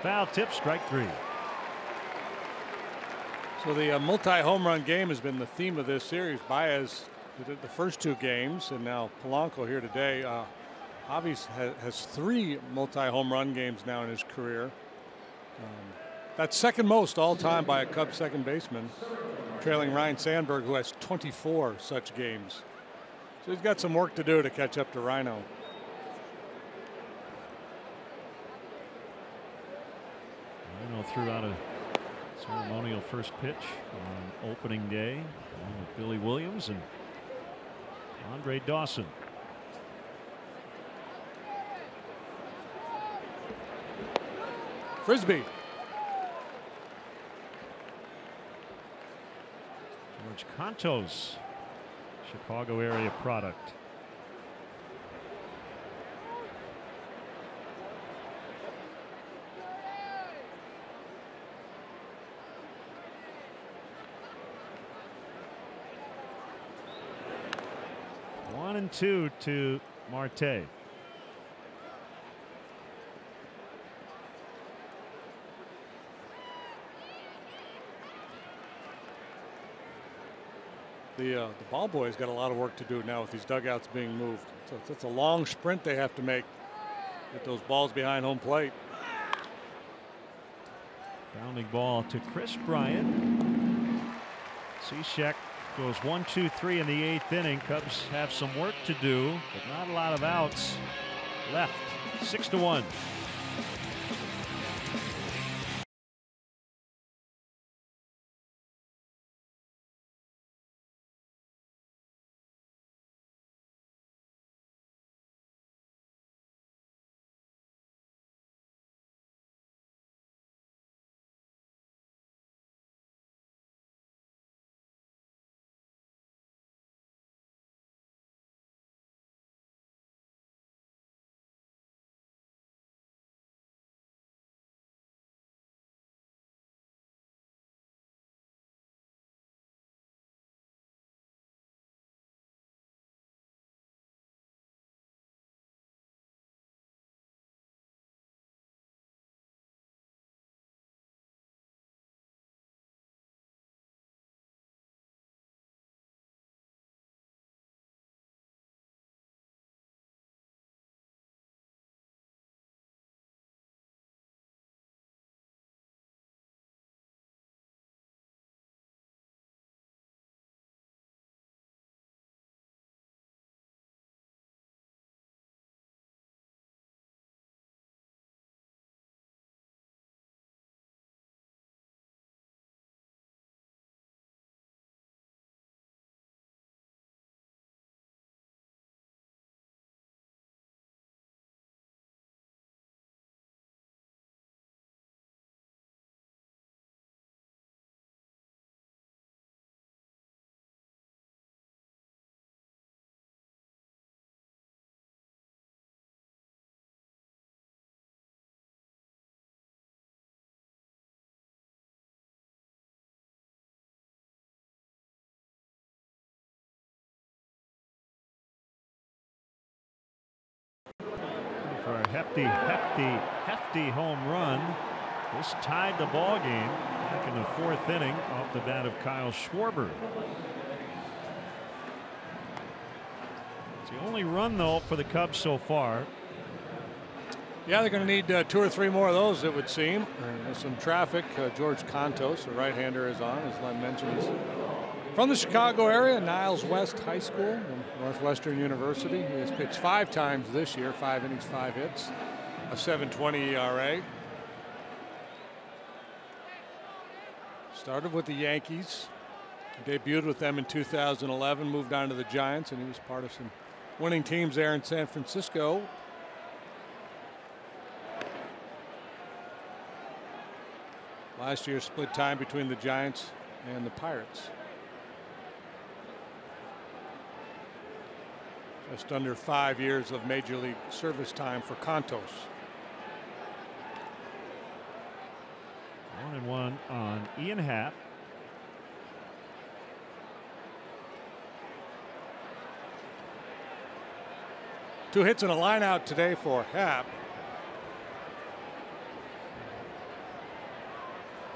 Foul tip, strike 3. So the multi-home run game has been the theme of this series. Baez did the first 2 games, and now Polanco here today. Javi has 3 multi-home run games now in his career. That's second most all time by a Cubs second baseman, trailing Ryan Sandberg, who has 24 such games. So he's got some work to do to catch up to Rhino. Rhino threw out a ceremonial first pitch on opening day with Billy Williams and Andre Dawson. Frisbee. George Contos, Chicago area product. One and 2 to Marte. The ball boys got a lot of work to do now with these dugouts being moved. So it's a long sprint they have to make. Get those balls behind home plate. Bounding ball to Chris Bryant. Cishek goes 1-2-3 in the 8th inning. Cubs have some work to do, but not a lot of outs left. 6-1. for a hefty home run. This tied the ball game back in the 4th inning off the bat of Kyle Schwarber. It's the only run though for the Cubs so far. Yeah, they're going to need 2 or 3 more of those, it would seem. There's some traffic. George Contos, the right-hander, is on, as Len mentioned. He's from the Chicago area, Niles West High School and Northwestern University. He has pitched 5 times this year, 5 innings, 5 hits, a 7.20 ERA. Started with the Yankees, debuted with them in 2011, moved on to the Giants, and he was part of some winning teams there in San Francisco. Last year split time between the Giants and the Pirates. Just under 5 years of major league service time for Contos. 1-1 on Ian Happ. Two hits and a line out today for Happ.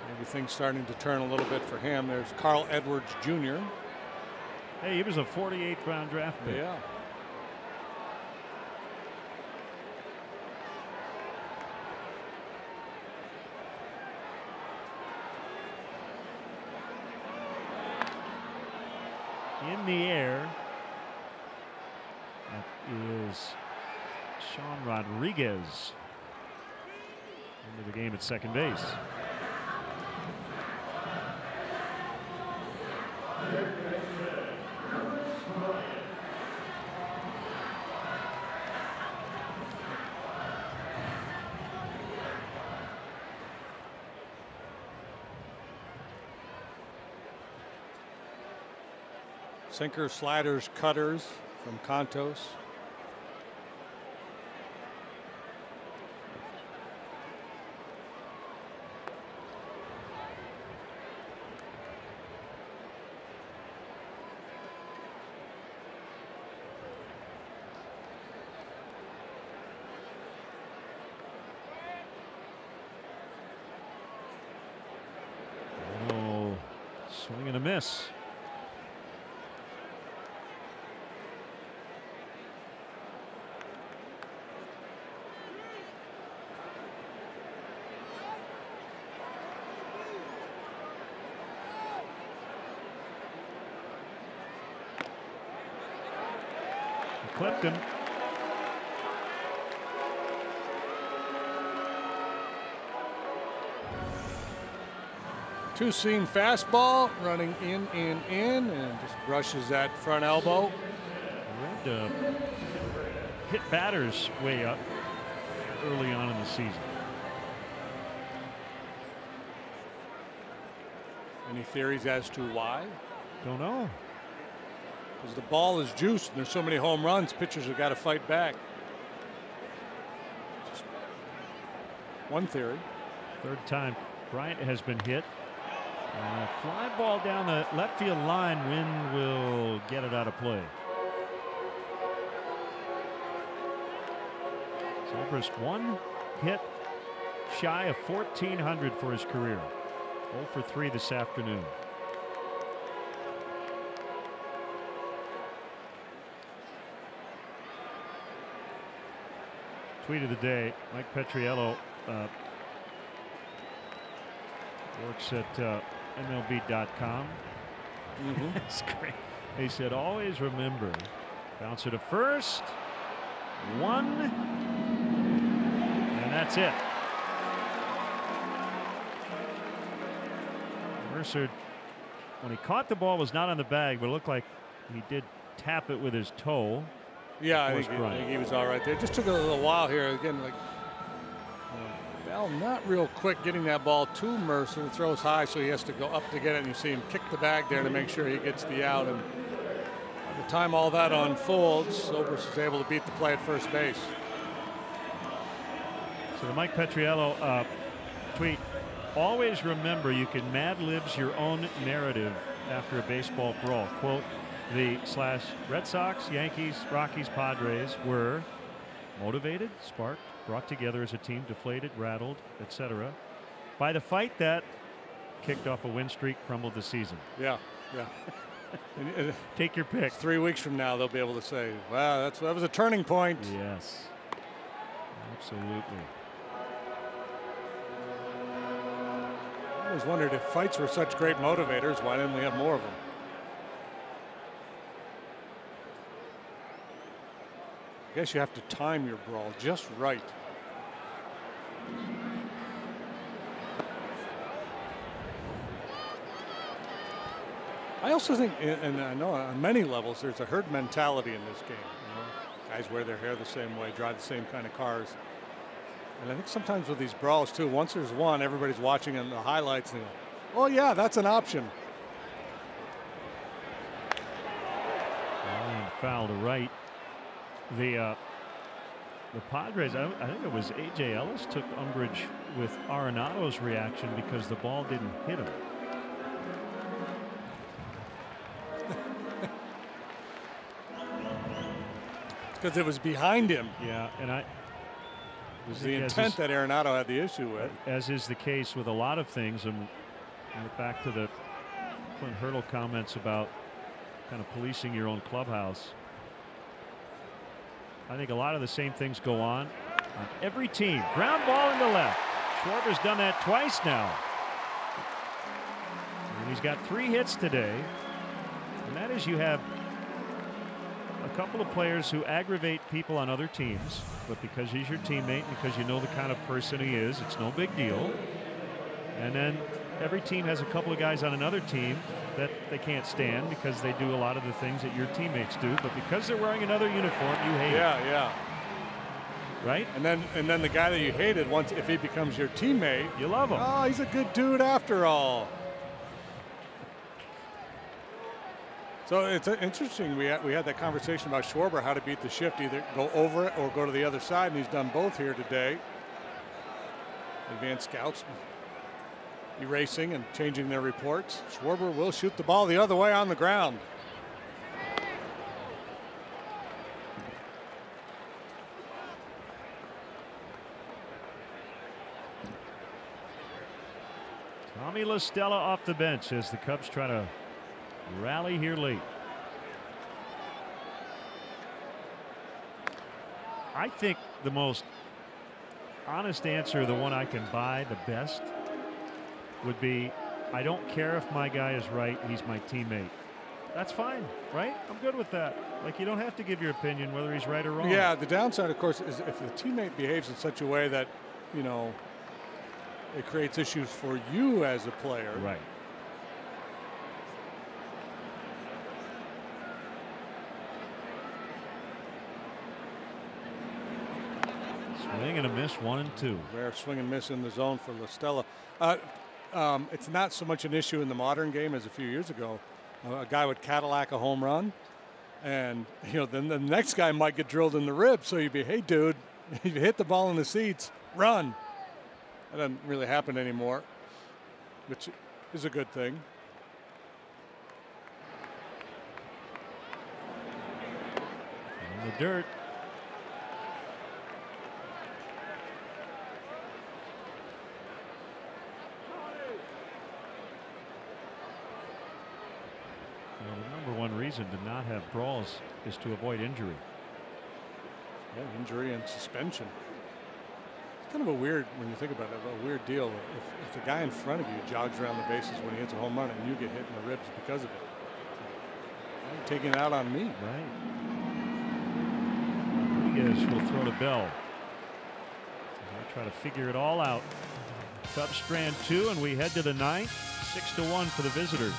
Maybe things starting to turn a little bit for him. There's Carl Edwards Jr. Hey, he was a 48th round draft pick. Yeah. In the air. That is Sean Rodriguez into the game at second base. Sinker, sliders, cutters from Contos. Oh, swing and a miss. Clipped him. Two-seam fastball running in, and just brushes that front elbow. Red hit batters way up early on in the season. Any theories as to why? Don't know. Because the ball is juiced and there's so many home runs, pitchers have got to fight back. Just one theory. Third time Bryant has been hit. Fly ball down the left field line. Wind will get it out of play. Zobrist 1 hit shy of 1,400 for his career. 0 for 3 this afternoon. Tweet of the day, Mike Petriello works at MLB.com. That's great. He said, always remember, bouncer to first, 1, and that's it. Mercer, when he caught the ball, was not on the bag, but it looked like he did tap it with his toe. Yeah, I think he was all right there. Just took a little while here. Again, like Bell, not real quick getting that ball to Mercer. Throws high, so he has to go up to get it. And you see him kick the bag there to make sure he gets the out. And by the time all that unfolds, Zobrist is able to beat the play at first base. So the Mike Petriello tweet: always remember, you can Mad Libs your own narrative after a baseball brawl. Quote, the / Red Sox, Yankees, Rockies, Padres were motivated, sparked, brought together as a team, deflated, rattled, etc. by the fight that kicked off a win streak, crumbled the season. Yeah. Take your pick. 3 weeks from now, they'll be able to say, wow, that was a turning point. Yes, absolutely. I always wondered if fights were such great motivators, why didn't we have more of them? I guess you have to time your brawl just right. I also think, and I know on many levels, there's a herd mentality in this game. You know, guys wear their hair the same way, drive the same kind of cars. And I think sometimes with these brawls too, once there's one, everybody's watching on the highlights and they go, oh yeah, that's an option. Foul to right. The Padres, I think it was A.J. Ellis, took umbrage with Arenado's reaction because the ball didn't hit him. Because it was behind him. Yeah, and it was the intent that Arenado had the issue with. As is the case with a lot of things, and back to the Clint Hurdle comments about kind of policing your own clubhouse. I think a lot of the same things go on every team. Ground ball into left. Schwarber's done that twice now. And he's got 3 hits today. And that is, you have a couple of players who aggravate people on other teams, but because he's your teammate, because you know the kind of person he is, it's no big deal. And then every team has a couple of guys on another team that they can't stand because they do a lot of the things that your teammates do, but because they're wearing another uniform, you hate it. Yeah. Right? And then the guy that you hated, once if he becomes your teammate, you love him. Oh, he's a good dude after all. So it's interesting. We had that conversation about Schwarber, how to beat the shift, either go over it or go to the other side, and he's done both here today. Advanced scouts erasing and changing their reports. Schwarber will shoot the ball the other way on the ground. Tommy La Stella off the bench as the Cubs try to rally here late. I think the most honest answer, the one I can buy the best, would be, I don't care if my guy is right, he's my teammate. That's fine, right? I'm good with that. Like, you don't have to give your opinion whether he's right or wrong. Yeah, the downside, of course, is if the teammate behaves in such a way that, you know, it creates issues for you as a player. Right. Swing and a miss, 1 and 2. Rare swing and miss in the zone for La Stella. It's not so much an issue in the modern game as a few years ago. A guy would Cadillac a home run, and then the next guy might get drilled in the ribs. So you'd be, hey, dude, if you hit the ball in the seats, run. That doesn't really happen anymore, which is a good thing. In the dirt. Well, the number one reason to not have brawls is to avoid injury. Yeah, injury and suspension. It's kind of a weird, when you think about it, a weird deal. If the guy in front of you jogs around the bases when he hits a home run and you get hit in the ribs because of it, you're taking it out on me. Right. Rodriguez will throw to Bell. They'll try to figure it all out. Cubs strand 2, and we head to the 9th. 6-1 for the visitors.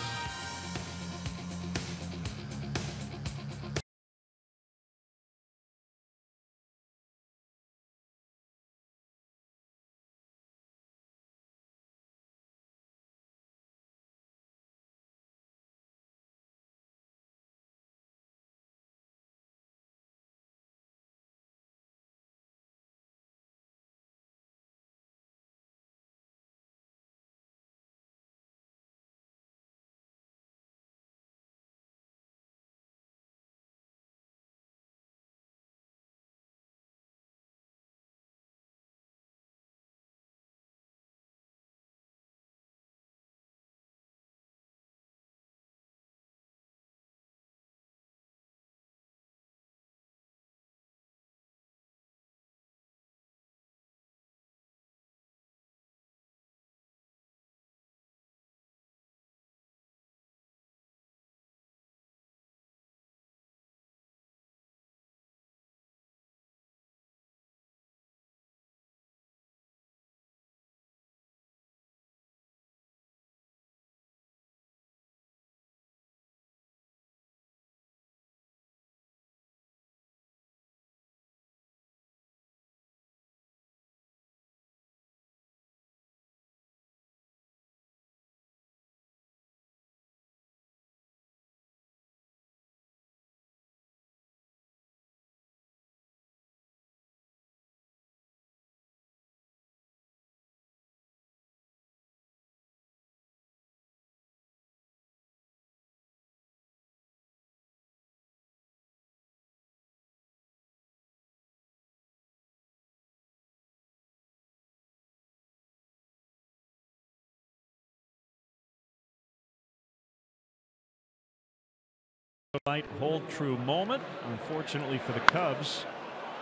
might hold true moment. Unfortunately for the Cubs,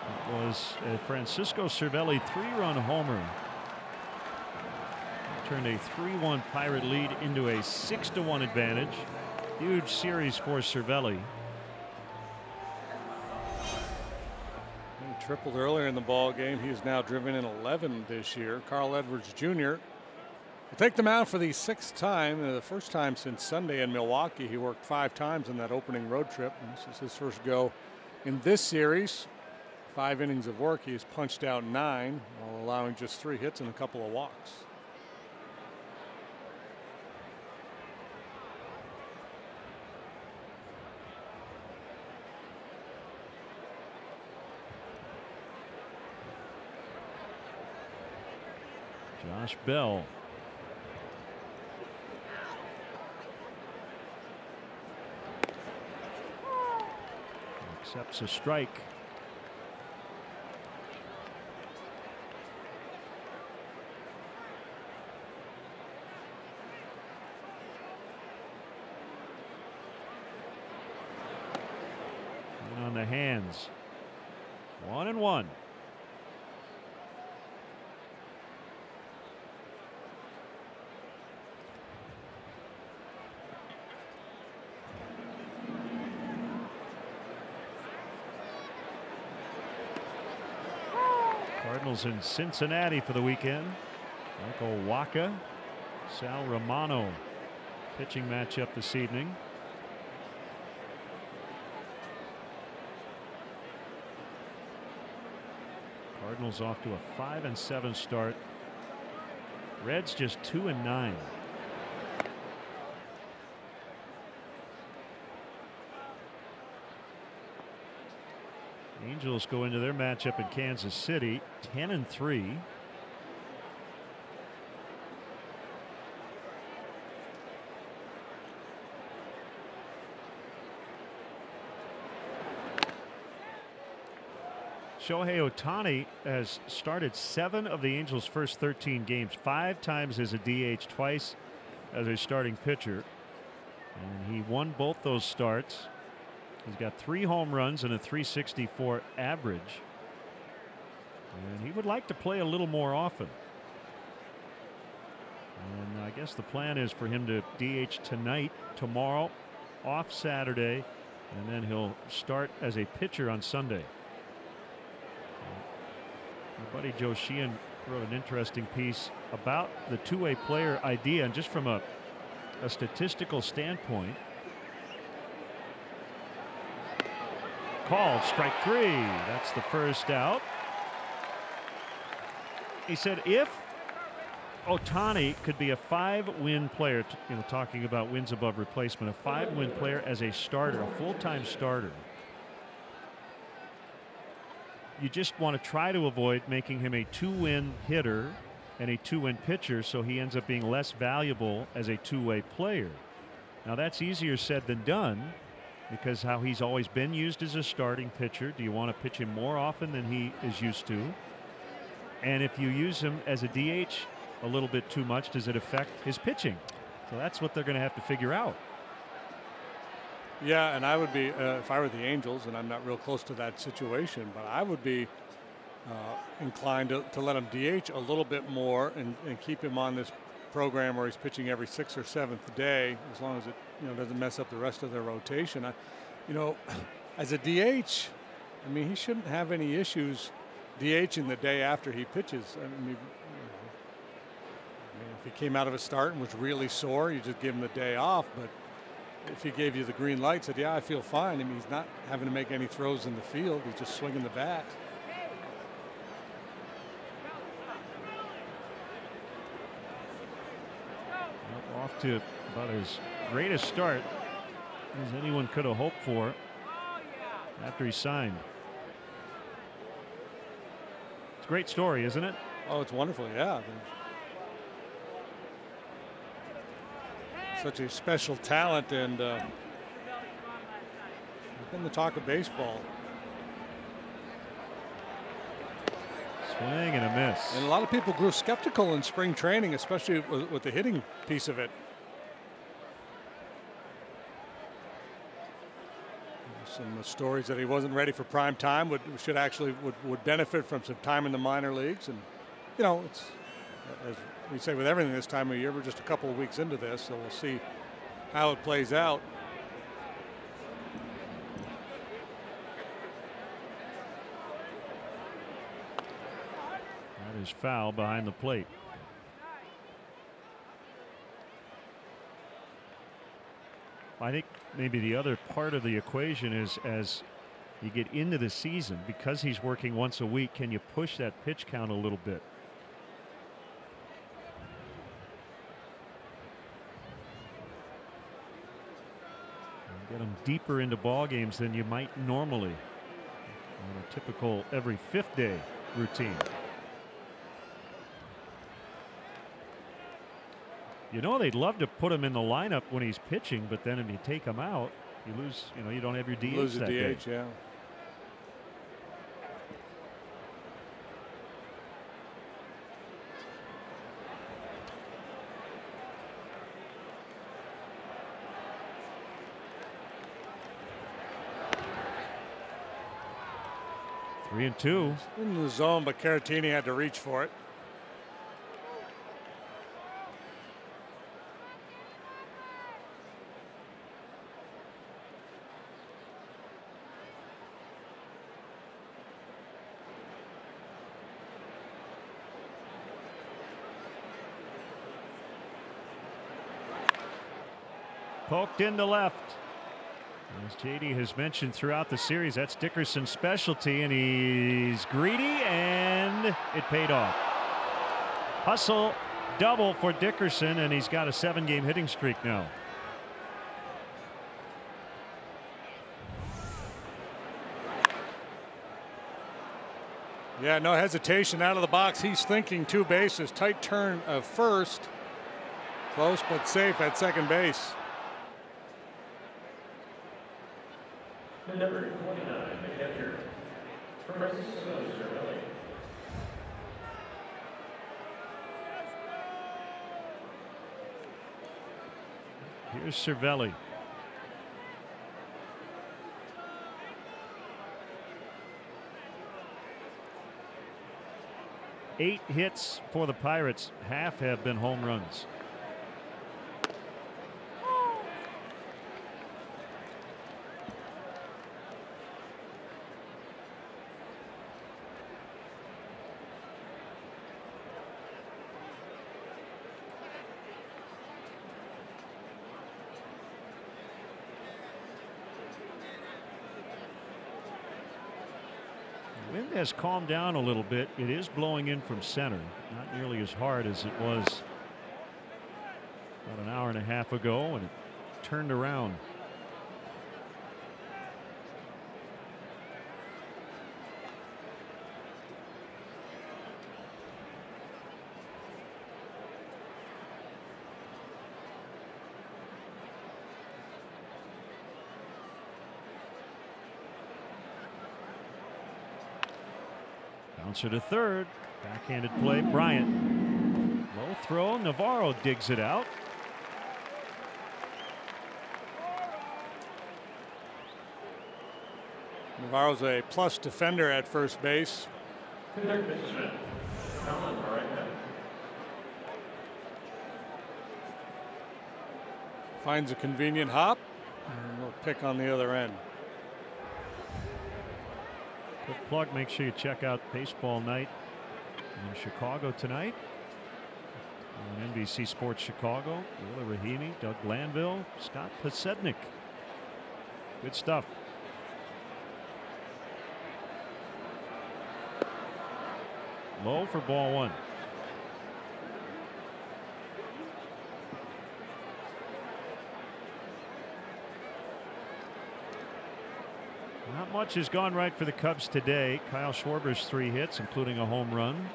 it was a Francisco Cervelli 3-run homer. Turned a 3-1 Pirate lead into a 6-1 advantage. Huge series for Cervelli. He tripled earlier in the ball game. He has now driven in 11 this year. Carl Edwards Jr. will take the mound for the 6th time, the first time since Sunday in Milwaukee. He worked 5 times in that opening road trip. And this is his first go in this series. 5 innings of work. He has punched out 9 while allowing just 3 hits and a couple of walks. Josh Bell. Accepts a strike. And on the hands. 1-1. Cardinals in Cincinnati for the weekend. Michael Wacha, Sal Romano pitching matchup this evening. Cardinals off to a 5-7 start. Reds just 2-9. Angels go into their matchup in Kansas City 10-3. Shohei Ohtani has started 7 of the Angels' first 13 games, 5 times as a DH, twice as a starting pitcher. And he won both those starts. He's got 3 home runs and a .364 average. And he would like to play a little more often. And I guess the plan is for him to DH tonight, tomorrow, off Saturday, and then he'll start as a pitcher on Sunday. My buddy Joe Sheehan wrote an interesting piece about the two-way player idea, and just from a statistical standpoint. Called strike 3. That's the first out. He said if Ohtani could be a 5-win player, talking about wins above replacement, a 5-win player as a starter, a full-time starter, you just want to try to avoid making him a 2-win hitter and a 2-win pitcher, so he ends up being less valuable as a 2-way player. Now that's easier said than done, because how he's always been used as a starting pitcher. Do you want to pitch him more often than he is used to? And if you use him as a DH a little bit too much, does it affect his pitching? So that's what they're going to have to figure out. Yeah, and I would be, if I were the Angels, and I'm not real close to that situation, but I would be inclined to let him DH a little bit more and keep him on this program where he's pitching every 6th or 7th day, as long as it doesn't mess up the rest of their rotation. As a DH, I mean, he shouldn't have any issues DHing the day after he pitches. I mean, if he came out of a start and was really sore, you just give him the day off. But if he gave you the green light, said, yeah, I feel fine, I mean, he's not having to make any throws in the field. He's just swinging the bat. Off to about as great a start as anyone could have hoped for after he signed. It's a great story, isn't it? Oh, it's wonderful, yeah. Such a special talent, and he's been the talk of baseball. Swing and a miss. And a lot of people grew skeptical in spring training, especially with the hitting piece of it. some stories that he wasn't ready for prime time, would benefit from some time in the minor leagues. And, you know, it's, as we say with everything this time of year, we're just a couple of weeks into this, so we'll see how it plays out. That is foul behind the plate. I think maybe the other part of the equation is, as you get into the season, because he's working once a week, can you push that pitch count a little bit? And get him deeper into ball games than you might normally on a typical every fifth day routine. You know, they'd love to put him in the lineup when he's pitching, but then if you take him out, you lose. You know, you don't have your DH. Lose the that DH, day. yeah. Three and two. In the zone, but Caratini had to reach for it. Poked into left. As JD has mentioned throughout the series, that's Dickerson's specialty, and he's greedy, and it paid off. Hustle double for Dickerson, and he's got a 7-game hitting streak now. Yeah, no hesitation out of the box. He's thinking 2 bases. Tight turn of first. Close but safe at second base. Number 29, the catcher, Cervelli. Here's Cervelli. Eight hits for the Pirates. Half have been home runs. Wind has calmed down a little bit. It is blowing in from center, not nearly as hard as it was about an hour and a half ago, and it turned around. Bouncer to third. Backhanded play. Bryant. Low throw. Navarro digs it out. Navarro's a plus defender at first base. Finds a convenient hop, and we'll pick on the other end. Quick plug, make sure you check out Baseball Night in Chicago tonight on NBC Sports Chicago. Willa Rahimi, Doug Glanville, Scott Pasednik. Good stuff. Low for ball one. Not much has gone right for the Cubs today. Kyle Schwarber's 3 hits, including a home run.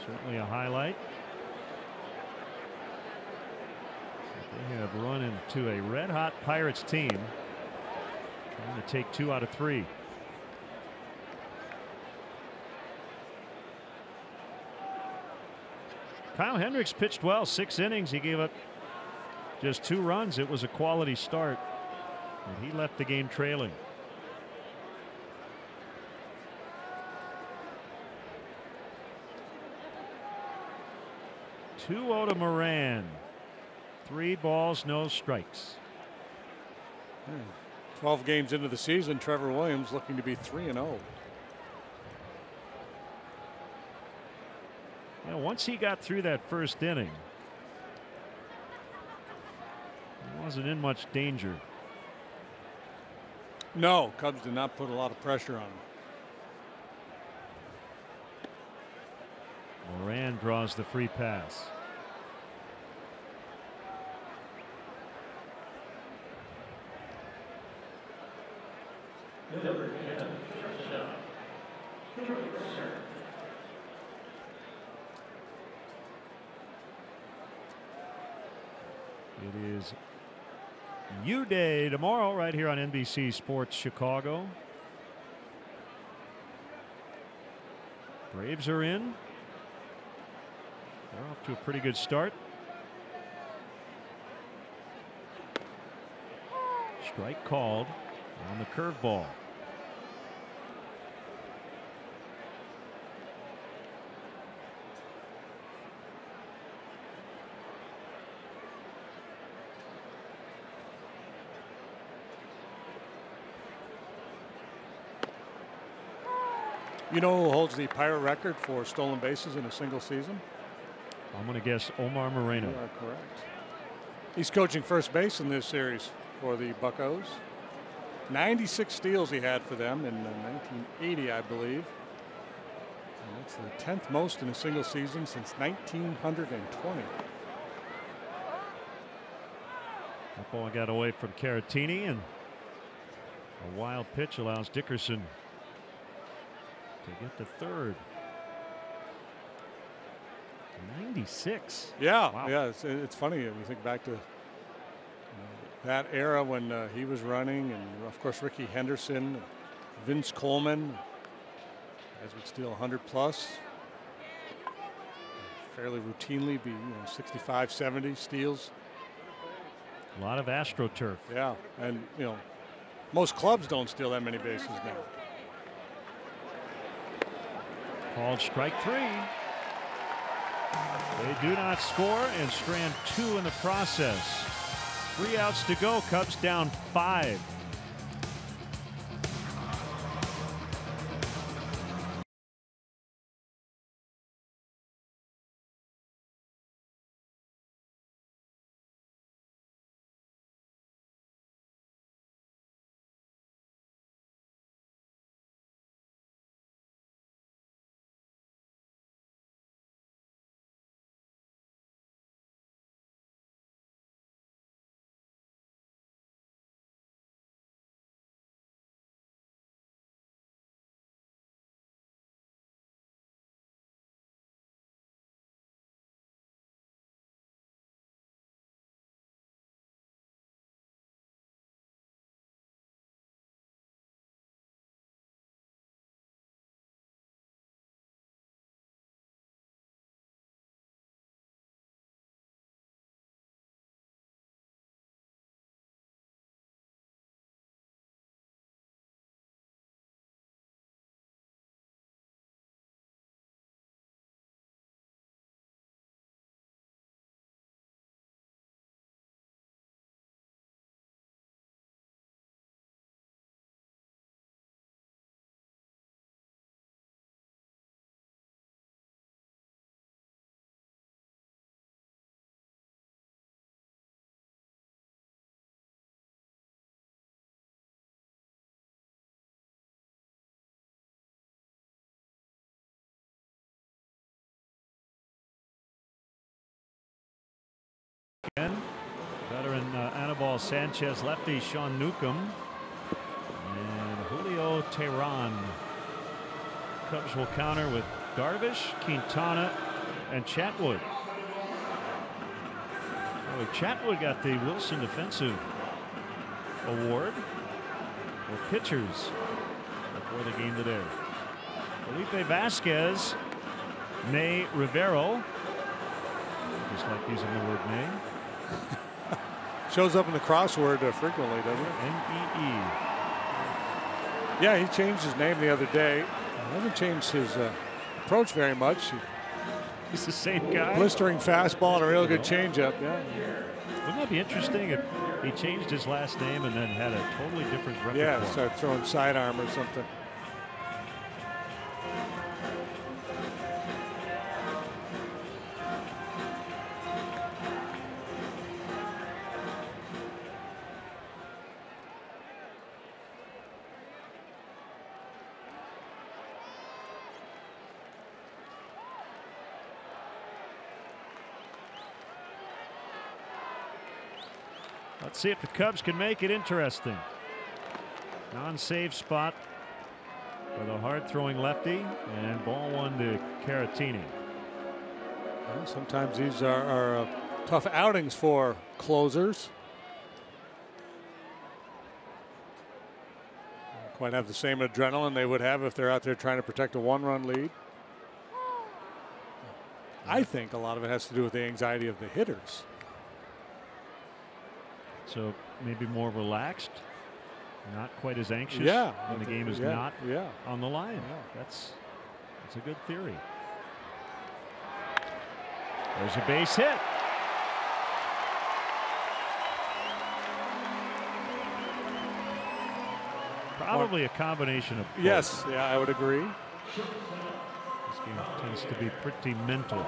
Certainly a highlight. They have run into a red-hot Pirates team, trying to take 2 out of 3. Kyle Hendricks pitched well, 6 innings. He gave up just 2 runs. It was a quality start, and he left the game trailing. 2-0 to Moran. 3 balls, no strikes. 12 games into the season, Trevor Williams looking to be 3-0. You know, once he got through that first inning, he wasn't in much danger. No, Cubs did not put a lot of pressure on him. Moran draws the free pass. It is U-Day tomorrow right here on NBC Sports Chicago. Braves are in. They're off to a pretty good start. Strike called on the curveball. You know who holds the Pirate record for stolen bases in a single season? I'm going to guess Omar Moreno. You are correct. He's coaching first base in this series for the Buccos. 96 steals he had for them in 1980, I believe. And that's the 10th most in a single season since 1920. That ball got away from Caratini, and a wild pitch allows Dickerson to get to third. 96. Yeah, wow. Yeah. It's funny when you think back to that era when he was running, and of course Ricky Henderson, Vince Coleman, guys would steal 100 plus, fairly routinely be 65, 70 steals. A lot of AstroTurf. Yeah, and most clubs don't steal that many bases now. Called strike 3. They do not score and strand 2 in the process. 3 outs to go. Cubs down 5. Veteran Anibal Sanchez, lefty Sean Newcomb, and Julio Teheran. Cubs will counter with Darvish, Quintana, and Chatwood. So Chatwood got the Wilson Defensive Award for pitchers before the game today. Felipe Vasquez, Ney Rivero. Just like using the word Ney. Shows up in the crossword frequently, doesn't it? N-E-E. Yeah, he changed his name the other day. He hasn't changed his approach very much. He He's the same guy. Blistering fastball and a real good changeup. Yeah. Wouldn't that be interesting if he changed his last name and then had a totally different repertoire? Yeah, start throwing sidearm or something. Let's see if the Cubs can make it interesting. Non-save spot for the hard-throwing lefty, and ball one to Caratini. Well, sometimes these are tough outings for closers. Don't quite have the same adrenaline they would have if they're out there trying to protect a one-run lead. I think a lot of it has to do with the anxiety of the hitters. So maybe more relaxed, not quite as anxious. Yeah, when the game is not on the line. Yeah. That's a good theory. There's a base hit. Probably a combination of both. Yes, yeah, I would agree. This game tends to be pretty mental.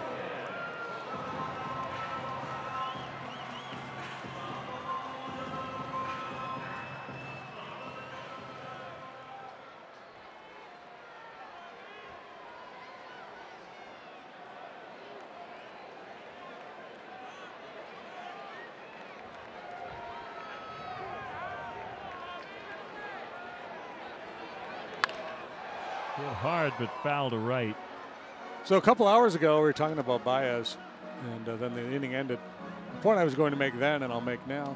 Hit hard, but foul to right. So a couple hours ago, we were talking about Baez, and then the inning ended. The point I was going to make then, and I'll make now.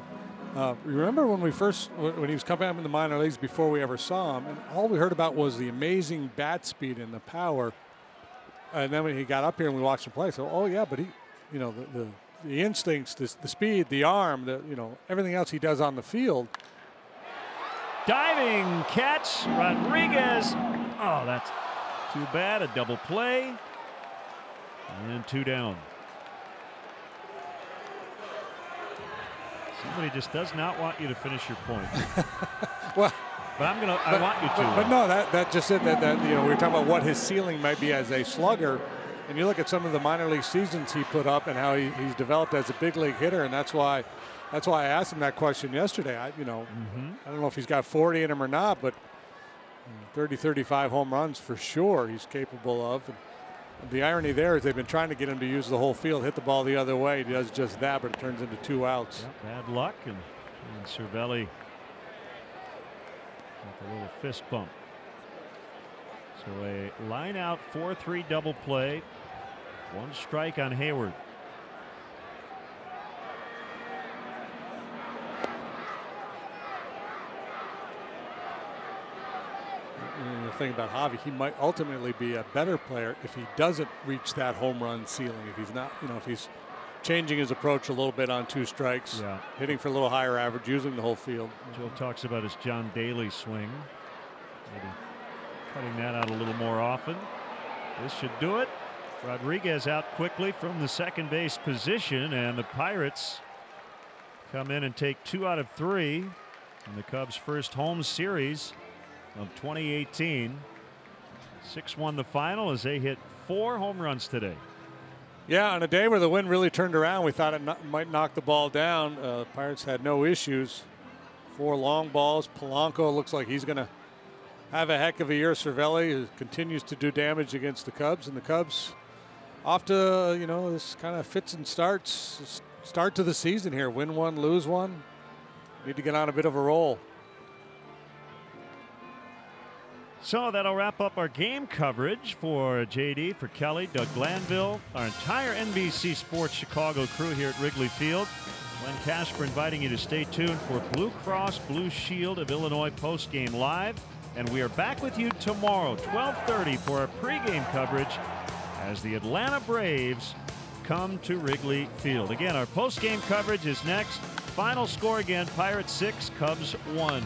Remember when he was coming up in the minor leagues before we ever saw him, and all we heard about was the amazing bat speed and the power. And then when he got up here and we watched him play, so oh yeah, but he, you know, the instincts, the speed, the arm, everything else he does on the field. Diving catch, Rodriguez. Oh, that's too bad. A double play. And 2 down. Somebody just does not want you to finish your point. Well, but I want you to. But no, that just said that we were talking about what his ceiling might be as a slugger. And you look at some of the minor league seasons he put up and how he's developed as a big league hitter, and that's why I asked him that question yesterday. I don't know if he's got 40 in him or not, but 30, 35 home runs for sure he's capable of. And the irony there is they've been trying to get him to use the whole field, hit the ball the other way. He does just that, but it turns into 2 outs. Yep, bad luck, and Cervelli with a little fist bump. So a line out 4-3 double play. 1 strike on Hayward. And the thing about Javi, he might ultimately be a better player if he doesn't reach that home run ceiling. If he's not, if he's changing his approach a little bit on 2 strikes, hitting for a little higher average, using the whole field. Joe talks about his John Daly swing. Maybe cutting that out a little more often. This should do it. Rodriguez out quickly from the second base position, and the Pirates come in and take 2 out of 3 in the Cubs' first home series of 2018. 6-1 the final as they hit 4 home runs today. Yeah, on a day where the wind really turned around, we thought it might knock the ball down. Pirates had no issues. 4 long balls. Polanco looks like he's going to have a heck of a year. Cervelli, who continues to do damage against the Cubs, and the Cubs off to this kind of fits and starts start to the season here. Win 1, lose 1. Need to get on a bit of a roll. So that'll wrap up our game coverage for JD, for Kelly, Doug Glanville, our entire NBC Sports Chicago crew here at Wrigley Field. Glenn Casper inviting you to stay tuned for Blue Cross Blue Shield of Illinois postgame live. And we are back with you tomorrow, 12:30, for our pregame coverage as the Atlanta Braves come to Wrigley Field. Again, our postgame coverage is next. Final score again, Pirates 6, Cubs 1.